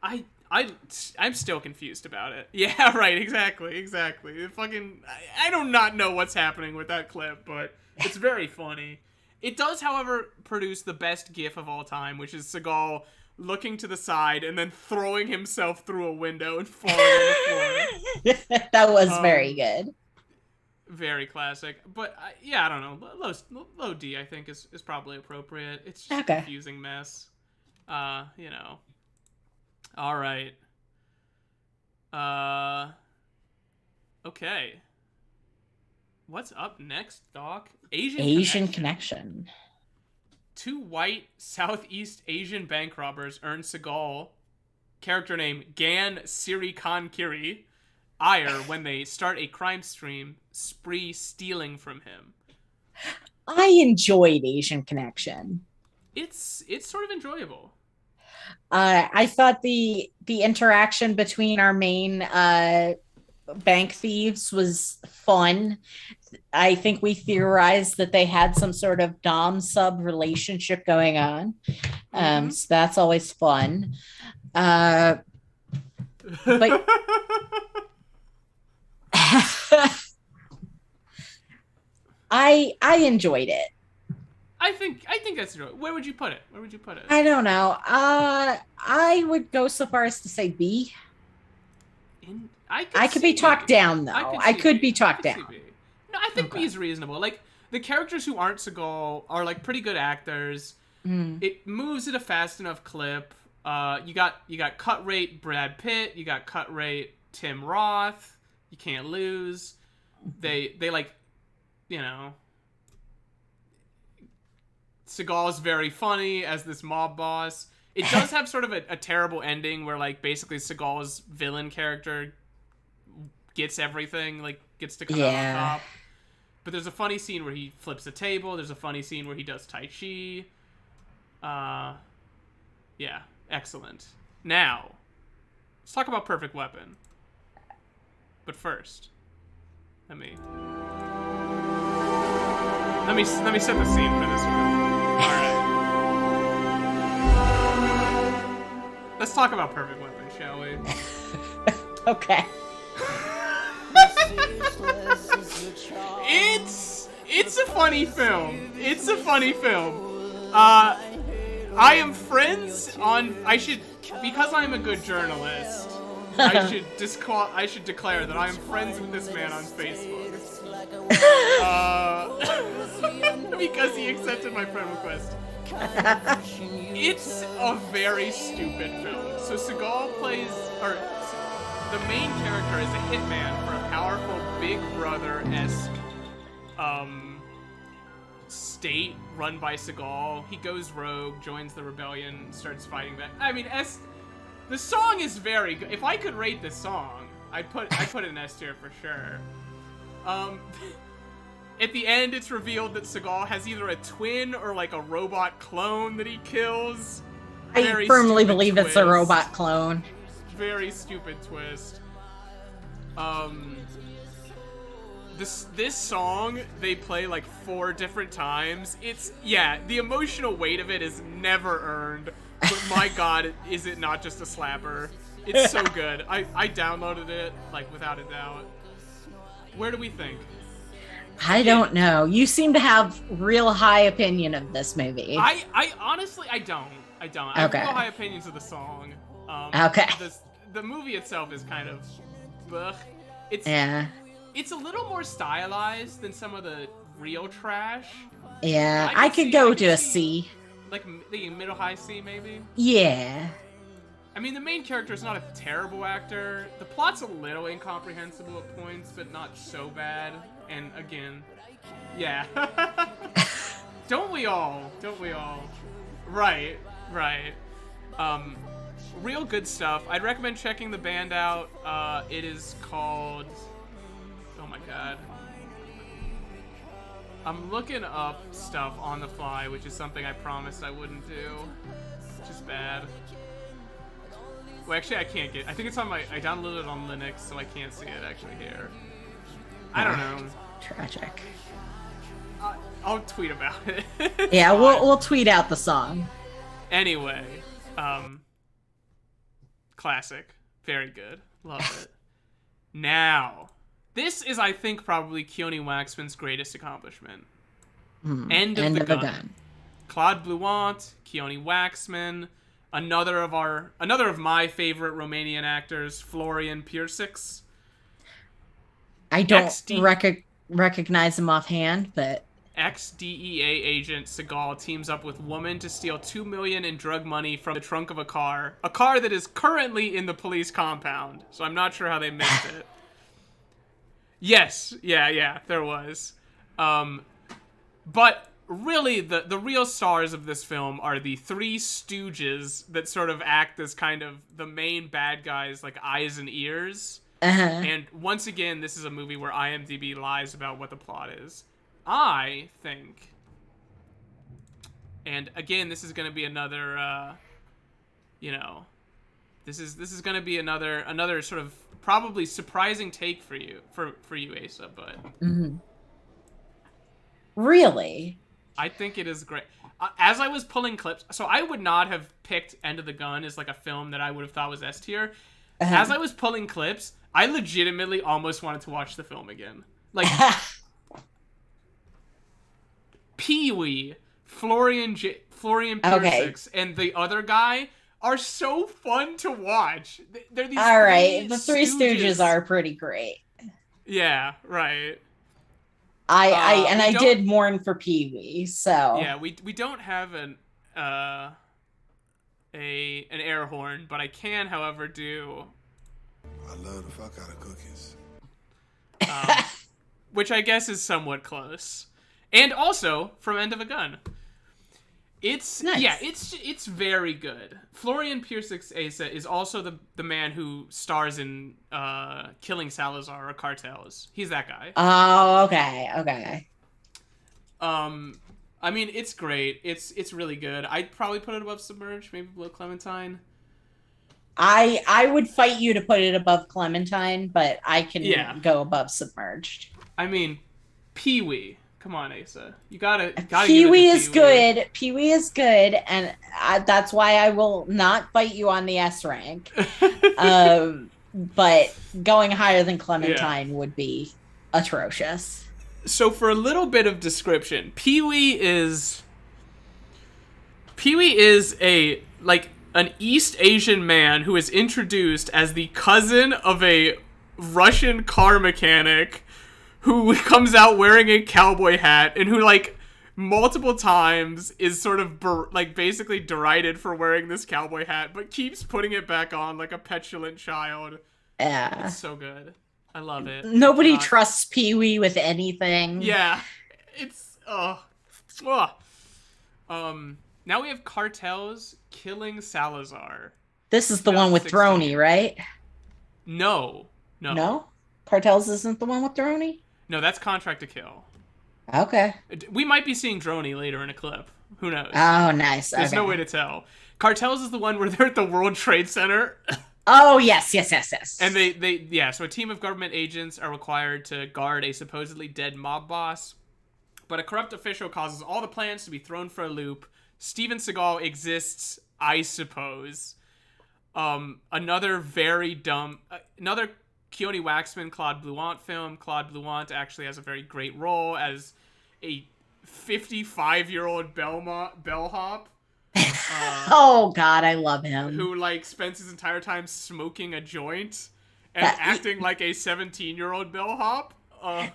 I'm still confused about it. Yeah, right, exactly. I do not know what's happening with that clip, but it's very funny. It does, however, produce the best gif of all time, which is Seagal looking to the side and then throwing himself through a window and falling on the floor. That was very good. Very classic. But, yeah, I don't know. Low D, I think, is probably appropriate. It's just a confusing mess. You know. All right. Okay. What's up next, Doc? Asian Connection. 2 white Southeast Asian bank robbers earn Seagal, character name Gan Siri Khan Kiri, ire when they start a crime spree stealing from him. I enjoyed Asian Connection. It's sort of enjoyable. I thought the interaction between our main bank thieves was fun. I think we theorized that they had some sort of dom-sub relationship going on. So that's always fun. But I enjoyed it. I think that's enjoyable. Where would you put it? I don't know. I would go so far as to say B. I could be talked down, though. I could be talked down. No, I think B is reasonable. Like, the characters who aren't Seagal are like pretty good actors. It moves at a fast enough clip. You got cut rate Brad Pitt. You got cut rate Tim Roth. You can't lose. They like, you know. Seagal's very funny as this mob boss. It does have sort of a terrible ending where like basically Seagal's villain character gets everything, like gets to come out on top. But there's a funny scene where he flips a table. There's a funny scene where he does Tai Chi. Yeah, excellent. Now, let's talk about Perfect Weapon. But first, let me set the scene for this one. All right. Let's talk about Perfect Weapon, shall we? Okay. It's a funny film. It's a funny film. I am friends on. Because I'm a good journalist. I should declare that I am friends with this man on Facebook. Because he accepted my friend request. It's a very stupid film. So Seagal plays, or the main character is a hitman for a powerful Big Brother-esque state run by Seagal. He goes rogue, joins the rebellion, starts fighting back. I mean, the song is very good. If I could rate this song, I'd put it in S tier for sure. At the end, it's revealed that Seagal has either a twin or like a robot clone that he kills. I firmly believe it's a robot clone. Very stupid twist. This song they play like 4 different times. The emotional weight of it is never earned. But my God, is it not just a slapper? It's so good. I downloaded it like without a doubt. Where do we think? I don't know. You seem to have real high opinion of this movie. I honestly, I don't. I have real high opinions of the song. Okay. The movie itself is kind of, ugh. It's a little more stylized than some of the real trash. Yeah, I could go to a C. Like the middle high C maybe. Yeah. I mean, the main character is not a terrible actor. The plot's a little incomprehensible at points, but not so bad. And again, yeah. Don't we all? Right. Real good stuff. I'd recommend checking the band out. It is called... Oh my God. I'm looking up stuff on the fly, which is something I promised I wouldn't do. Which is bad. Well, actually, I can't get... I think it's on my... I downloaded it on Linux, so I can't see it actually here. I don't know. Tragic. I'll tweet about it. Yeah, we'll tweet out the song. Anyway, classic. Very good. Love it. Now, this is, I think, probably Keone Waxman's greatest accomplishment. End of the Gun. Claude Blouant, Keone Waxman, another of my favorite Romanian actors, Florian Piersix. I don't recognize him offhand, but... Ex-DEA agent Seagal teams up with woman to steal $2 million in drug money from the trunk of a car that is currently in the police compound. So I'm not sure how they missed it. Yes, yeah, there was. But really, the real stars of this film are the 3 stooges that sort of act as kind of the main bad guys, like eyes and ears. And once again, this is a movie where IMDb lies about what the plot is. I think, and again, this is going to be another, this is going to be another sort of probably surprising take for you, Asa, but really, I think it is great. As I was pulling clips, so I would not have picked End of the Gun as like a film that I would have thought was S tier. As I was pulling clips, I legitimately almost wanted to watch the film again. Like, Pee-wee, Florian Piersix, and the other guy are so fun to watch. They're these all right, the Three Stooges are pretty great. Yeah, right. I did mourn for Pee-wee, so yeah, we don't have an air horn, but I can, however, do. I love the fuck out of cookies. Which I guess is somewhat close, and also from End of a Gun. It's nice. Yeah, it's very good. Florian Piersix Asa is also the man who stars in Killing Salazar or Cartels. He's that guy. Oh, okay. I mean, it's great. It's really good. I'd probably put it above Submerged, maybe below Clementine. I would fight you to put it above Clementine, but I can go above Submerged. I mean, Pee-wee. Come on, Asa. You gotta Pee-wee is good. Pee-wee is good, and that's why I will not fight you on the S rank. But going higher than Clementine would be atrocious. So for a little bit of description, Pee-wee is an East Asian man who is introduced as the cousin of a Russian car mechanic who comes out wearing a cowboy hat and who, like, multiple times is sort of, basically derided for wearing this cowboy hat, but keeps putting it back on like a petulant child. Yeah. It's so good. I love it. Nobody trusts Pee-wee with anything. Yeah. It's, Now we have Cartels Killing Salazar. This is the one with Droney, right? No? Cartels isn't the one with Droney? No, that's Contract to Kill. Okay. We might be seeing Droney later in a clip. Who knows? Oh, nice. There's no way to tell. Cartels is the one where they're at the World Trade Center. Oh, yes. And so a team of government agents are required to guard a supposedly dead mob boss. But a corrupt official causes all the plans to be thrown for a loop. Steven Seagal exists, I suppose. Another very dumb... another Keone Waxman, Claude Blouant film. Claude Blouant actually has a very great role as a 55-year-old bellhop. Oh, God, I love him. Who, like, spends his entire time smoking a joint and acting like a 17-year-old bellhop.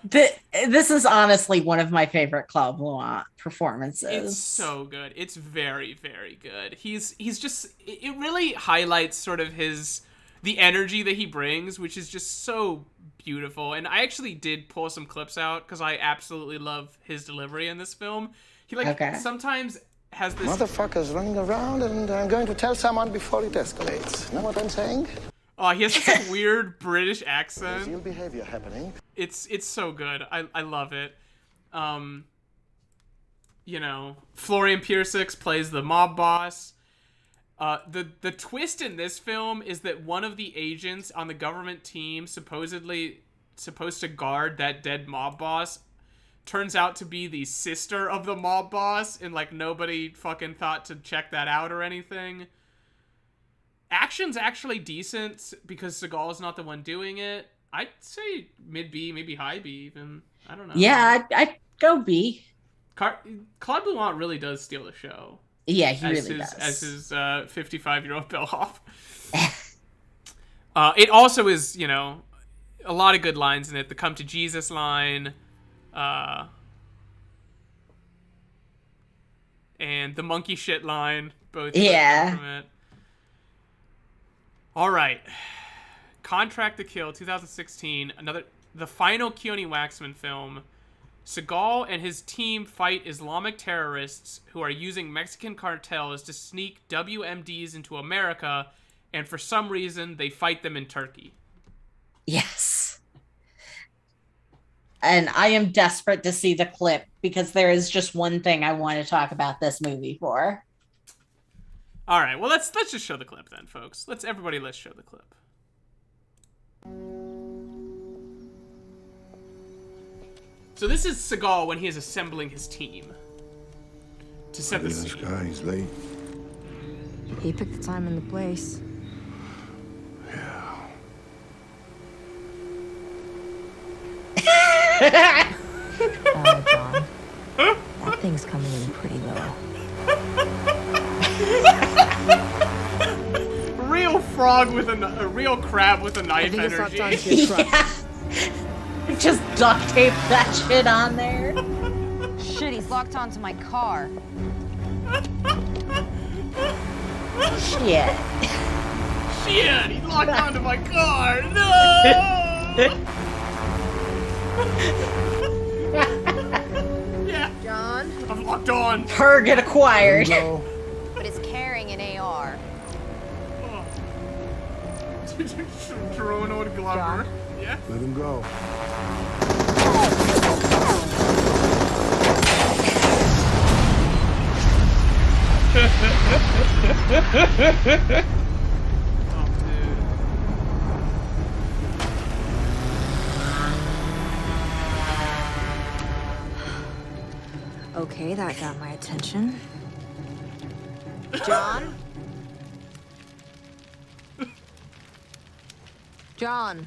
This is honestly one of my favorite Claude Blouant performances. It's so good. It's very, very good. He's just... It really highlights sort of the energy that he brings, which is just so beautiful. And I actually did pull some clips out because I absolutely love his delivery in this film. He sometimes has this... Motherfuckers running around, and I'm going to tell someone before it escalates. Know what I'm saying? Oh, he has this like, weird British accent. Real behavior happening. It's so good. I love it. Florian Piersix plays the mob boss. The twist in this film is that one of the agents on the government team supposedly supposed to guard that dead mob boss turns out to be the sister of the mob boss, and like nobody fucking thought to check that out or anything. Action's actually decent because Seagal's not the one doing it. I'd say mid B, maybe high B even. I don't know. Yeah, I'd go B. Claude Blouant really does steal the show. Yeah, he really does. As his 55-year-old bellhop. It also is, a lot of good lines in it. The come to Jesus line. And the monkey shit line. Both yeah. From it. All right. Contract to Kill, 2016. The final Keone Waxman film. Seagal and his team fight Islamic terrorists who are using Mexican cartels to sneak WMDs into America, and for some reason, they fight them in Turkey. Yes. And I am desperate to see the clip because there is just one thing I want to talk about this movie for. All right, well, let's just show the clip then, folks. Let's show the clip. So this is Seagal when he is assembling his team to set the scene. This guy, he's late. He picked the time and the place. Yeah. John. That thing's coming in pretty low. Real frog with a real crab with a knife energy. Yeah. Just duct tape that shit on there. Shit, he's locked onto my car. Shit. Shit, he locked onto my car. No. Yeah. John? I'm locked on. Target acquired. But it's carrying an AR. Drone on Glover. Yeah. Let him go. Okay, that got my attention. John? John.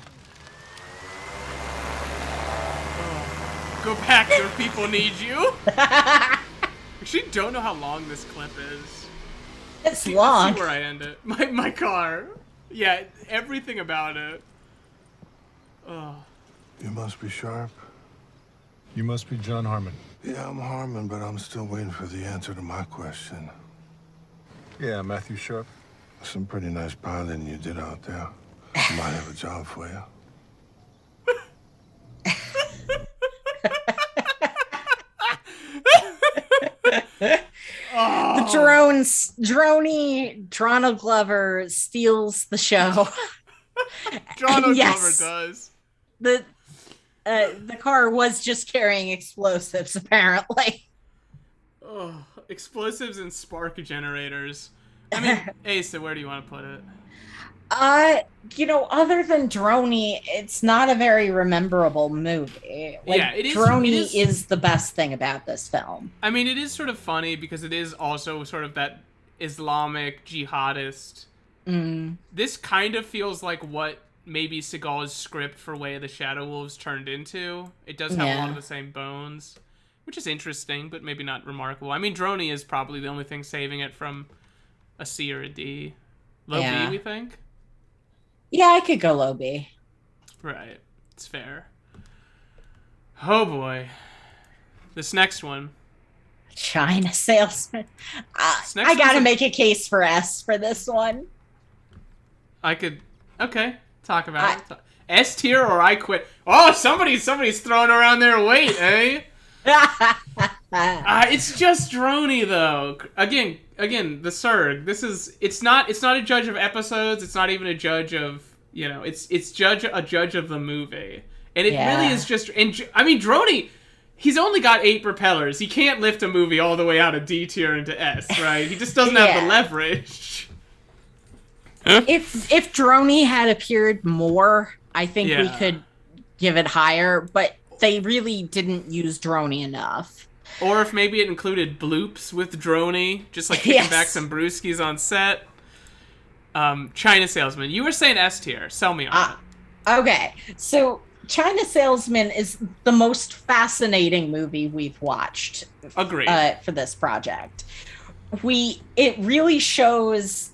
Go back, your people need you. I actually don't know how long this clip is. It's long. Let's see where I end it. My car. Yeah, everything about it. Oh. You must be Sharp. You must be John Harmon. Yeah, I'm Harmon, but I'm still waiting for the answer to my question. Yeah, Matthew Sharp. Some pretty nice piloting you did out there. Might have a job for you. The Donald Glover steals the show. Donald Yes. Glover does. The car was just carrying explosives, apparently. Oh, explosives and spark generators. I mean, Asa, where do you want to put it? Other than Droney, it's not a very rememberable movie. Yeah, it is. Droney is the best thing about this film. I mean, it is sort of funny because it is also sort of that Islamic jihadist. This kind of feels like what maybe Seagal's script for Way of the Shadow Wolves turned into. It does have a lot of the same bones, which is interesting, but maybe not remarkable. I mean, Droney is probably the only thing saving it from a C or a D. Low B, we think? Yeah, I could go low B. Right. It's fair. Oh, boy. This next one. China Salesman. I gotta make a case for S for this one. I could... Okay. Talk about it. S tier or I quit. Oh, somebody's throwing around their weight, eh? It's just Droney, though. Again, the Surg. It's not a judge of episodes. It's not even a judge of, it's a judge of the movie. And it really is just, I mean, Droney, he's only got 8 propellers. He can't lift a movie all the way out of D tier into S, right? He just doesn't have the leverage. If Droney had appeared more, I think we could give it higher, but they really didn't use Droney enough. Or if maybe it included bloops with Droney, just like kicking back some brewskis on set. China Salesman, you were saying S tier. Sell me on it. Okay, so China Salesman is the most fascinating movie we've watched. Agreed. For this project. It really shows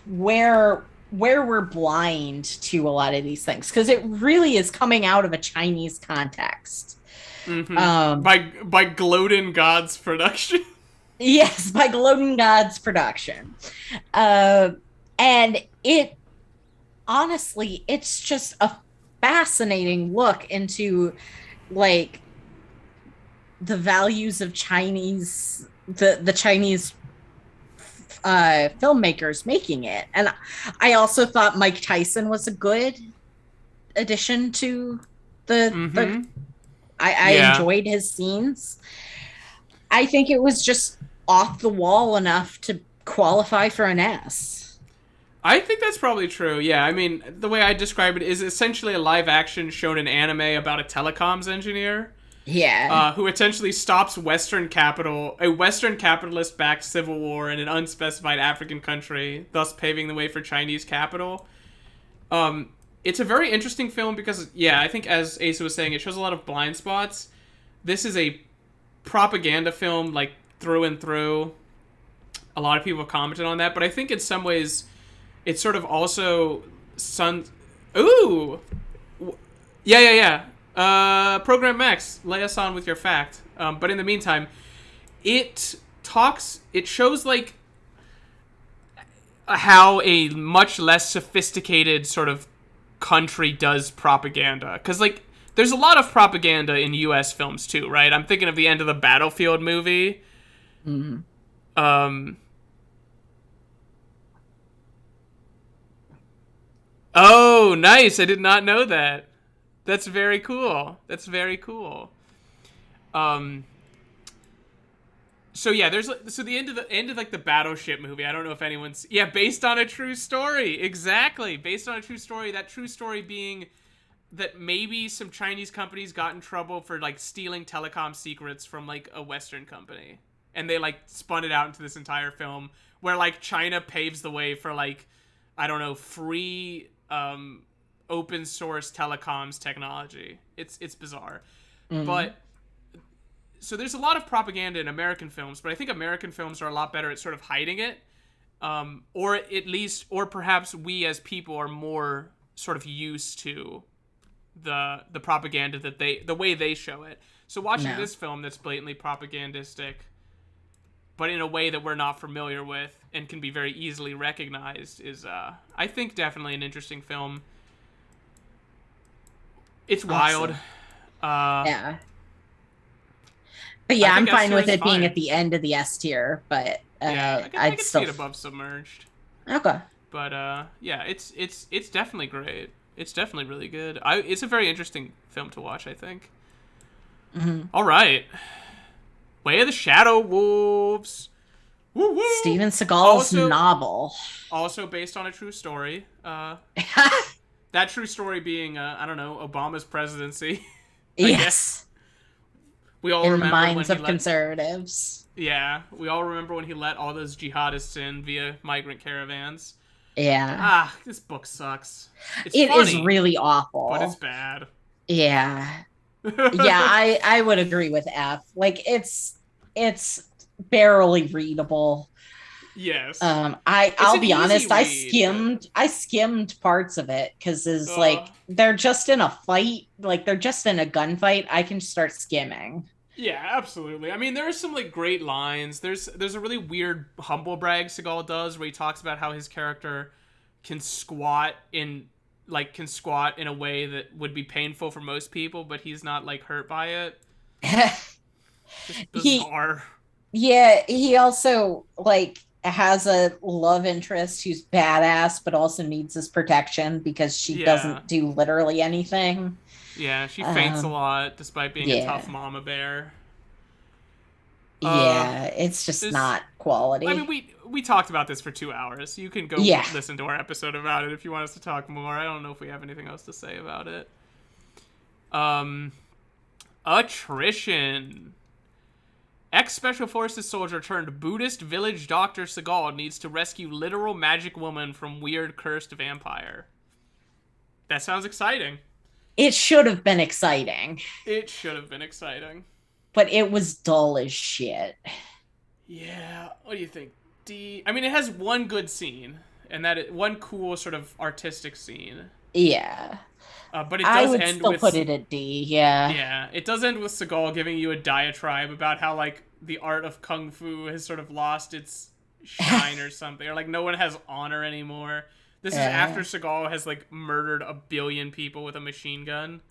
where we're blind to a lot of these things, because it really is coming out of a Chinese context. By Gloatin' God's production. Yes, by Gloatin' God's production. And it, honestly, it's just a fascinating look into, like, the values of Chinese, the Chinese filmmakers making it. And I also thought Mike Tyson was a good addition to the I enjoyed his scenes. I think it was just off the wall enough to qualify for an S. I think that's probably true. Yeah, I mean, the way I describe it is essentially a live action shown in anime about a telecoms engineer. Yeah. Who essentially stops a Western capitalist-backed civil war in an unspecified African country, thus paving the way for Chinese capital. It's a very interesting film because, I think as Asa was saying, it shows a lot of blind spots. This is a propaganda film, like, through and through. A lot of people have commented on that, but I think in some ways it's sort of also Yeah. Program Max, lay us on with your fact. But in the meantime, it shows like how a much less sophisticated sort of country does propaganda. Because, like, there's a lot of propaganda in U.S. films, too, right? I'm thinking of the End of the Battlefield movie. Mm-hmm. Oh, nice. I did not know that. That's very cool. So yeah, the end of like the Battleship movie. I don't know if anyone's based on a true story. Exactly, based on a true story. That true story being that maybe some Chinese companies got in trouble for like stealing telecom secrets from like a Western company, and they like spun it out into this entire film where like China paves the way for like, I don't know, free open source telecoms technology. It's bizarre, but. So there's a lot of propaganda in American films, but I think American films are a lot better at sort of hiding it, or perhaps we as people are more sort of used to the propaganda that the way they show it. So watching this film that's blatantly propagandistic, but in a way that we're not familiar with and can be very easily recognized, is I think definitely an interesting film. It's wild. Yeah. But yeah, I'm fine with it being at the end of the S tier, but I could see it above Submerged. Okay. But it's definitely great. It's definitely really good. It's a very interesting film to watch, I think. Mm-hmm. All right. Way of the Shadow Wolves. Woo-woo! Steven Seagal's novel. Also based on a true story. That true story being, I don't know, Obama's presidency. Yes. We all in remember the minds when of conservatives. Yeah, we all remember when he let all those jihadists in via migrant caravans. Yeah. This book sucks. It is really awful. But it's bad. Yeah. Yeah, I would agree with F. Like, it's barely readable. Yes. I'll be honest, I skimmed parts of it because like they're just in a fight, like they're just in a gunfight. I can start skimming. Yeah, absolutely. I mean, there are some like great lines. There's a really weird humble brag Seagal does where he talks about how his character can squat in a way that would be painful for most people, but he's not like hurt by it. Just bizarre. He also like has a love interest who's badass but also needs his protection because she doesn't do literally anything. Yeah, she faints a lot despite being a tough mama bear. It's just not quality. I mean, we talked about this for 2 hours. You can go listen to our episode about it if you want us to talk more. I don't know if we have anything else to say about it. Attrition. Ex-Special Forces soldier turned Buddhist village Dr. Seagal needs to rescue literal magic woman from weird cursed vampire. That sounds exciting. It should have been exciting. But it was dull as shit. Yeah, what do you think? D? I mean, it has one good scene, and one cool sort of artistic scene. Yeah. But it does end with... I would still put it at D, yeah. Yeah, it does end with Seagal giving you a diatribe about how, like, the art of Kung Fu has sort of lost its shine or something. Or, like, no one has honor anymore. This is after Seagal has, like, murdered 1 billion people with a machine gun.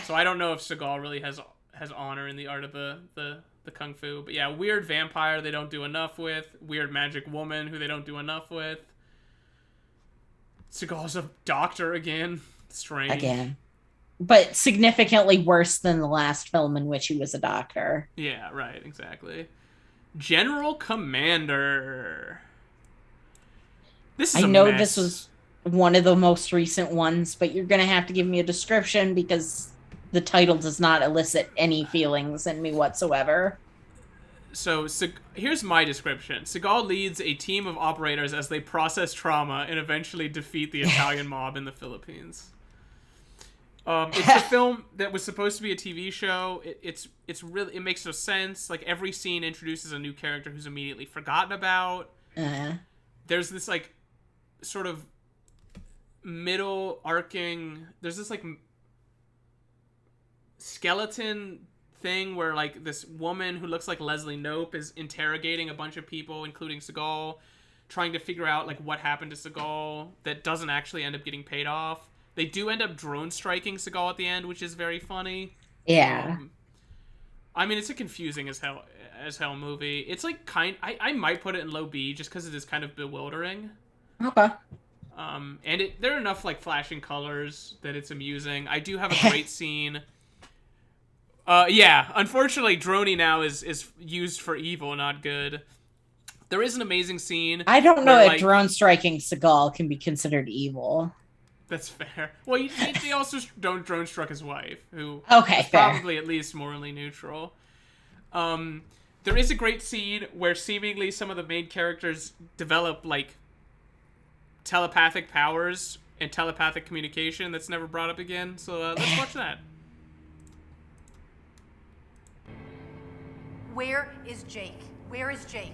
So I don't know if Seagal really has honor in the art of the Kung Fu. But yeah, weird vampire they don't do enough with. Weird magic woman who they don't do enough with. Seagal's a doctor again. Strange. Again. But significantly worse than the last film in which he was a doctor. Yeah, right, exactly. General Commander. This is this was one of the most recent ones, but you're going to have to give me a description because the title does not elicit any feelings in me whatsoever. So, here's my description. Seagal leads a team of operators as they process trauma and eventually defeat the Italian mob in the Philippines. It's a film that was supposed to be a TV show. It's really, it makes no sense. Like, every scene introduces a new character who's immediately forgotten about. There's this, like, sort of middle arcing... There's this, like... skeleton thing where like this woman who looks like Leslie Knope is interrogating a bunch of people, including Seagal, trying to figure out like what happened to Seagal that doesn't actually end up getting paid off. They do end up drone striking Seagal at the end, which is very funny. Yeah. I mean, it's a confusing as hell movie. It's like I might put it in low B just because it is kind of bewildering. Okay. And there are enough like flashing colors that it's amusing. I do have a great scene. Yeah, unfortunately, Droney now is used for evil, not good. There is an amazing scene. I don't know if like, drone striking Seagal can be considered evil. That's fair. Well, he also don't drone struck his wife, who is fair. probably at least morally neutral. There is a great scene where seemingly some of the main characters develop like telepathic powers and telepathic communication that's never brought up again. So let's watch that. Where is Jake? Where is Jake?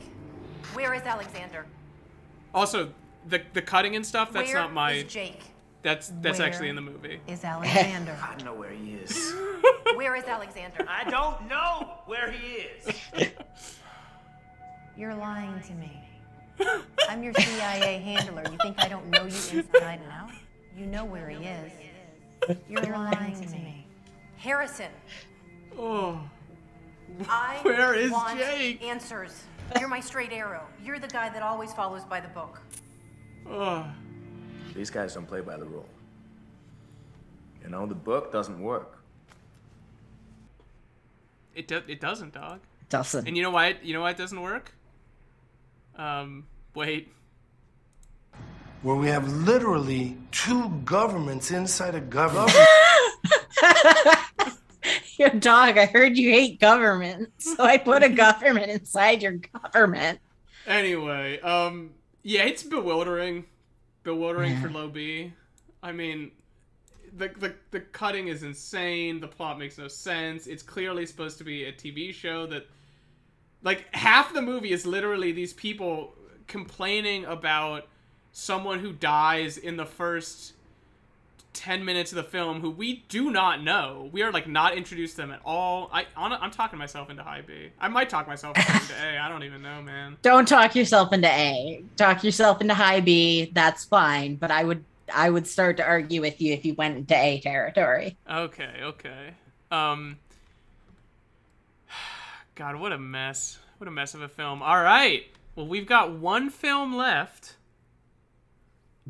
Where is Alexander? Also, the cutting and stuff, that's Where not my... is Jake? That's Where actually in the movie. Is Alexander? I know where he is. Where is Alexander? I don't know where he is. You're lying to me. I'm your CIA handler. You think I don't know you inside and out? You know where he is. You're lying to me. Harrison. Oh. I Where is want Jake? answers. You're my straight arrow. You're the guy that always follows by the book. Oh. These guys don't play by the rule. You know, the book doesn't work. It doesn't, dog. Doesn't. And you know why? You know why it doesn't work? Wait. Where we have literally two governments inside a government. Your dog, I heard you hate government, so I put a government inside your government. Anyway, yeah, it's bewildering. Bewildering for low B. I mean, the cutting is insane. The plot makes no sense. It's clearly supposed to be a TV show that, like, half the movie is literally these people complaining about someone who dies in the first 10 minutes of the film who we do not know. We are, like, not introduced to them at all. I'm talking myself into high B. I might talk myself into A. I don't even know, man. Don't talk yourself into A. Talk yourself into high B. That's fine. But I would start to argue with you if you went into A territory. Okay. God, what a mess. What a mess of a film. All right. Well, we've got one film left.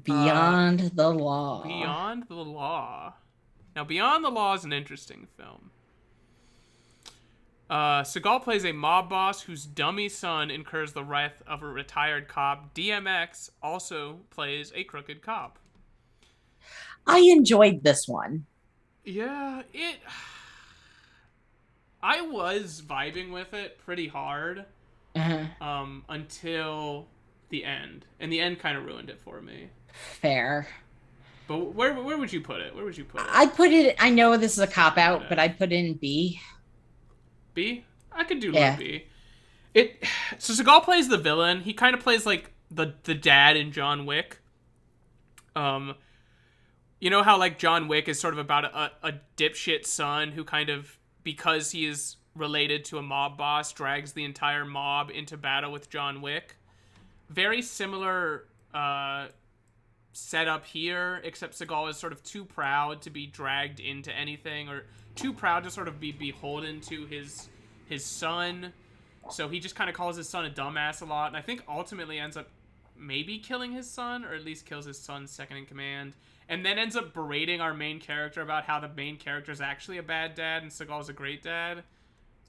Beyond the Law. Beyond the Law. Now, Beyond the Law is an interesting film. Seagal plays a mob boss whose dummy son incurs the wrath of a retired cop. DMX also plays a crooked cop. I enjoyed this one. Yeah, I was vibing with it pretty hard until the end. And the end kind of ruined it for me. Fair. But where would you put it? Where would you put it? I'd put it, I know this is a cop-out, but I'd put it in B. B? I could do low B. So Seagal plays the villain. He kind of plays like the dad in John Wick. You know how like John Wick is sort of about a dipshit son who kind of, because he is related to a mob boss, drags the entire mob into battle with John Wick. Very similar setup here, except Seagal is sort of too proud to be dragged into anything, or too proud to sort of be beholden to his son. So he just kind of calls his son a dumbass a lot, and I think ultimately ends up maybe killing his son, or at least kills his son's second in command, and then ends up berating our main character about how the main character is actually a bad dad and Seagal's a great dad.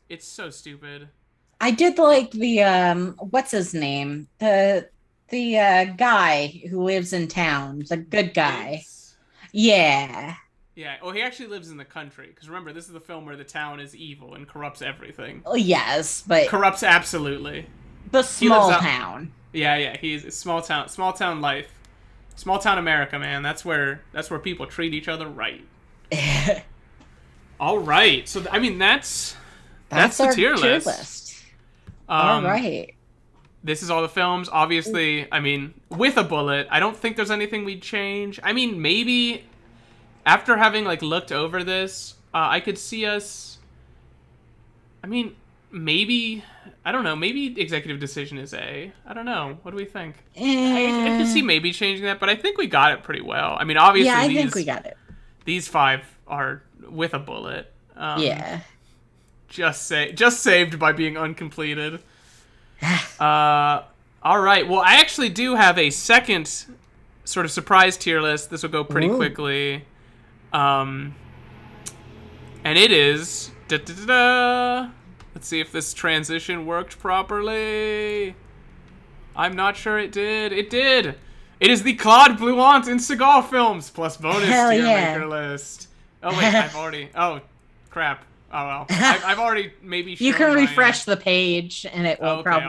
It's so stupid. I did like the what's his name? The guy who lives in town, the good guy. Yeah. Yeah. Oh, he actually lives in the country. Because remember, this is the film where the town is evil and corrupts everything. Oh, yes, but corrupts absolutely. The small town. Yeah. He's small town life, small town America, man. That's where people treat each other right. All right. So I mean, that's the tier list. All right. This is all the films. Obviously, I mean, with a bullet, I don't think there's anything we'd change. I mean, maybe after having like looked over this, I could see us. I mean, maybe I don't know. Maybe executive decision is A. I don't know. What do we think? I could see maybe changing that, but I think we got it pretty well. I mean, obviously, yeah, I think we got it. These 5 are with a bullet. Yeah. Just saved by being uncompleted. All right. Well, I actually do have a second sort of surprise tier list. This will go pretty quickly. And it is. Let's see if this transition worked properly. I'm not sure it did. It did. It is the Claude Blouant in Seagal films plus bonus tier maker list. Oh wait, I've already. Oh, crap. Oh well. I've already maybe. You can refresh the page and it will probably.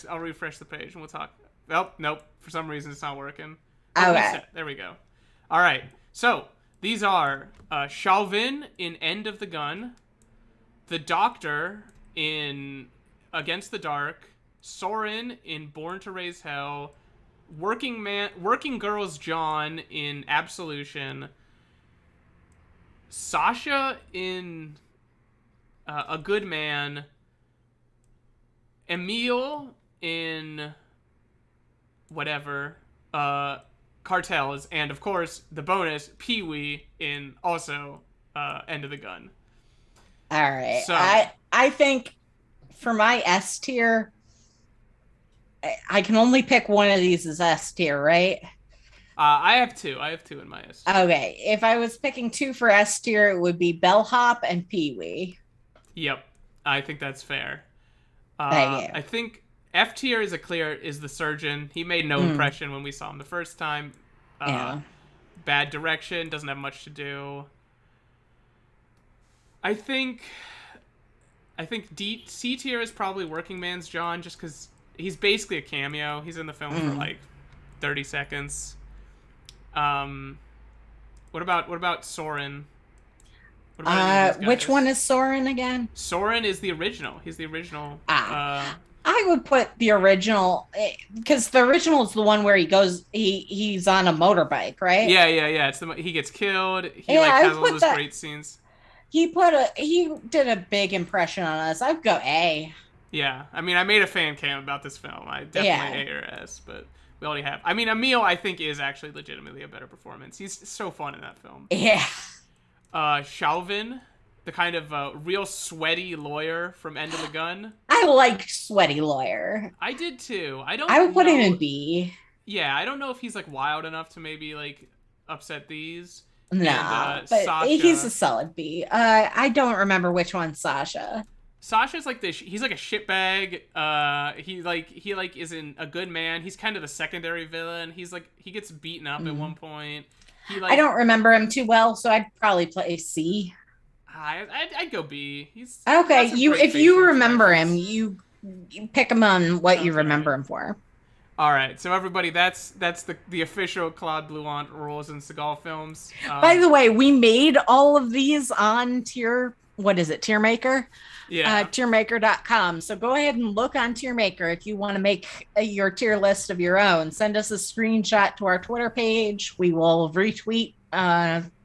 I'll refresh the page and we'll talk. Oh nope. For some reason it's not working. Okay. There we go. All right. So these are Chauvin in End of the Gun, the Doctor in Against the Dark, Soren in Born to Raise Hell, Working Girls John in Absolution, Sasha in A Good Man, Emil in whatever, Cartels, and of course the bonus Pee-wee in also End of the Gun. All right. So I think for my S tier, I can only pick one of these as S tier, right? I have 2. I have 2 in my S tier. Okay. If I was picking 2 for S tier, it would be Bellhop and Pee-wee. Yep. I think that's fair. Thank you. I think F tier is the surgeon. He made no impression when we saw him the first time. Bad direction, doesn't have much to do. I think C tier is probably Working Man's John, just because he's basically a cameo. He's in the film for like 30 seconds. What about Soren? Which one is Soren again? Soren is the original. He's the original. I would put the original, because the original is the one where he's on a motorbike, right? Yeah. It's he gets killed. He has all those great scenes. He did a big impression on us. I'd go A. Yeah, I mean, I made a fan cam about this film. I definitely A or S, but we already have. I mean, Emil, I think, is actually legitimately a better performance. He's so fun in that film. Yeah. Chauvin, the kind of real sweaty lawyer from End of the Gun. I like sweaty lawyer. I did too. I would put him in B. Yeah, I don't know if he's like wild enough to maybe like upset these. Nah, but Sasha, he's a solid B. I don't remember which one's Sasha. Sasha's like this. He's like a shitbag. He isn't a good man. He's kind of the secondary villain. He gets beaten up at one point. I don't remember him too well, so I'd probably play C. I'd go B. He's okay. If you remember him, you pick him on what you remember him for. All right, so everybody, that's the official Claude Blouant rules in Seagal films. By the way, we made all of these on Tiermaker? Yeah. Tiermaker.com. So go ahead and look on Tiermaker if you want to make your tier list of your own. Send us a screenshot to our Twitter page. We will retweet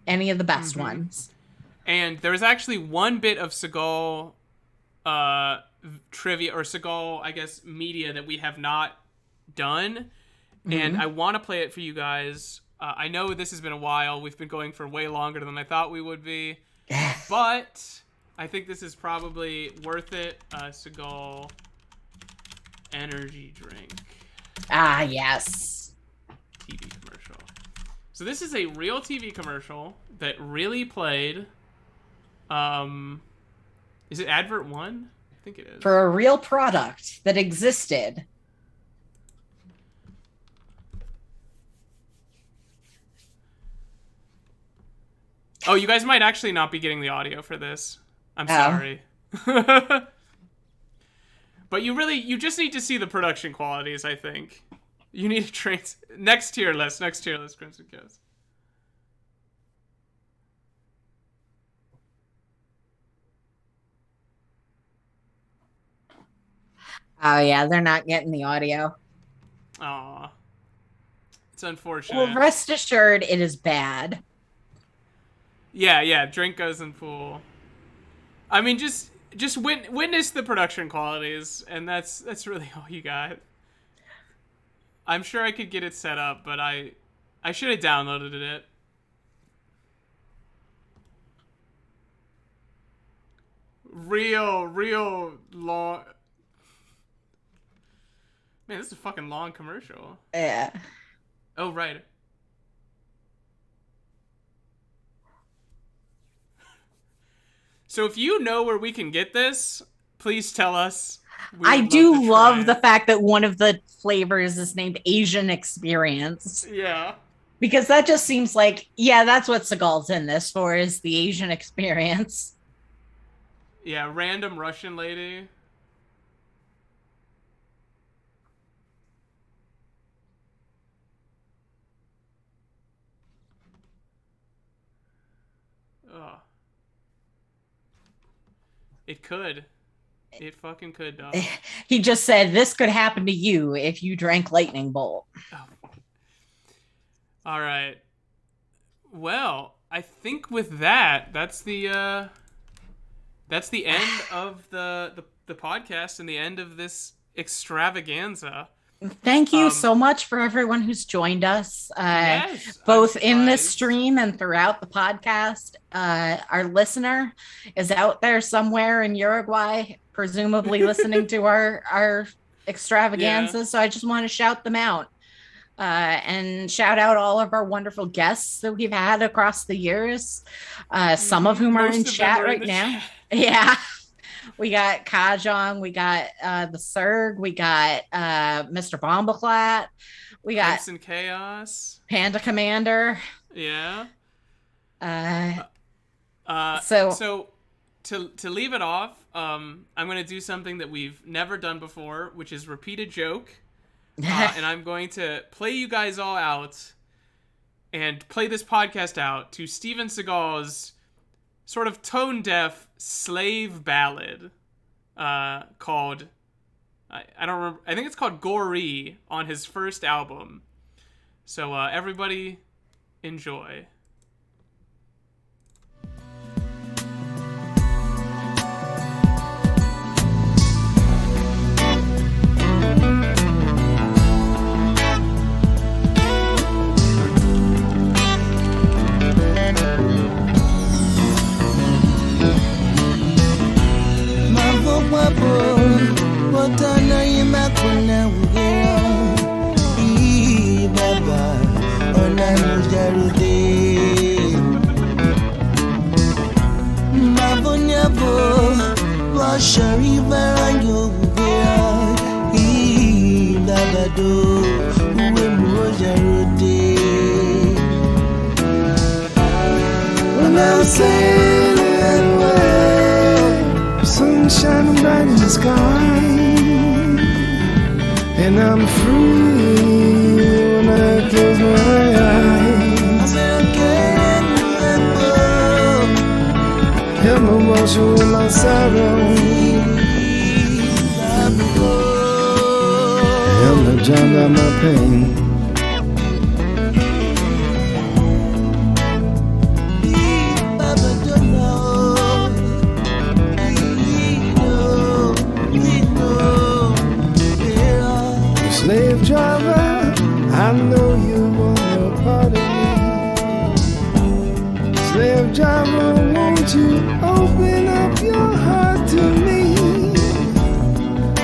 any of the best ones. And there's actually one bit of Seagal trivia, or Seagal, I guess, media that we have not done, and I want to play it for you guys. I know this has been a while. We've been going for way longer than I thought we would be, but I think this is probably worth it. Seagal energy drink. Yes. TV commercial. So this is a real TV commercial that really played. Is it Advert 1? I think it is. For a real product that existed. Oh, you guys might actually not be getting the audio for this. I'm sorry. But you just need to see the production qualities, I think. You need to next tier list, Crimson Coast. Oh yeah, they're not getting the audio. Aw. It's unfortunate. Well, rest assured it is bad. Yeah. Drink goes in pool. I mean, just witness the production qualities, and that's really all you got. I'm sure I could get it set up, but I should have downloaded it. Real long. Man, this is a fucking long commercial. Yeah. Oh, right. So if you know where we can get this, please tell us. I do love the fact that one of the flavors is named Asian Experience. Yeah. Because that just seems like, yeah, that's what Seagal's in this for, is the Asian Experience. Yeah, random Russian lady. Oh. It could. It fucking could, dog. He just said, this could happen to you if you drank Lightning Bolt. Oh. All right. Well, I think with that, that's the end of the podcast and the end of this extravaganza. Thank you so much for everyone who's joined us, yes, both in this stream and throughout the podcast. Our listener is out there somewhere in Uruguay, presumably listening to our extravaganza. Yeah. So I just want to shout them out and shout out all of our wonderful guests that we've had across the years. Some of whom are in chat right now. Yeah. We got Kajong, we got the Surg, we got Mr. Bombaclat, we got Crimson Chaos, Panda Commander. Yeah. So to leave it off, I'm gonna do something that we've never done before, which is repeat a joke, and I'm going to play you guys all out and play this podcast out to Steven Seagal's sort of tone-deaf slave ballad called, I don't remember, I think it's called Gory on his first album. So everybody enjoy. Sunshine bright in the sky, and I'm free when I close my eyes. I can't remember, help me wash away my sorrow, help me drown out my pain. Slave driver, I know you want a part of me. Slave driver, won't you open up your heart to me?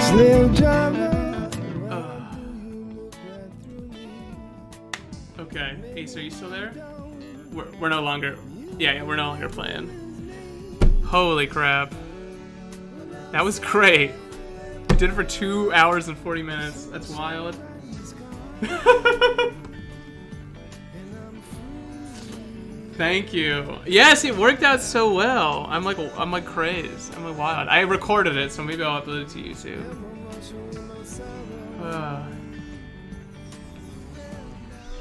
Slave driver. Okay, Ace, are you still there? We're no longer. Yeah, we're no longer playing. Holy crap! That was great. Did it for 2 hours and 40 minutes. That's wild. Thank you. Yes, it worked out so well. I'm like crazed. I'm like wild. I recorded it, so maybe I'll upload it to YouTube.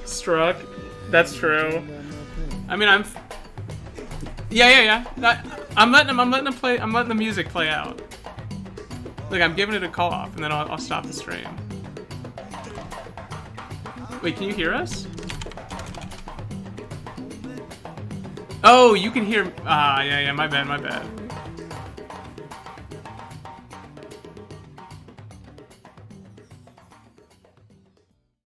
Struck. That's true. I mean, Yeah. I'm letting him play. I'm letting the music play out. Look, I'm giving it a call off, and then I'll stop the stream. Wait, can you hear us? Oh, you can hear. Yeah, my bad.